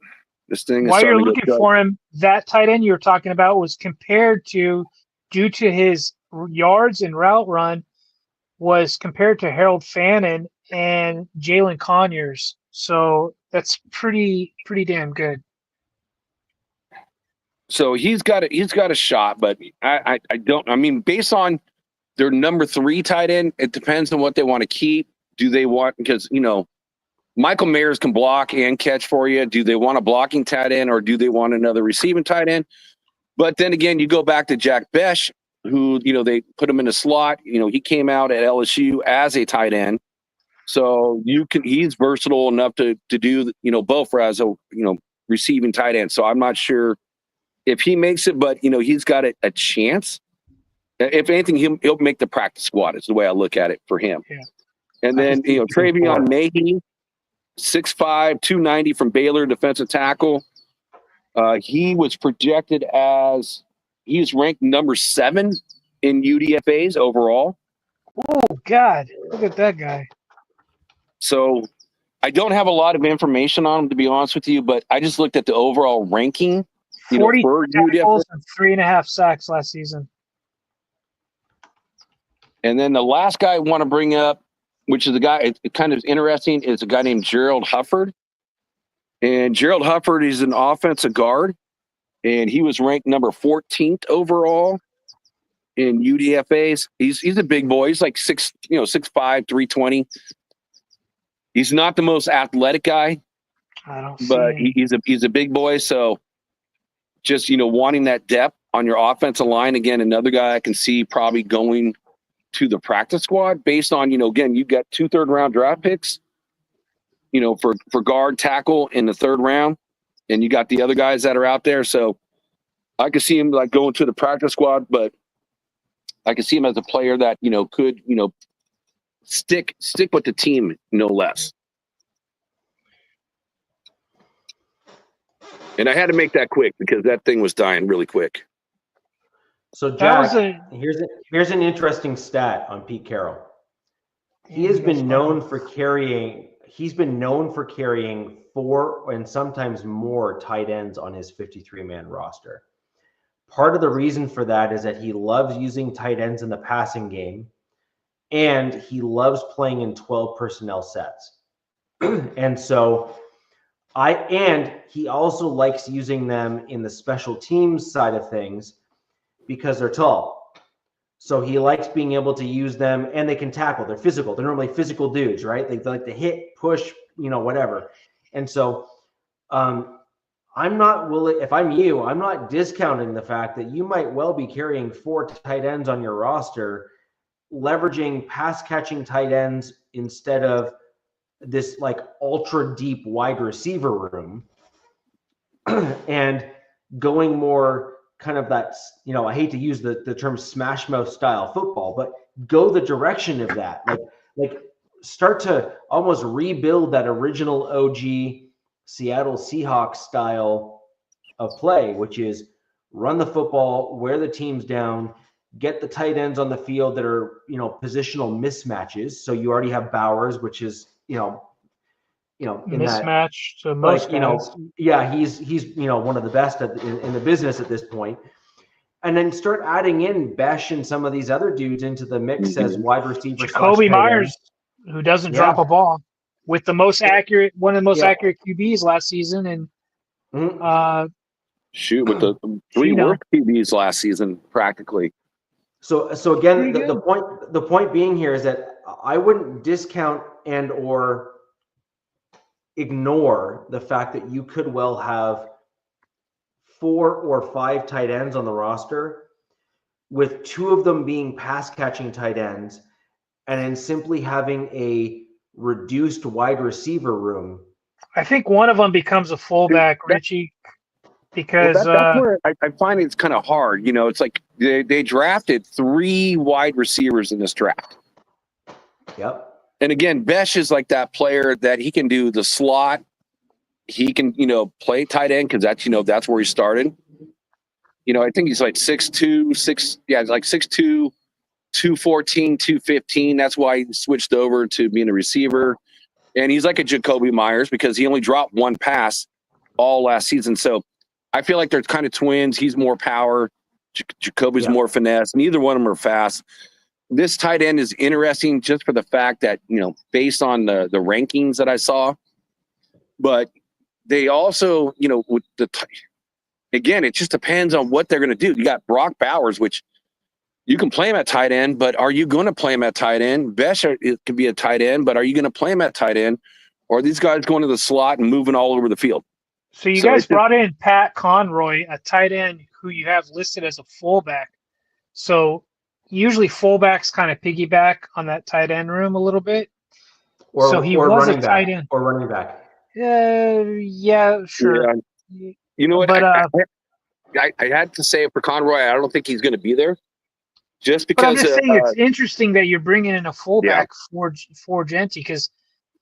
This thing is while you're looking for him, that tight end you were talking about was compared to, due to his yards and route run, was compared to Harold Fannin and Jalen Conyers. So that's pretty damn good. So he's got a shot, but I don't. I mean, based on their number 3 tight end, it depends on what they want to keep. Do they want, because Michael Mayers can block and catch for you. Do they want a blocking tight end, or do they want another receiving tight end? But then again, you go back to Jack Besh, who, they put him in a slot. He came out at LSU as a tight end. So he's versatile enough to do, both as a, receiving tight end. So I'm not sure if he makes it, but, he's got a chance. If anything, he'll make the practice squad is the way I look at it for him. Yeah. And then, Trevion Mahy, 6'5", 290 from Baylor, defensive tackle. He was projected as he's ranked number 7 in UDFAs overall. Oh God, look at that guy. So I don't have a lot of information on him, to be honest with you, but I just looked at the overall ranking. 40 tackles and 3.5 sacks last season. And then the last guy I want to bring up, which is a guy, it's kind of interesting, is a guy named Gerald Hufford. And Gerald Hufford is an offensive guard, and he was ranked number 14th overall in UDFAs. He's a big boy. He's like 6'5", 320. He's not the most athletic guy, but he's a big boy. So just, wanting that depth on your offensive line. Again, another guy I can see probably going to the practice squad based on, again, you've got 2 third-round draft picks, for guard, tackle in the 3rd round, and you got the other guys that are out there. So I could see him like going to the practice squad, but I could see him as a player that, could, stick with the team, no less. And I had to make that quick because that thing was dying really quick. So Jack, here's an interesting stat on Pete Carroll. He's been known for carrying 4 and sometimes more tight ends on his 53-man roster. Part of the reason for that is that he loves using tight ends in the passing game, and he loves playing in 12 personnel sets. And so he also likes using them in the special teams side of things because they're tall. So he likes being able to use them, and they can tackle. They're physical. They're normally physical dudes, right? They like to hit, push, whatever. And so I'm not willing, if I'm you, I'm not discounting the fact that you might well be carrying 4 tight ends on your roster, leveraging pass catching tight ends instead of this like ultra deep wide receiver room, and going more kind of that, I hate to use the term smash mouth style football, but go the direction of that. Like start to almost rebuild that original OG Seattle Seahawks style of play, which is run the football, wear the teams down, get the tight ends on the field that are, positional mismatches. So you already have Bowers, which is, in mismatch to most guys. He's one of the best in the business at this point. And then start adding in Besh and some of these other dudes into the mix as wide receivers. Jacoby Myers, who doesn't drop a ball, with the most accurate, one of the most accurate QBs last season, and with the 3 worst QBs last season, practically. So again, Pretty the point being here is that I wouldn't discount and or ignore the fact that you could well have 4 or 5 tight ends on the roster, with 2 of them being pass catching tight ends, and then simply having a reduced wide receiver room. I think one of them becomes a fullback, Richie, because that's where I find it's kind of hard. You know, it's like they drafted 3 wide receivers in this draft. Yep. And again, Besh is like that player that he can do the slot. He can, play tight end because that's where he started. I think he's like 6'2", 6'2", 214, 215. That's why he switched over to being a receiver. And he's like a Jacoby Myers because he only dropped 1 pass all last season. So I feel like they're kind of twins. He's more power. Jacoby's more finesse. Neither one of them are fast. This tight end is interesting just for the fact that, based on the rankings that I saw. But they also, with again, it just depends on what they're going to do. You got Brock Bowers, which you can play him at tight end, but are you going to play him at tight end? Besh it could be a tight end, but are you going to play him at tight end? Or are these guys going to the slot and moving all over the field? So you guys brought in Pat Conroy, a tight end who you have listed as a fullback. So usually fullbacks kind of piggyback on that tight end room a little bit. So he was a tight end. Or running back. Yeah, sure. Yeah. You know what? But, I had to say for Conroy, I don't think he's going to be there. Just because. But I'm just saying it's interesting that you're bringing in a fullback for Genty, because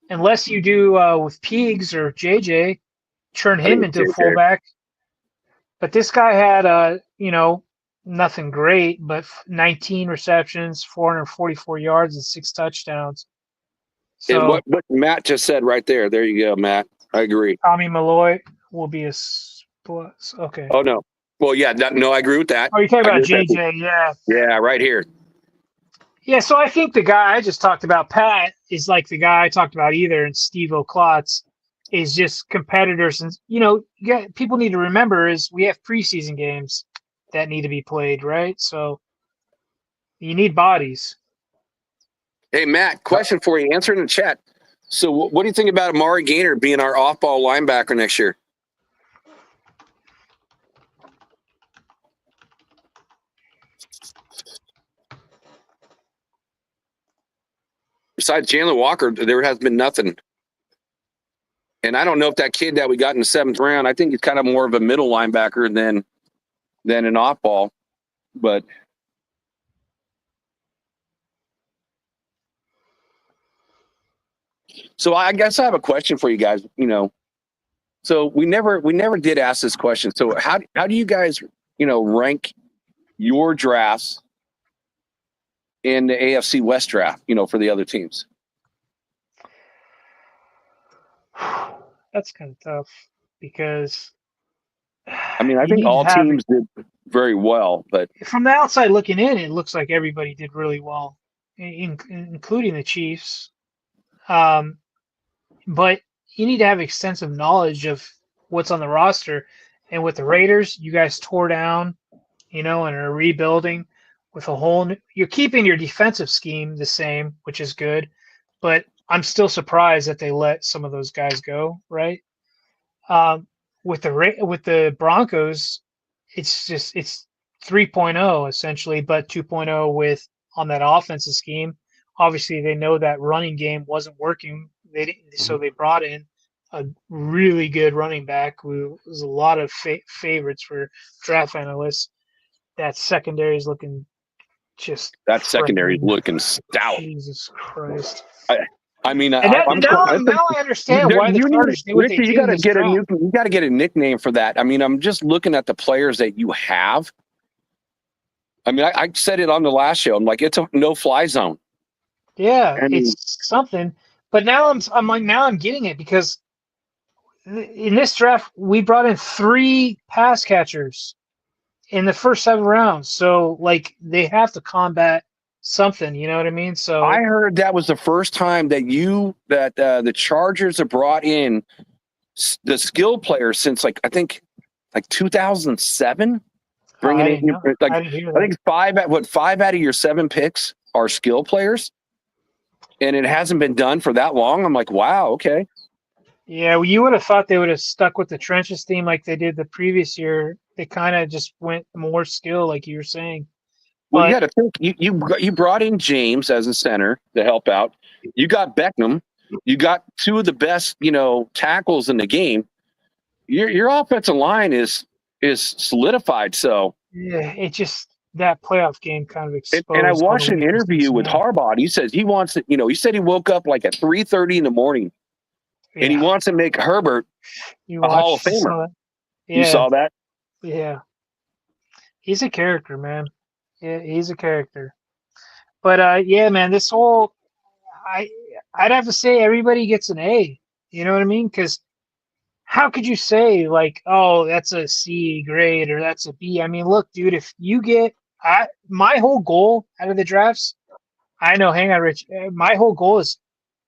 unless you do with Peegs or JJ, turn him into a fullback. But this guy had, nothing great, but 19 receptions, 444 yards, and 6 touchdowns. So and what Matt just said right there. There you go, Matt. I agree. Tommy Malloy will be a plus. Okay. Oh, no. Well, yeah, no, I agree with that. Oh, you're talking about JJ, yeah. Yeah, right here. Yeah, so I think the guy I just talked about, Pat, is like the guy I talked about either, and Steve O'Klotz is just competitors. And, people need to remember is we have preseason games that need to be played, right? So you need bodies. Hey, Matt, question for you. Answer in the chat. So what do you think about Amari Gaynor being our off-ball linebacker next year? Besides Jalen Walker, there has been nothing. And I don't know if that kid that we got in the 7th round, I think he's kind of more of a middle linebacker than an off-ball. But so I guess I have a question for you guys. So we never did ask this question. So how do you guys rank your drafts in the AFC West draft? For the other teams. That's kind of tough because. I think all teams did very well, but from the outside looking in, it looks like everybody did really well, including the Chiefs. But you need to have extensive knowledge of what's on the roster. And with the Raiders, you guys tore down, and are rebuilding with a whole you're keeping your defensive scheme the same, which is good. But I'm still surprised that they let some of those guys go, right? With the Broncos, it's 3.0 essentially, but 2.0 on that offensive scheme. Obviously, they know that running game wasn't working. So they brought in a really good running back who was a lot of favorites for draft analysts. That secondary is looking just. That secondary is looking stout. Jesus Christ. Now I understand why the Chargers do what they do. You got to get a nickname for that. I'm just looking at the players that you have. I said it on the last show. I'm like, it's a no-fly zone. Yeah, it's something. But now I'm getting it because in this draft we brought in 3 pass catchers in the first 7 rounds. So they have to combat something, you know what I mean? So I heard that was the first time that the Chargers have brought in the skill players since I think 2007. Bringing I in, didn't know. like, I didn't hear I that. think five out of your 7 picks are skill players, and it hasn't been done for that long. I'm like, wow, okay. Yeah, well, you would have thought they would have stuck with the trenches theme like they did the previous year. They kind of just went more skill, like you were saying. Well, you But got to think. You brought in James as a center to help out. You got Beckham. You got 2 of the best, tackles in the game. Your offensive line is solidified. So, yeah, it just that playoff game kind of and I exposed all the watched an weaknesses, interview with man. Harbaugh. And he says he wants to. He said he woke up like at 3:30 in the morning, and he Yeah, wants to make Herbert you a Hall of watched some Famer. of that. You Yeah, saw that? yeah. He's a character, man. Yeah, he's a character. But yeah, man, this whole I I'd have to say everybody gets an A. You know what I mean? Because how could you say like, oh, that's a C grade or that's a B? I mean, look, dude, if you get my whole goal out of the drafts, I know, hang on, Rich. My whole goal is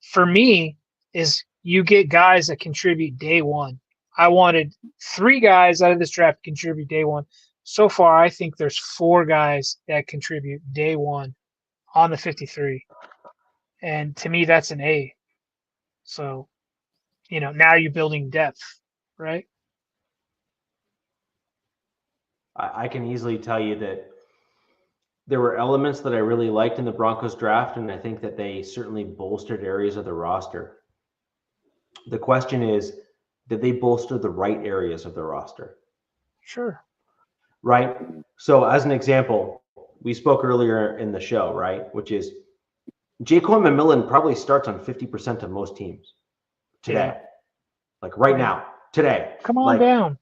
for me is you get guys that contribute day one. I wanted 3 guys out of this draft to contribute day one. So far, I think there's 4 guys that contribute day one on the 53. And to me, that's an A. So, now you're building depth, right? I can easily tell you that there were elements that I really liked in the Broncos draft, and I think that they certainly bolstered areas of the roster. The question is, did they bolster the right areas of the roster? Sure. Right? So as an example, we spoke earlier in the show, right? Which is Jaquan McMillan probably starts on 50% of most teams today. Yeah. Like right now, today. Come on down.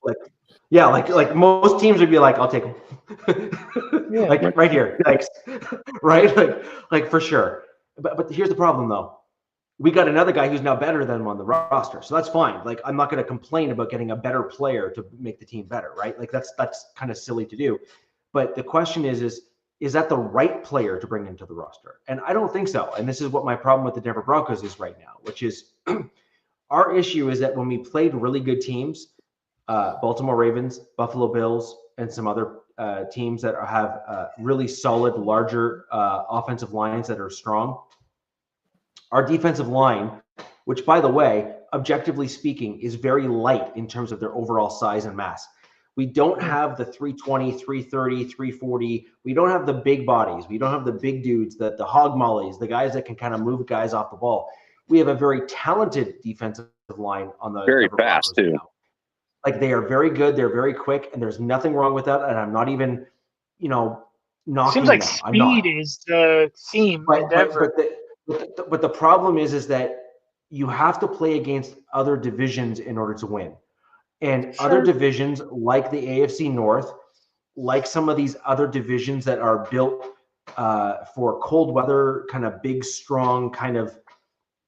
Yeah, like most teams would be like, I'll take him. Yeah. Like right here. Thanks. Right? Like for sure. But here's the problem though. We got another guy who's now better than him on the roster. So that's fine. Like I'm not going to complain about getting a better player to make the team better, right? Like that's kind of silly to do. But the question is that the right player to bring into the roster? And I don't think so. And this is what my problem with the Denver Broncos is right now, which is our issue is that when we played really good teams, Baltimore Ravens, Buffalo Bills, and some other teams that have really solid, larger offensive lines that are strong, our defensive line, which by the way, objectively speaking, is very light in terms of their overall size and mass. We don't have the 320, 330, 340. We don't have the big bodies. We don't have the big dudes, the hog mollies, the guys that can kind of move guys off the ball. We have a very talented defensive line on the Very fast too. Now. Like they are very good. They're very quick, and there's nothing wrong with that. And I'm not even, knocking Seems like them. speed is the theme in Denver. But the problem is that you have to play against other divisions in order to win. And other divisions like the AFC North, like some of these other divisions that are built for cold weather, kind of big, strong, kind of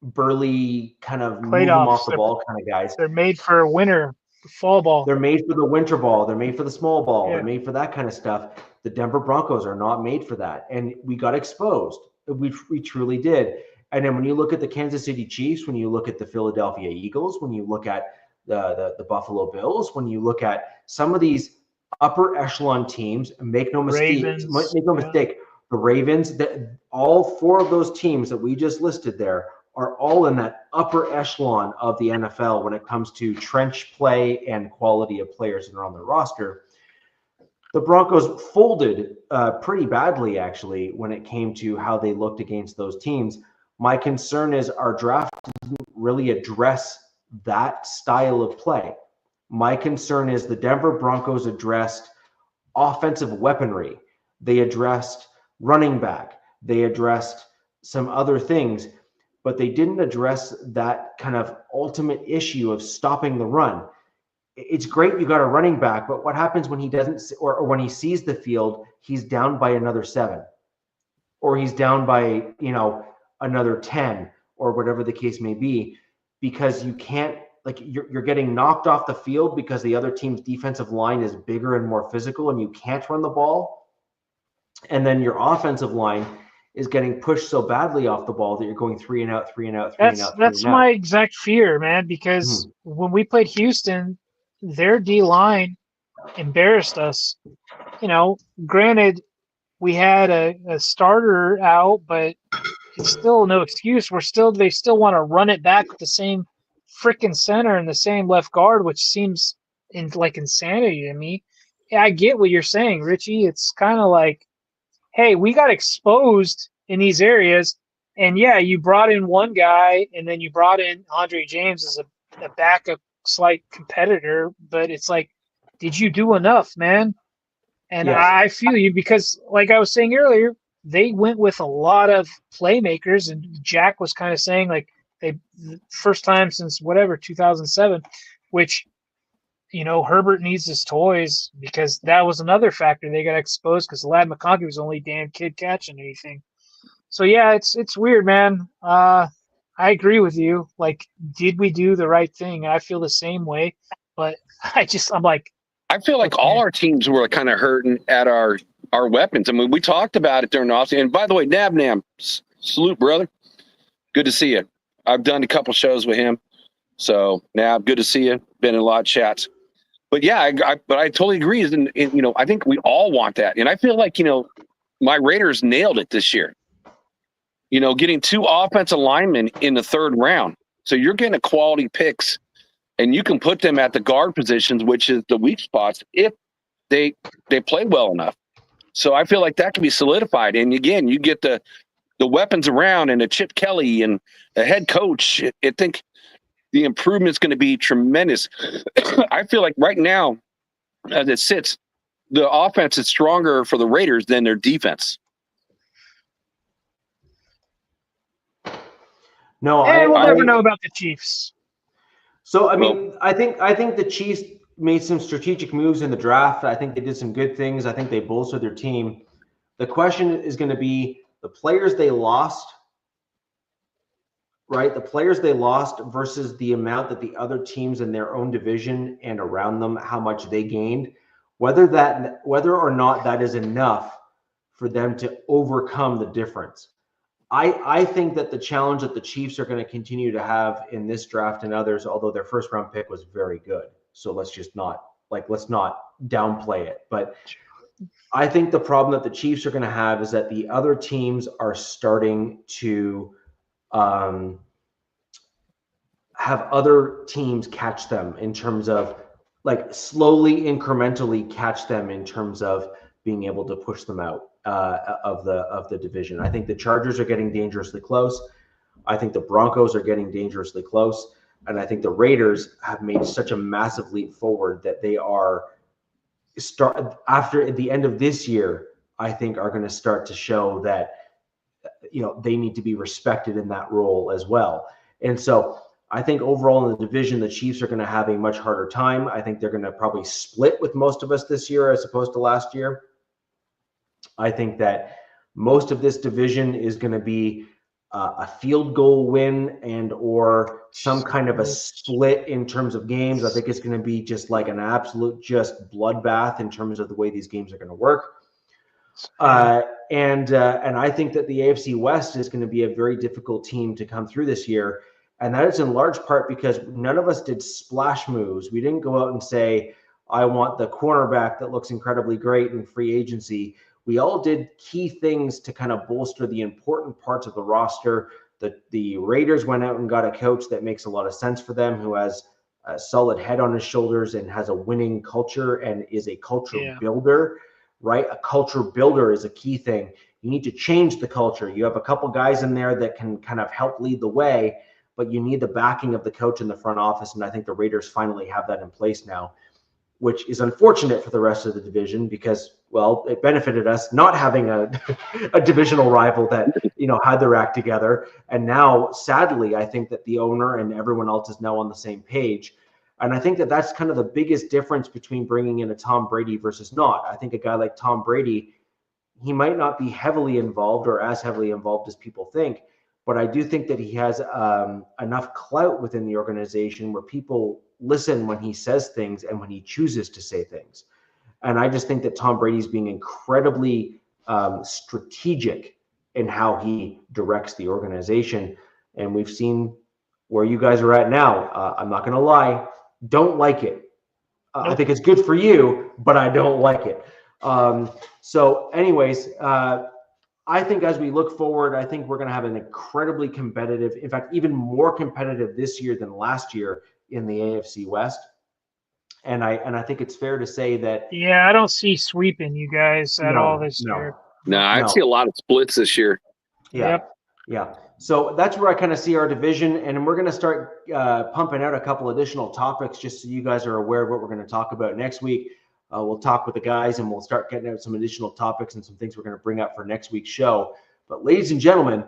burly, kind of move them off the ball kind of guys. They're made for winter, fall ball. They're made for the winter ball. They're made for the small ball. Yeah. They're made for that kind of stuff. The Denver Broncos are not made for that. And we got exposed. We truly did. And then when you look at the Kansas City Chiefs, when you look at the Philadelphia Eagles, when you look at the Buffalo Bills, when you look at some of these upper echelon teams, make no mistake, the Ravens, all 4 of those teams that we just listed there are all in that upper echelon of the NFL when it comes to trench play and quality of players that are on the roster. The Broncos folded pretty badly, actually, when it came to how they looked against those teams. My concern is our draft didn't really address that style of play. My concern is the Denver Broncos addressed offensive weaponry. They addressed running back. They addressed some other things, but they didn't address that kind of ultimate issue of stopping the run. It's great you got a running back, but what happens when he doesn't, or when he sees the field, he's down by another 7, or he's down by, another 10, or whatever the case may be, because you can't, you're getting knocked off the field because the other team's defensive line is bigger and more physical and you can't run the ball. And then your offensive line is getting pushed so badly off the ball that you're going 3 and out, 3 and out, 3 and out. That's my exact fear, man, because when we played Houston, their D line embarrassed us. You know, granted, we had a starter out, but it's still no excuse. They still want to run it back with the same freaking center and the same left guard, which seems like insanity to me. Yeah, I get what you're saying, Richie. It's kind of like, hey, we got exposed in these areas, and yeah, you brought in one guy, and then you brought in Andre James as a backup, slight competitor, but it's like, did you do enough, man? And Yes. I feel you because, like I was saying earlier, they went with a lot of playmakers, and Jack was kind of saying like the first time since whatever 2007, which Herbert needs his toys because that was another factor. They got exposed because Ladd McConkey was the only damn kid catching anything. So yeah, it's weird, man. I agree with you. Like, did we do the right thing? I feel the same way, but I'm like, I feel like all our teams were kind of hurting at our weapons. I mean, we talked about it during the offseason. And by the way, Nab Nam, salute, brother. Good to see you. I've done a couple shows with him. So, Nab, good to see you. Been in a lot of chats. But yeah, but I totally agree. And I think we all want that. And I feel like, my Raiders nailed it this year. Getting 2 offensive linemen in the 3rd round. So you're getting a quality picks. And you can put them at the guard positions, which is the weak spots, if they play well enough. So I feel like that can be solidified. And again, you get the weapons around and a Chip Kelly and a head coach. I think the improvement's going to be tremendous. I feel like right now, as it sits, the offense is stronger for the Raiders than their defense. No, we'll never know about the Chiefs. So I mean, I think the Chiefs made some strategic moves in the draft. I think they did some good things. I think they bolstered their team. The question is going to be the players they lost, right? The players they lost versus the amount that the other teams in their own division and around them, how much they gained, whether or not that is enough for them to overcome the difference. I think that the challenge that the Chiefs are going to continue to have in this draft and others, although their 1st round pick was very good. So let's not downplay it. But I think the problem that the Chiefs are going to have is that the other teams are starting to have other teams catch them in terms of slowly, incrementally catch them in terms of being able to push them out of the division. I think the Chargers are getting dangerously close. I think the Broncos are getting dangerously close. And I think the Raiders have made such a massive leap forward that they are after the end of this year, I think are going to start to show that, they need to be respected in that role as well. And so I think overall in the division, the Chiefs are going to have a much harder time. I think they're going to probably split with most of us this year as opposed to last year. I think that most of this division is going to be a field goal win and or some kind of a split in terms of games. I think it's going to be just like an absolute just bloodbath in terms of the way these games are going to work. And I think that the AFC West is going to be a very difficult team to come through this year. And that is in large part because none of us did splash moves. We didn't go out and say, I want the cornerback that looks incredibly great in free agency. We all did key things to kind of bolster the important parts of the roster. The Raiders went out and got a coach that makes a lot of sense for them, who has a solid head on his shoulders and has a winning culture and is a culture builder, right? A culture builder is a key thing. You need to change the culture. You have a couple guys in there that can kind of help lead the way, but you need the backing of the coach in the front office. And I think the Raiders finally have that in place now, which is unfortunate for the rest of the division because, well, it benefited us not having a divisional rival that, had their act together. And now, sadly, I think that the owner and everyone else is now on the same page. And I think that that's kind of the biggest difference between bringing in a Tom Brady versus not. I think a guy like Tom Brady, he might not be heavily involved or as heavily involved as people think, but I do think that he has enough clout within the organization where people listen when he says things and when he chooses to say things. And I just think that Tom Brady's being incredibly strategic in how he directs the organization. And we've seen where you guys are at now. I'm not going to lie, don't like it. I think it's good for you, but I don't like it. So anyways, I think as we look forward, I think we're going to have an incredibly competitive, in fact, even more competitive this year than last year in the AFC West. And I think it's fair to say that. Yeah, I don't see sweeping you guys at all this year. No, I see a lot of splits this year. Yeah. Yep. Yeah. So that's where I kind of see our division, and we're going to start pumping out a couple additional topics just so you guys are aware of what we're going to talk about next week. We'll talk with the guys, and we'll start getting out some additional topics and some things we're going to bring up for next week's show. But ladies and gentlemen,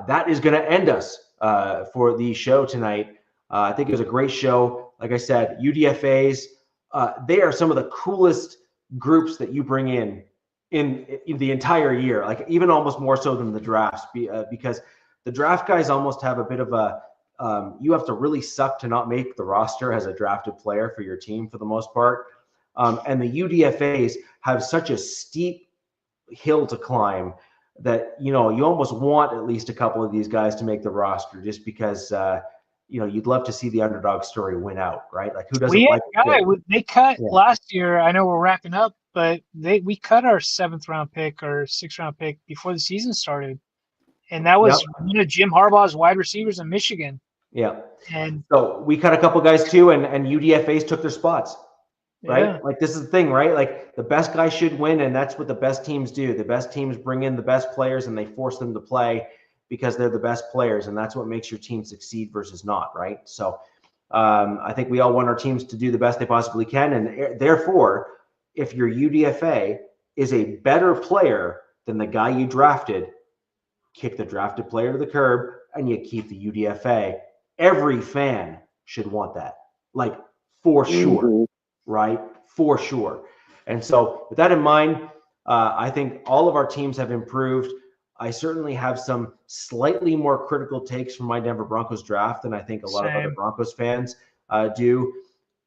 that is going to end us for the show tonight. I think it was a great show. Like I said, UDFAs, they are some of the coolest groups that you bring in the entire year, like even almost more so than the drafts, because the draft guys almost have a bit of a you have to really suck to not make the roster as a drafted player for your team for the most part. And the UDFAs have such a steep hill to climb that, you almost want at least a couple of these guys to make the roster just because, you'd love to see the underdog story win out, right? Like who doesn't like it? They cut last year. I know we're wrapping up, but we cut our 7th round pick or 6th round pick before the season started. And that was Jim Harbaugh's wide receivers in Michigan. Yeah. And so we cut a couple guys too, and UDFAs took their spots. Right? Yeah. Like this is the thing, right? Like the best guy should win, and that's what the best teams do. The best teams bring in the best players and they force them to play because they're the best players, and that's what makes your team succeed versus not, right? So I think we all want our teams to do the best they possibly can, and therefore, if your UDFA is a better player than the guy you drafted, kick the drafted player to the curb and you keep the UDFA. Every fan should want that, like for sure. Right? For sure. And so with that in mind, I think all of our teams have improved. I certainly have some slightly more critical takes from my Denver Broncos draft than I think a lot of other Broncos fans do.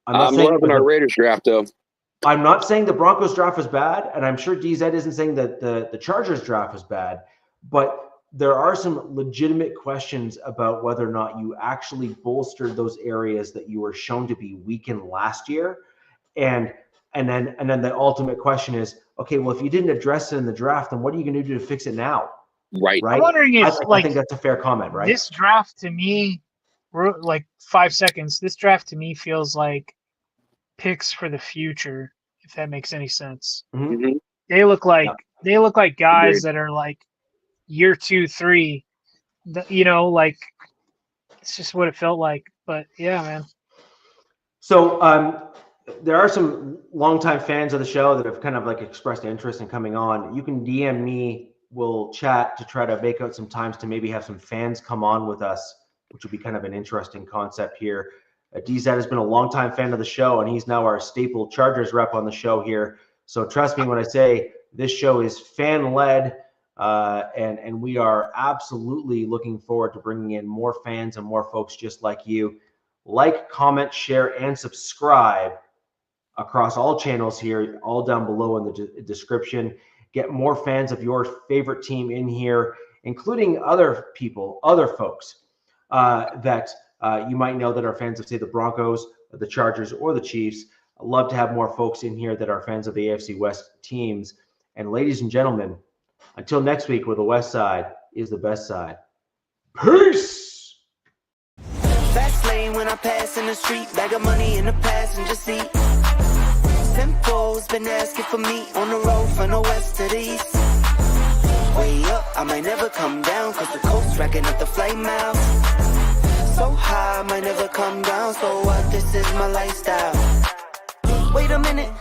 I'm loving our Raiders draft, though. I'm not saying the Broncos draft was bad, and I'm sure DZ isn't saying that the Chargers draft was bad, but there are some legitimate questions about whether or not you actually bolstered those areas that you were shown to be weakened last year. And then the ultimate question is, okay, well, if you didn't address it in the draft, then what are you going to do to fix it now? Right. I'm wondering if, I think that's a fair comment, right? This draft to me, like 5 seconds, this draft to me feels like picks for the future, if that makes any sense. Mm-hmm. They look like guys that are like year 2, 3, like it's just what it felt like. But yeah, man. So there are some longtime fans of the show that have kind of like expressed interest in coming on. You can DM me. We'll chat to try to make out some times to maybe have some fans come on with us, which would be kind of an interesting concept here. DZ has been a longtime fan of the show, and he's now our staple Chargers rep on the show here. So trust me when I say this show is fan-led, and we are absolutely looking forward to bringing in more fans and more folks just like you. Like, comment, share, and subscribe across all channels here, all down below in the description. Get more fans of your favorite team in here, including other people, other folks that you might know that are fans of, say, the Broncos, the Chargers, or the Chiefs. I'd love to have more folks in here that are fans of the AFC West teams. And ladies and gentlemen, until next week, where the West Side is the best side. Peace! Fast lane when I pass in the street, bag of money in the passenger seat. Simcoe's been asking for me on the road from the west to the east. Way up, I might never come down, cause the coast's racking up the flame out. So high, I might never come down, so what, this is my lifestyle. Wait a minute.